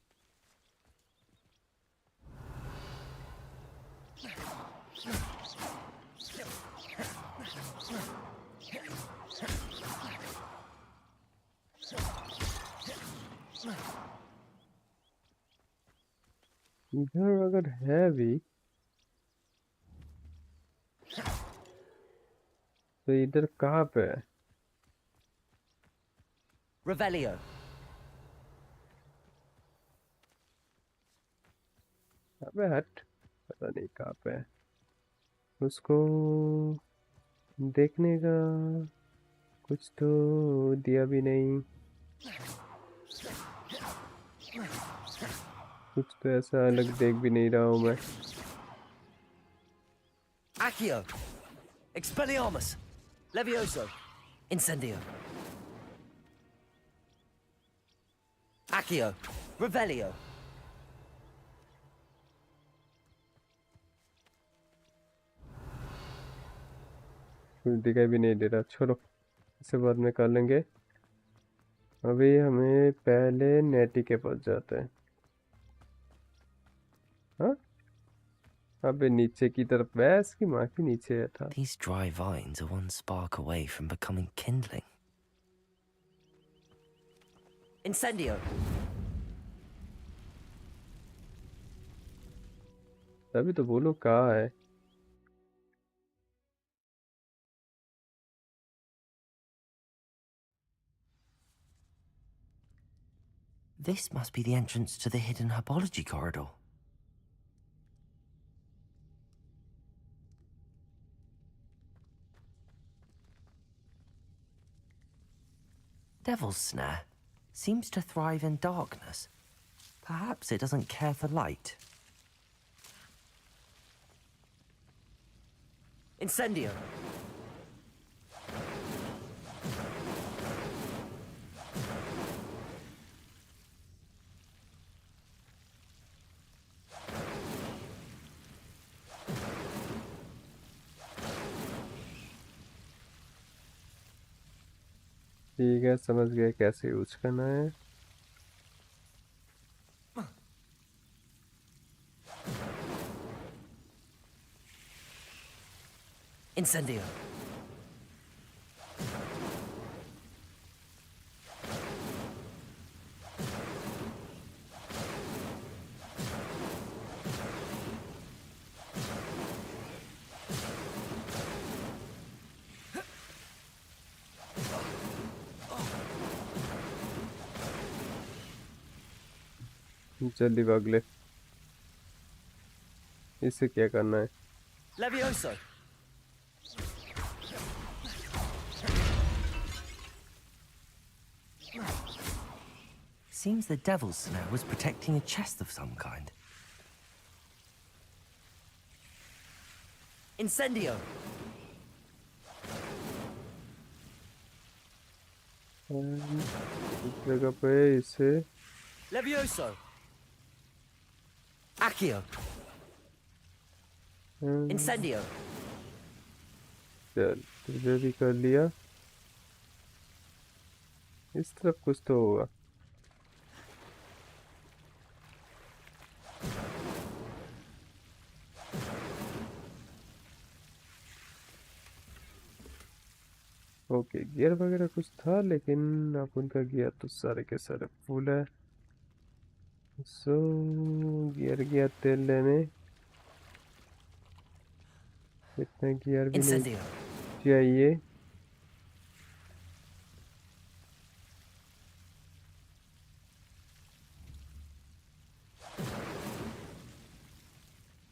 इधर अगर है भी तो इधर कहाँ पे है? Revelio. अबे हट, पता नहीं कहाँ पे है। उसको देखने का कुछ तो दिया भी नहीं, कुछ तो ऐसा अलग देख भी नहीं रहा हूँ मैं। Accio. Expelliarmus. Levioso. Incendio. Accio. Revelio. कुछ दिखाई भी नहीं दे रहा, छोड़ो, इसे बाद में कर लेंगे। अभी हमें पहले नेटी के पास जाते हैं। हाँ, अबे नीचे की तरफ, भैंस की माँ के नीचे था। These dry vines are one spark away from becoming kindling. Incendio. तभी तो बोलो कहाँ है? This must be the entrance to the hidden herbology corridor. Devil's Snare seems to thrive in darkness. Perhaps it doesn't care for light. Incendio. ठीक है, समझ गए कैसे यूज करना है। Incendio. जल्दी भाग ले। इससे क्या करना है? Levioso. Seems the Devil's Snare was protecting a chest of some kind. Incendio. इस जगह पे इसे Levioso. Accio. Incendio. चल तुझे भी कर लिया। इस तरफ कुछ तो होगा। ओके गियर वगैरह कुछ था लेकिन अब उनका गियर तो सारे के सारे फुल है। सो गियर गियर तेल लेने इतना गियर भी नहीं चाहिए।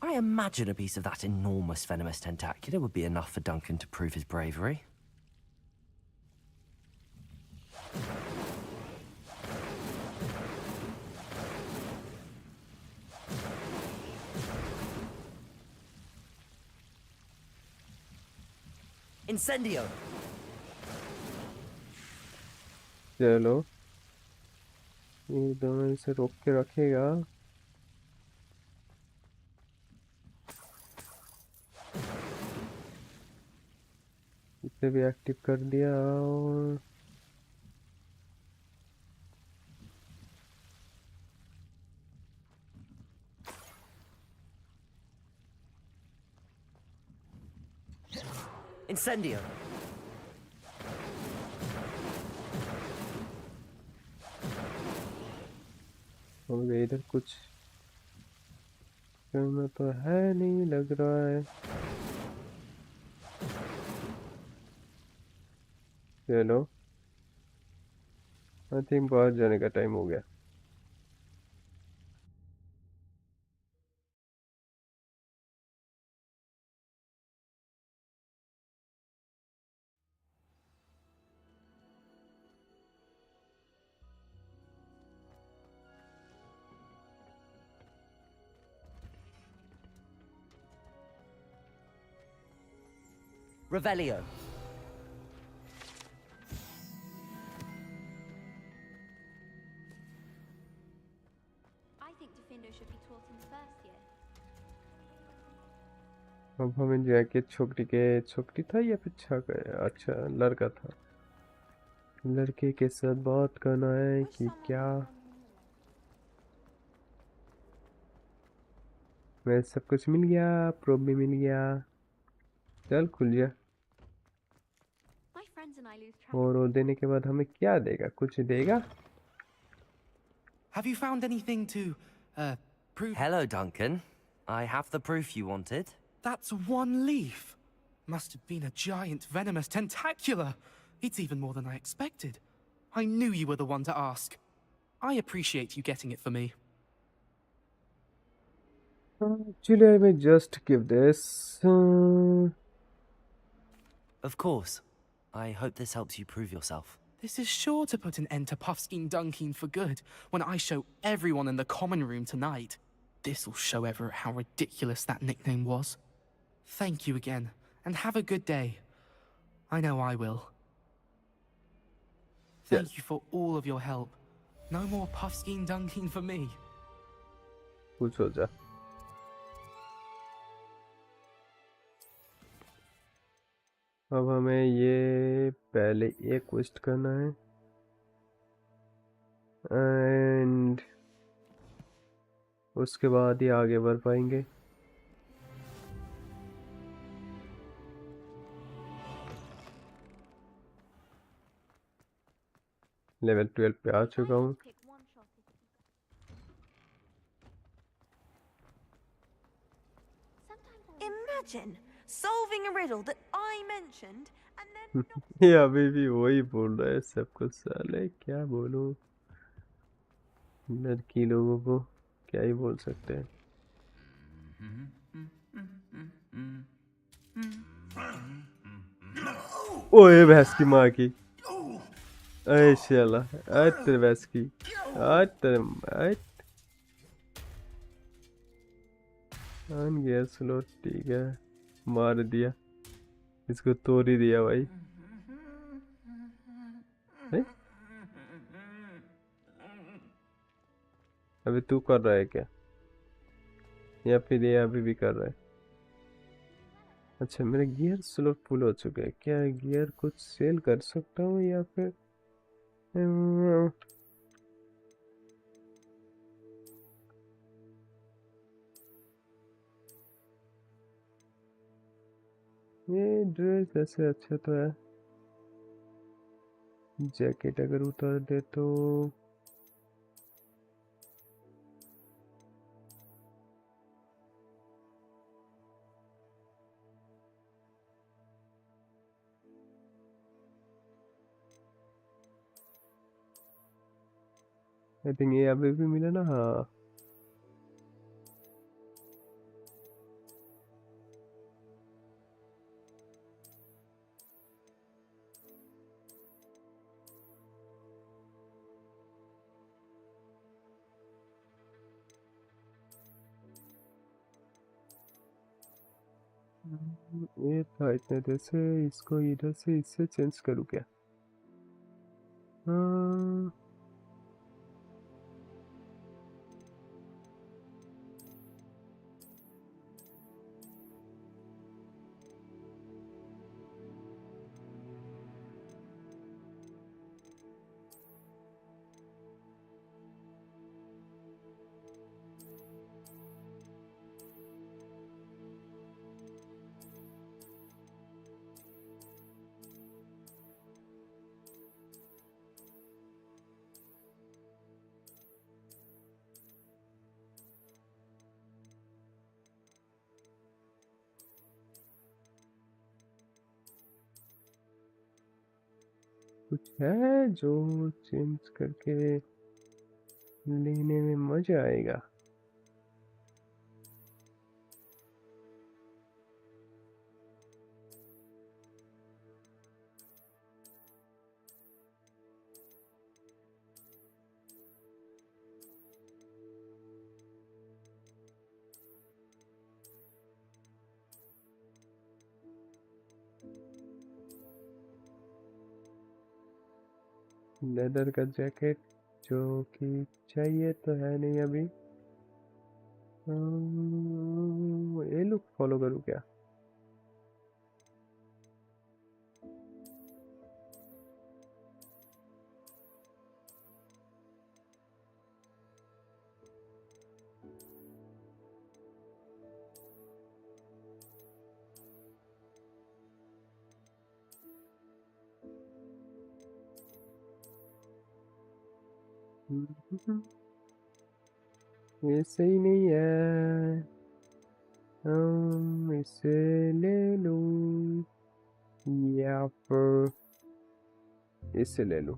I imagine a piece of that enormous venomous tentacular would be enough for Duncan to prove his bravery. Incendio. चलो ये दोनों इसे रोक के रखेगा। इसे भी एक्टिव कर दिया और Incendio. और इधर कुछ करना तो है नहीं लग रहा है। चलो आई थिंक बाहर जाने का टाइम हो गया। Revelio. I think Defendo should be taught in the first year. अब हमें जाके छोकरी था या फिर छाका? अच्छा लड़का था। लड़के के साथ बात करना है कि क्या? मैं सब कुछ मिल गया, प्रोब भी मिल गया। चल खुल जा। और वो देने के बाद हमें क्या देगा? कुछ देगा? Have you found anything to prove? Hello, Duncan. I have the proof you wanted. That's one leaf. Must have been a giant venomous tentacular. It's even more than I expected. I knew you were the one to ask. I appreciate you getting it for me. Actually, I may just give this. Of course. I hope this helps you prove yourself. This is sure to put an end to Puffskein Dunkin for good when I show everyone in the common room tonight. This'll show Everett how ridiculous that nickname was. Thank you again, and have a good day. I know I will. Thank you for all of your help. No more Puffskein Dunkin for me. कुछ हो जा। अब हमें ये पहले ये quest करना है एंड उसके बाद ही आगे बढ़ पाएंगे। लेवल 12 पे आ चुका हूँ। Imagine solving a riddle that I mentioned and then ये अभी भी वही बोल रहा है सब कुछ। साले क्या बोलूं, लड़की लोगों को क्या ही बोल सकते हैं। ओए भैंस की माँ की, अरे शाला, आज तेरे भैंस की, आज तेरे आन गया स्लो। ठीक है मार दिया इसको, तोड़ ही दिया भाई। अभी तू कर रहा है क्या, या फिर ये अभी भी कर रहा है? अच्छा, मेरे गियर स्लॉट फुल हो चुके हैं। क्या गियर कुछ सेल कर सकता हूँ या फिर ये ड्रेस ऐसे अच्छा तो है। जैकेट अगर उतार दे तो आई थिंक ये अभी भी मिला ना। हाँ, ये था इतने देर से। इसको इधर से इससे चेंज करूँ क्या? हाँ, कुछ है जो चेंज करके लेने में मजा आएगा। लेदर का जैकेट जो कि चाहिए तो है नहीं अभी। ये लुक फॉलो करूँ क्या? ये सही नहीं है, हम इसे ले लूं या फिर इसे ले लूं?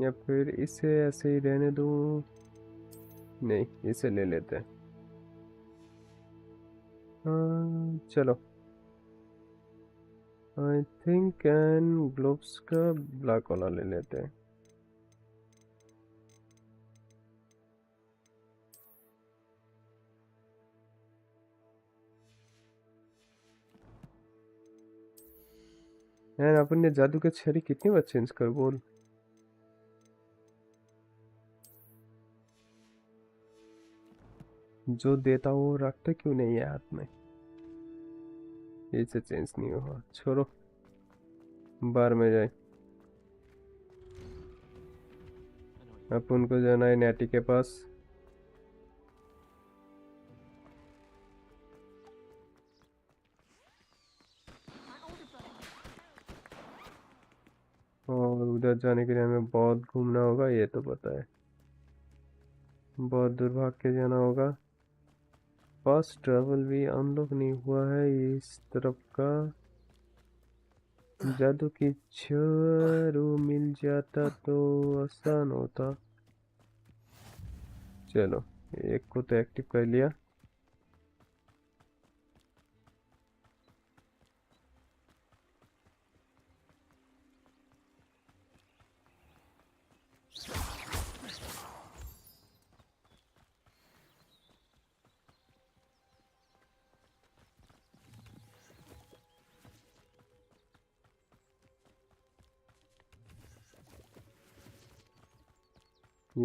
या फिर इसे ऐसे ही रहने दूं? नहीं, इसे ले लेते हैं। चलो, आई थिंक एंड ग्लोव्स का ब्लैक वाला ले लेते हैं। यार अपन ने जादू के छड़ी कितनी बार चेंज कर बोल। जो देता वो रखता क्यों नहीं है हाथ में? इसे चेंज नहीं हुआ, छोड़ो, बार में जाए। अपन को जाना है नैटी के पास। और उधर जाने के लिए हमें बहुत घूमना होगा, ये तो पता है। बहुत दूर भाग के जाना होगा। फास्ट ट्रैवल भी अनलॉक नहीं हुआ है इस तरफ का। जादू की छड़ू मिल जाता तो आसान होता। चलो, एक को तो एक्टिव कर लिया।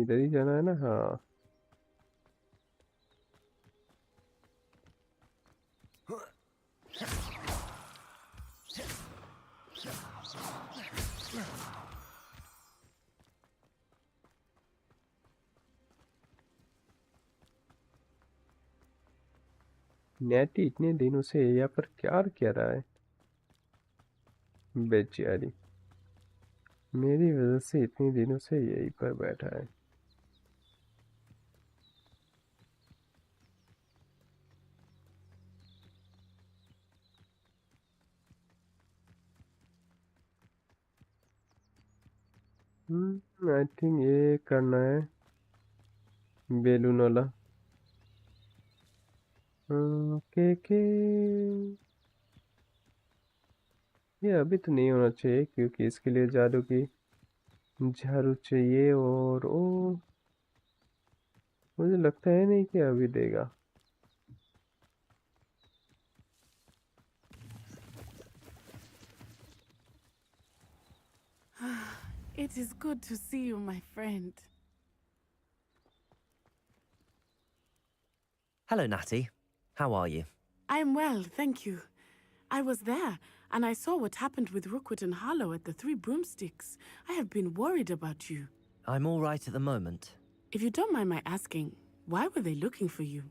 इधर ही जाना है ना? हाँ नेटी इतने दिनों से यहाँ पर क्या क्या रहा है बेचारी, मेरी वजह से इतने दिनों से यहीं पर बैठा है। आई थिंक ये करना है बेलून वाला। के ये अभी तो नहीं होना चाहिए क्योंकि इसके लिए जादू की झाड़ू चाहिए और ओ मुझे लगता है नहीं कि अभी देगा। It is good to see you, my friend. Hello, Natty. How are you? I'm well, thank you. I was there, and I saw what happened with Rookwood and Harlow at the Three Broomsticks. I have been worried about you. I'm all right at the moment. If you don't mind my asking, why were they looking for you?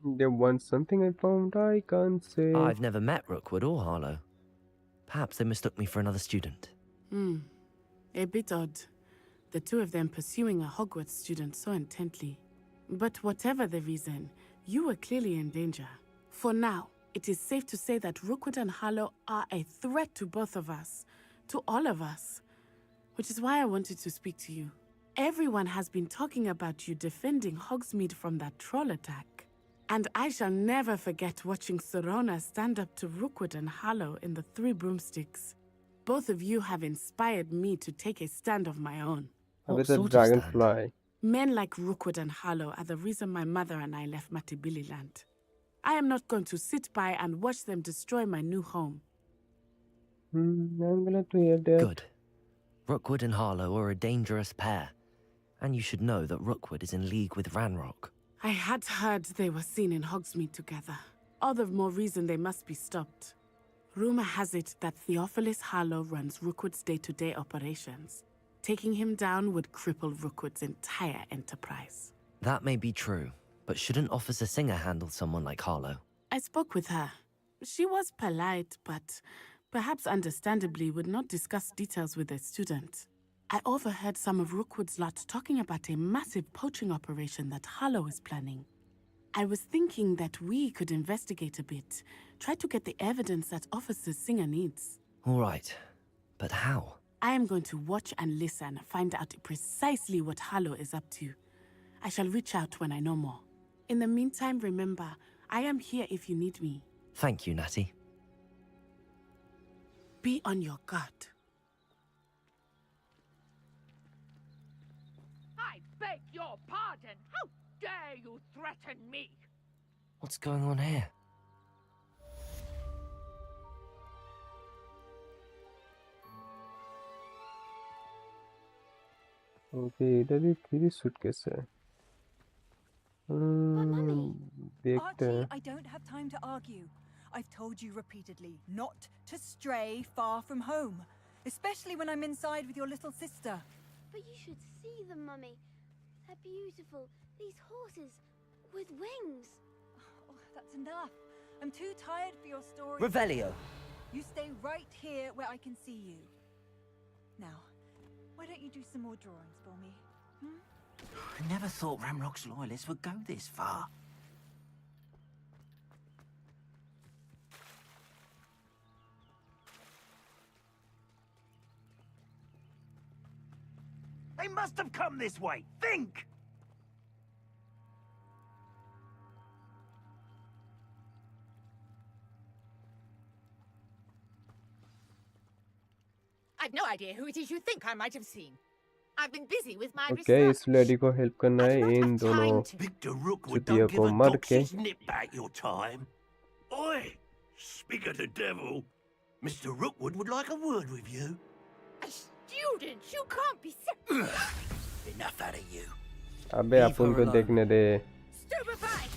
There was something I found I can't say. I've never met Rookwood or Harlow. Perhaps they mistook me for another student. A bit odd. The two of them pursuing a Hogwarts student so intently. But whatever the reason, you were clearly in danger. For now, it is safe to say that Rookwood and Harlow are a threat to both of us, to all of us. Which is why I wanted to speak to you. Everyone has been talking about you defending Hogsmeade from that troll attack. And I shall never forget watching Sorona stand up to Rookwood and Harlow in the Three Broomsticks. Both of you have inspired me to take a stand of my own. With a dragonfly. Men like Rookwood and Harlow are the reason my mother and I left Matibili land. I am not going to sit by and watch them destroy my new home. I'm glad to hear that. Good. Rookwood and Harlow are a dangerous pair. And you should know that Rookwood is in league with Ranrock. I had heard they were seen in Hogsmeade together. All the more reason they must be stopped. Rumor has it that Theophilus Harlow runs Rookwood's day-to-day operations. Taking him down would cripple Rookwood's entire enterprise. That may be true, but shouldn't Officer Singer handle someone like Harlow? I spoke with her. She was polite, but perhaps understandably would not discuss details with a student. I overheard some of Rookwood's lot talking about a massive poaching operation that Harlow is planning. I was thinking that we could investigate a bit, try to get the evidence that Officer Singer needs. All right, but how? I am going to watch and listen, find out precisely what Harlow is up to. I shall reach out when I know more. In the meantime, remember, I am here if you need me. Thank you, Natty. Be on your guard. I beg your pardon. How dare you threaten me? What's going on here? Okay, इधर भी फिर suitcase है। देखते हैं। Archie, I don't have time to argue. I've told you repeatedly not to stray far from home, especially when I'm inside with your little sister. But you should see them, Mummy. They're beautiful. These horses with wings. Oh, that's enough. I'm too tired for your story. Revelio. You stay right here where I can see you. Now, why don't you do some more drawings for me? I never thought Ranrock's loyalists would go this far. They must have come this way. Think! I've no idea who it is you think I might have seen. I've been busy with my Okay, research. इस lady को help करना है इन दोनों चुतिया को मार के। Nip back your time. Oi! Speak of the devil. Mr. Rookwood would like a word with you. students! You can't be Enough out of you. अबे आप उनको देखने दे. stupefied!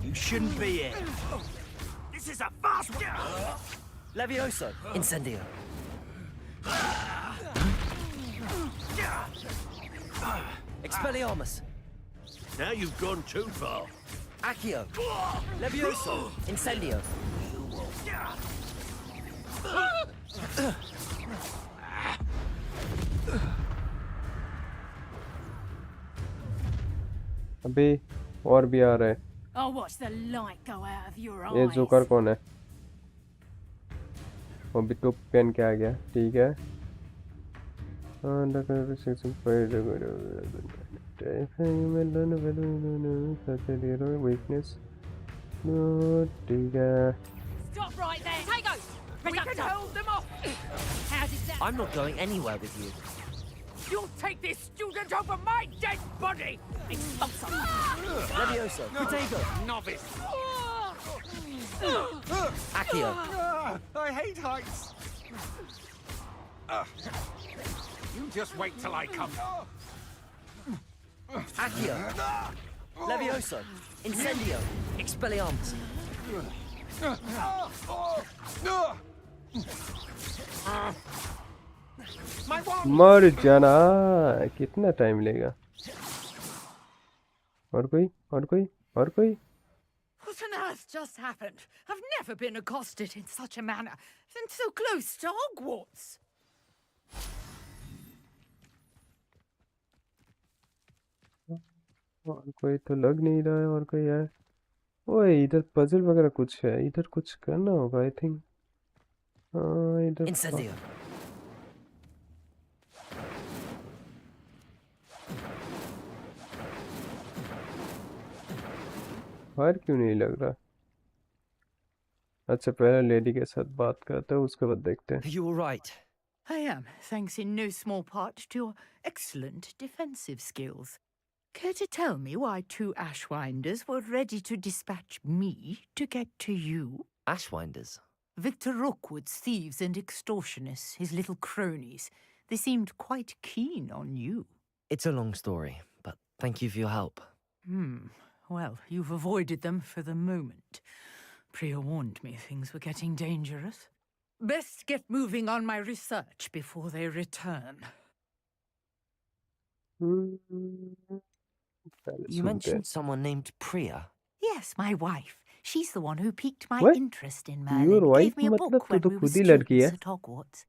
You shouldn't be here. This is a fast Levioso, incendio. Expelliarmus. Now you've gone too far. Accio. Levioso, incendio. अबे और भी आ रहा है. I'll watch the light go out of your ये eyes. जोकर कौन है? वो भी तो पेन के आ गया. ठीक है. वीकनेस. ठीक है. Stop right there! Take us! We can hold them off! How's it sound? I'm not going anywhere with you. You'll take this student over my dead body! Expulsum! Levioso, Protego. Novice. Accio. I hate heights. You just wait till I come. Accio. Levioso, incendio. Expelliarmus. मर जाना. कितना time लेगा? और कोई? और कोई? और कोई? What on earth just happened? I've never been accosted in such a manner, and so close to Hogwarts. और कोई तो लग नहीं रहा है. और कोई है? ओए इधर पजल वगैरह कुछ है. इधर कुछ करना होगा आई थिंक. हाँ इधर. Incendio. फायर क्यों नहीं लग रहा? अच्छा पहले लेडी के साथ बात करते हैं उसके बाद देखते हैं. You were right. I am, thanks in no small part to your excellent defensive skills. Care to tell me why 2 Ashwinders were ready to dispatch me to get to you? Ashwinders? Victor Rookwood's thieves and extortionists, his little cronies. They seemed quite keen on you. It's a long story, but thank you for your help. Well, you've avoided them for the moment. Priya warned me things were getting dangerous. Best get moving on my research before they return. You mentioned someone named Priya. Yes, my wife. She's the one who piqued my What? interest in Merlin. Your wife? Gave me a मतलब book तू when तो we were खुद ही लड़की है. students at Hogwarts.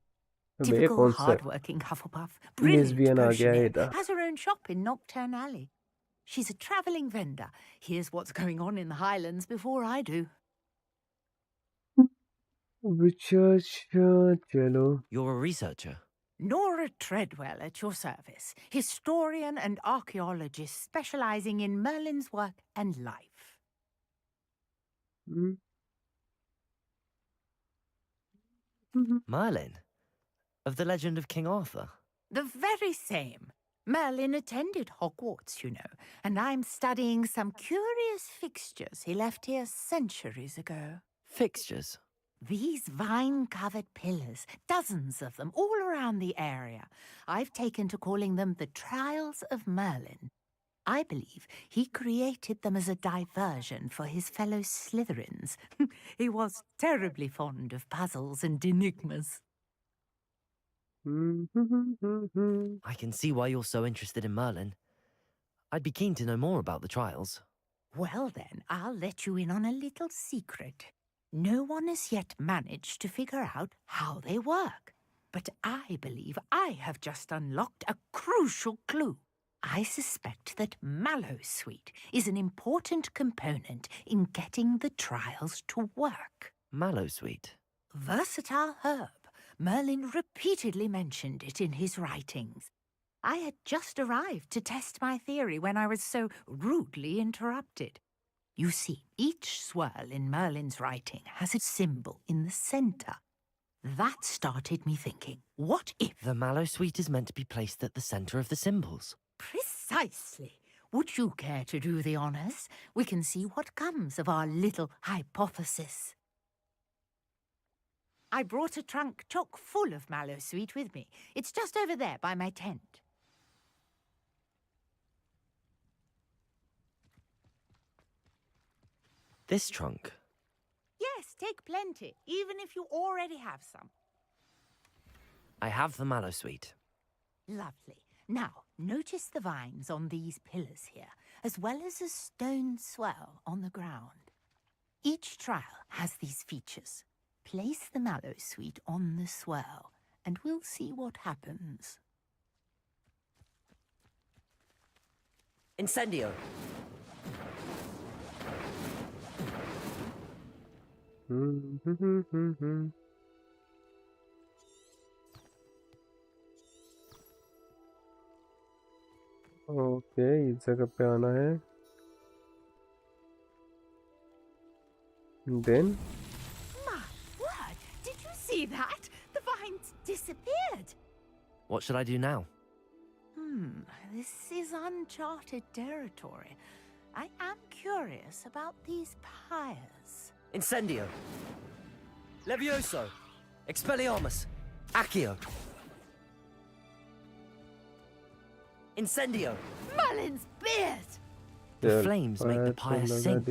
अबे Typical कौन सा? hard-working Hufflepuff. Brilliant Lesbian आ गया है potioneer. इधर. Has her own shop in Nocturne Alley. She's a travelling vendor. Here's what's going on in the Highlands before I do. Research चलो. You're a researcher. Nora Treadwell at your service. Historian and archaeologist specialising in Merlin's work and life. Merlin? Of the legend of King Arthur? The very same. Merlin attended Hogwarts, you know, and I'm studying some curious fixtures he left here centuries ago. Fixtures? These vine-covered pillars, dozens of them, all around the area. I've taken to calling them the Trials of Merlin. I believe he created them as a diversion for his fellow Slytherins. He was terribly fond of puzzles and enigmas. I can see why you're so interested in Merlin. I'd be keen to know more about the trials. Well then, I'll let you in on a little secret. No one has yet managed to figure out how they work. But I believe I have just unlocked a crucial clue. I suspect that Mallowsweet is an important component in getting the trials to work. Mallowsweet? Versatile herb. Merlin repeatedly mentioned it in his writings. I had just arrived to test my theory when I was so rudely interrupted. You see, each swirl in Merlin's writing has a symbol in the centre. That started me thinking, what if... The Mallowsweet is meant to be placed at the centre of the symbols. Precisely. Would you care to do the honours? We can see what comes of our little hypothesis. I brought a trunk chock full of mallow sweet with me. It's just over there by my tent. This trunk? Yes, take plenty, even if you already have some. I have the mallow sweet. Lovely. Now, notice the vines on these pillars here, as well as a stone swell on the ground. Each trial has these features. Place the mallow sweet on the swell, and we'll see what happens. Incendio! Okay, इस जगह पे आना है. Then My word! Did you see that? The vines disappeared. What should I do now? This is uncharted territory. I am curious about these pyres. Incendio! Levioso! Expelliarmus! Accio! Incendio! Merlin's beard! The flames make the pyre sink.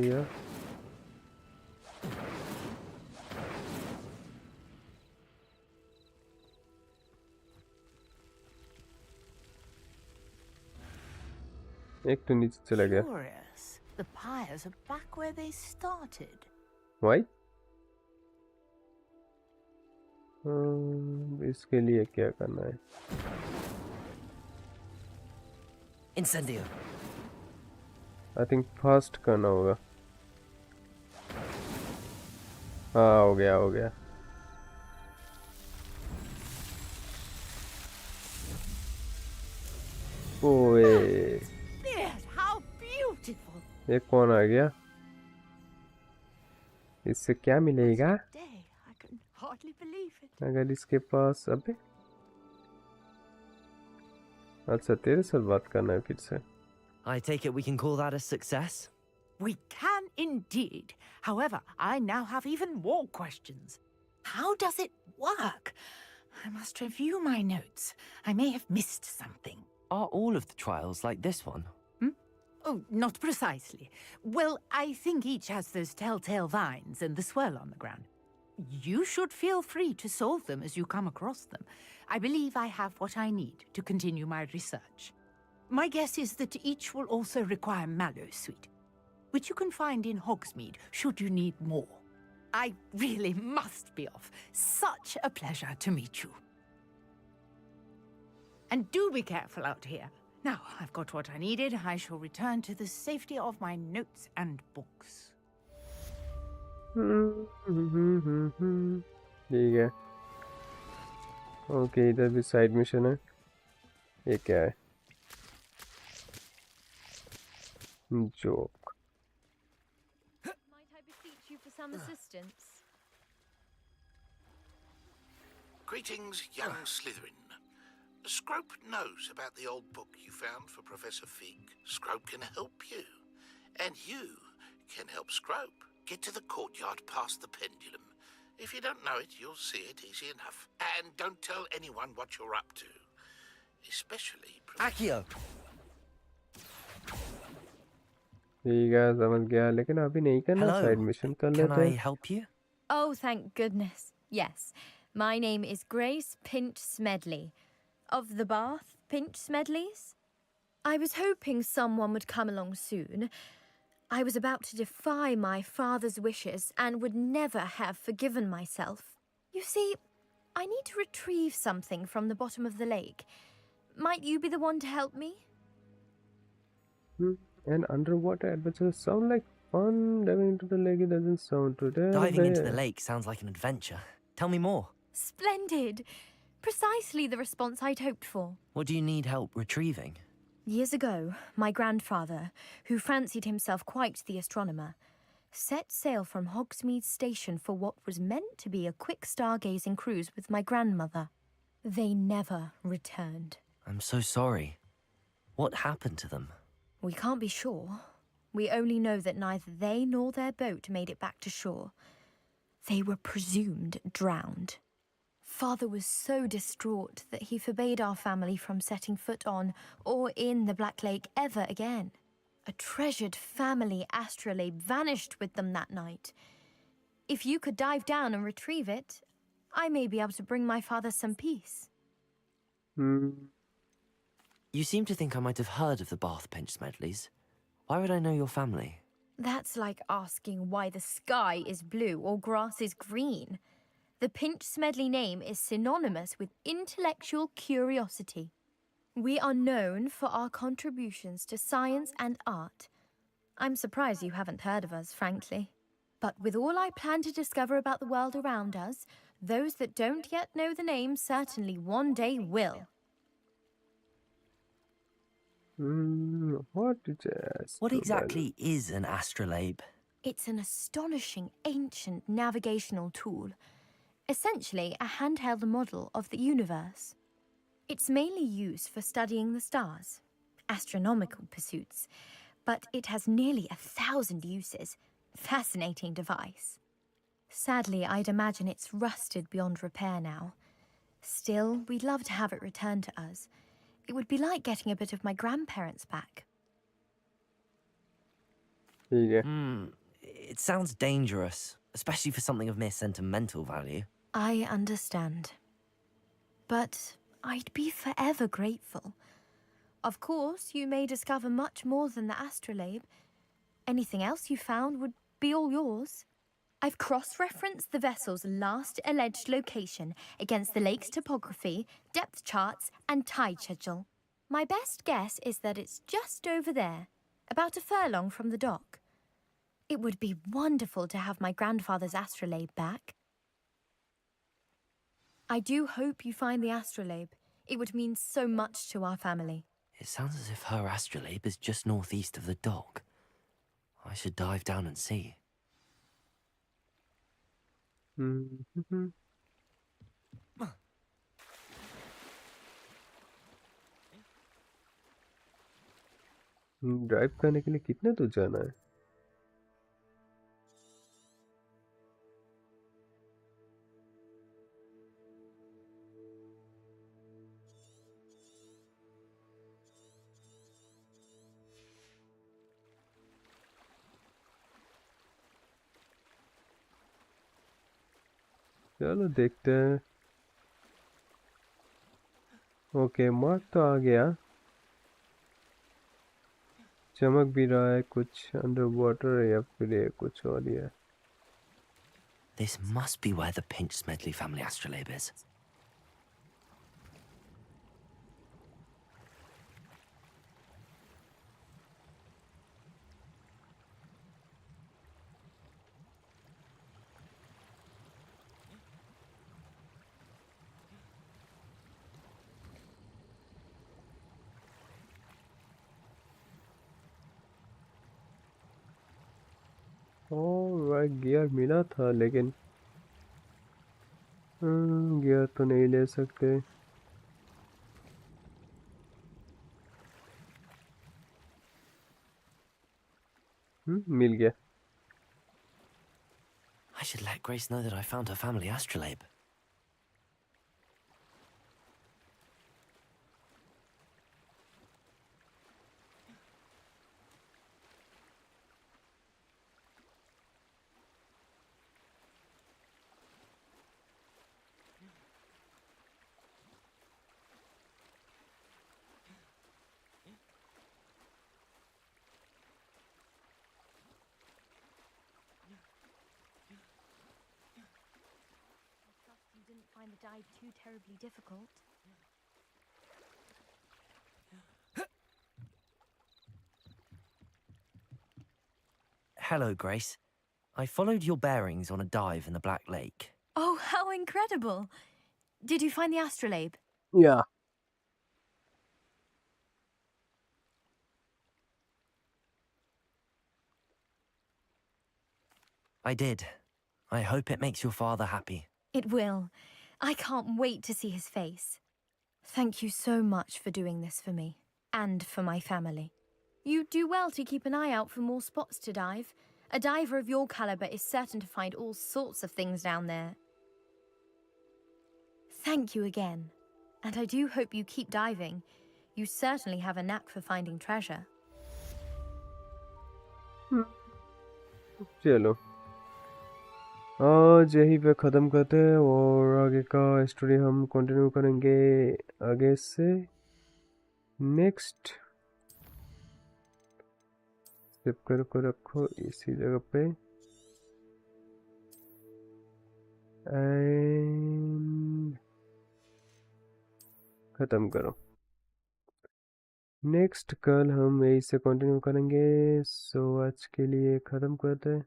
एक तो नीचे चला गया. Curious. The pyres are back where they started. Why? इसके लिए क्या करना है? Incendio. I think fast करना होगा. हाँ, हो गया, हो गया. ओए. How beautiful! ये कौन आ गया? इससे क्या मिलेगा? I can hardly believe it. अगर इसके पास अबे. अच्छा, तेरे साथ बात करना है फिर से. I take it we can call that a success? We can indeed. However, I now have even more questions. How does it work? I must review my notes. I may have missed something. Are all of the trials like this one? Oh, not precisely. Well, I think each has those telltale vines and the swirl on the ground. You should feel free to solve them as you come across them. I believe I have what I need to continue my research. My guess is that each will also require mallow sweet, which you can find in Hogsmeade should you need more. I really must be off. Such a pleasure to meet you. And do be careful out here. Now, I've got what I needed. I shall return to the safety of my notes and books. ठीक है. Okay, इधर भी side mission है. ये क्या है? Joke. Might I beseech you for some assistance? Greetings, young Slytherin. Scrope knows about the old book you found for Professor Fig. Scrope can help you. And you can help Scrope. Get to the courtyard past the pendulum. If you don't know it, you'll see it easy enough. And don't tell anyone what you're up to. Especially... Accio! ठीक है, समझ गया. लेकिन अभी नहीं करना. Side mission कर लेते हैं. Can I help you? Oh, thank goodness. Yes. My name is Grace Pinch Smedley. Of the Bath Pinch Smedleys. I was hoping someone would come along soon. I was about to defy my father's wishes and would never have forgiven myself. You see, I need to retrieve something from the bottom of the lake. Might you be the one to help me? And underwater adventures sound like fun. Diving into the lake, it doesn't sound too bad. Diving into the lake sounds like an adventure. Tell me more. Splendid! Precisely the response I'd hoped for. What do you need help retrieving? Years ago, my grandfather, who fancied himself quite the astronomer, set sail from Hogsmeade station for what was meant to be a quick stargazing cruise with my grandmother. They never returned. I'm so sorry. What happened to them? We can't be sure. We only know that neither they nor their boat made it back to shore. They were presumed drowned. Father was so distraught that he forbade our family from setting foot on or in the Black Lake ever again. A treasured family astrolabe vanished with them that night. If you could dive down and retrieve it, I may be able to bring my father some peace. You seem to think I might have heard of the Bath Pinch Smedleys. Why would I know your family? That's like asking why the sky is blue or grass is green. The Pinch Smedley name is synonymous with intellectual curiosity. We are known for our contributions to science and art. I'm surprised you haven't heard of us, frankly. But with all I plan to discover about the world around us, those that don't yet know the name certainly one day will. What exactly is an astrolabe? It's an astonishing ancient navigational tool. Essentially a handheld model of the universe. It's mainly used for studying the stars, astronomical pursuits, but it has nearly 1,000 uses. Fascinating device. Sadly, I'd imagine it's rusted beyond repair now. Still, we'd love to have it returned to us. It would be like getting a bit of my grandparents back. It sounds dangerous, especially for something of mere sentimental value. I understand. But I'd be forever grateful. Of course, you may discover much more than the astrolabe. Anything else you found would be all yours. I've cross-referenced the vessel's last alleged location against the lake's topography, depth charts, and tide schedule. My best guess is that it's just over there, about a furlong from the dock. It would be wonderful to have my grandfather's astrolabe back. I do hope you find the astrolabe. It would mean so much to our family. It sounds as if her astrolabe is just northeast of the dock. I should dive down and see. Drive करने के लिए कितने दूर जाना है? चलो देखते हैं। ओके, मार्क तो आ गया। चमक भी रहा है, कुछ अंडर वाटर है या फिर ये कुछ और ही है। This must be where the Pinch Smedley family astrolabe is. Alright, gear मिला था लेकिन गियर तो नहीं ले सकते। मिल गया। I should let Grace know that I found her family astrolabe. You didn't find the dive too terribly difficult. Hello, Grace. I followed your bearings on a dive in the Black Lake. Oh, how incredible! Did you find the astrolabe? Yeah. I did. I hope it makes your father happy. It will. I can't wait to see his face. Thank you so much for doing this for me, and for my family. You do well to keep an eye out for more spots to dive, A diver of your caliber is certain to find all sorts of things down there. Thank you again. And I do hope you keep diving. You certainly have a knack for finding treasure. चलो आज यही पे ख़त्म करते हैं और आगे का स्टोरी हम कंटिन्यू करेंगे आगे से नेक्स्ट। स्किप करके रखो इसी जगह पे एंड ख़त्म करो। नेक्स्ट कल हम यही से कंटिन्यू करेंगे। सो आज के लिए ख़त्म करते हैं।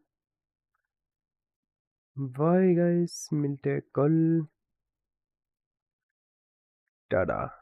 बाय गाइस, मिलते हैं कल। टाटा।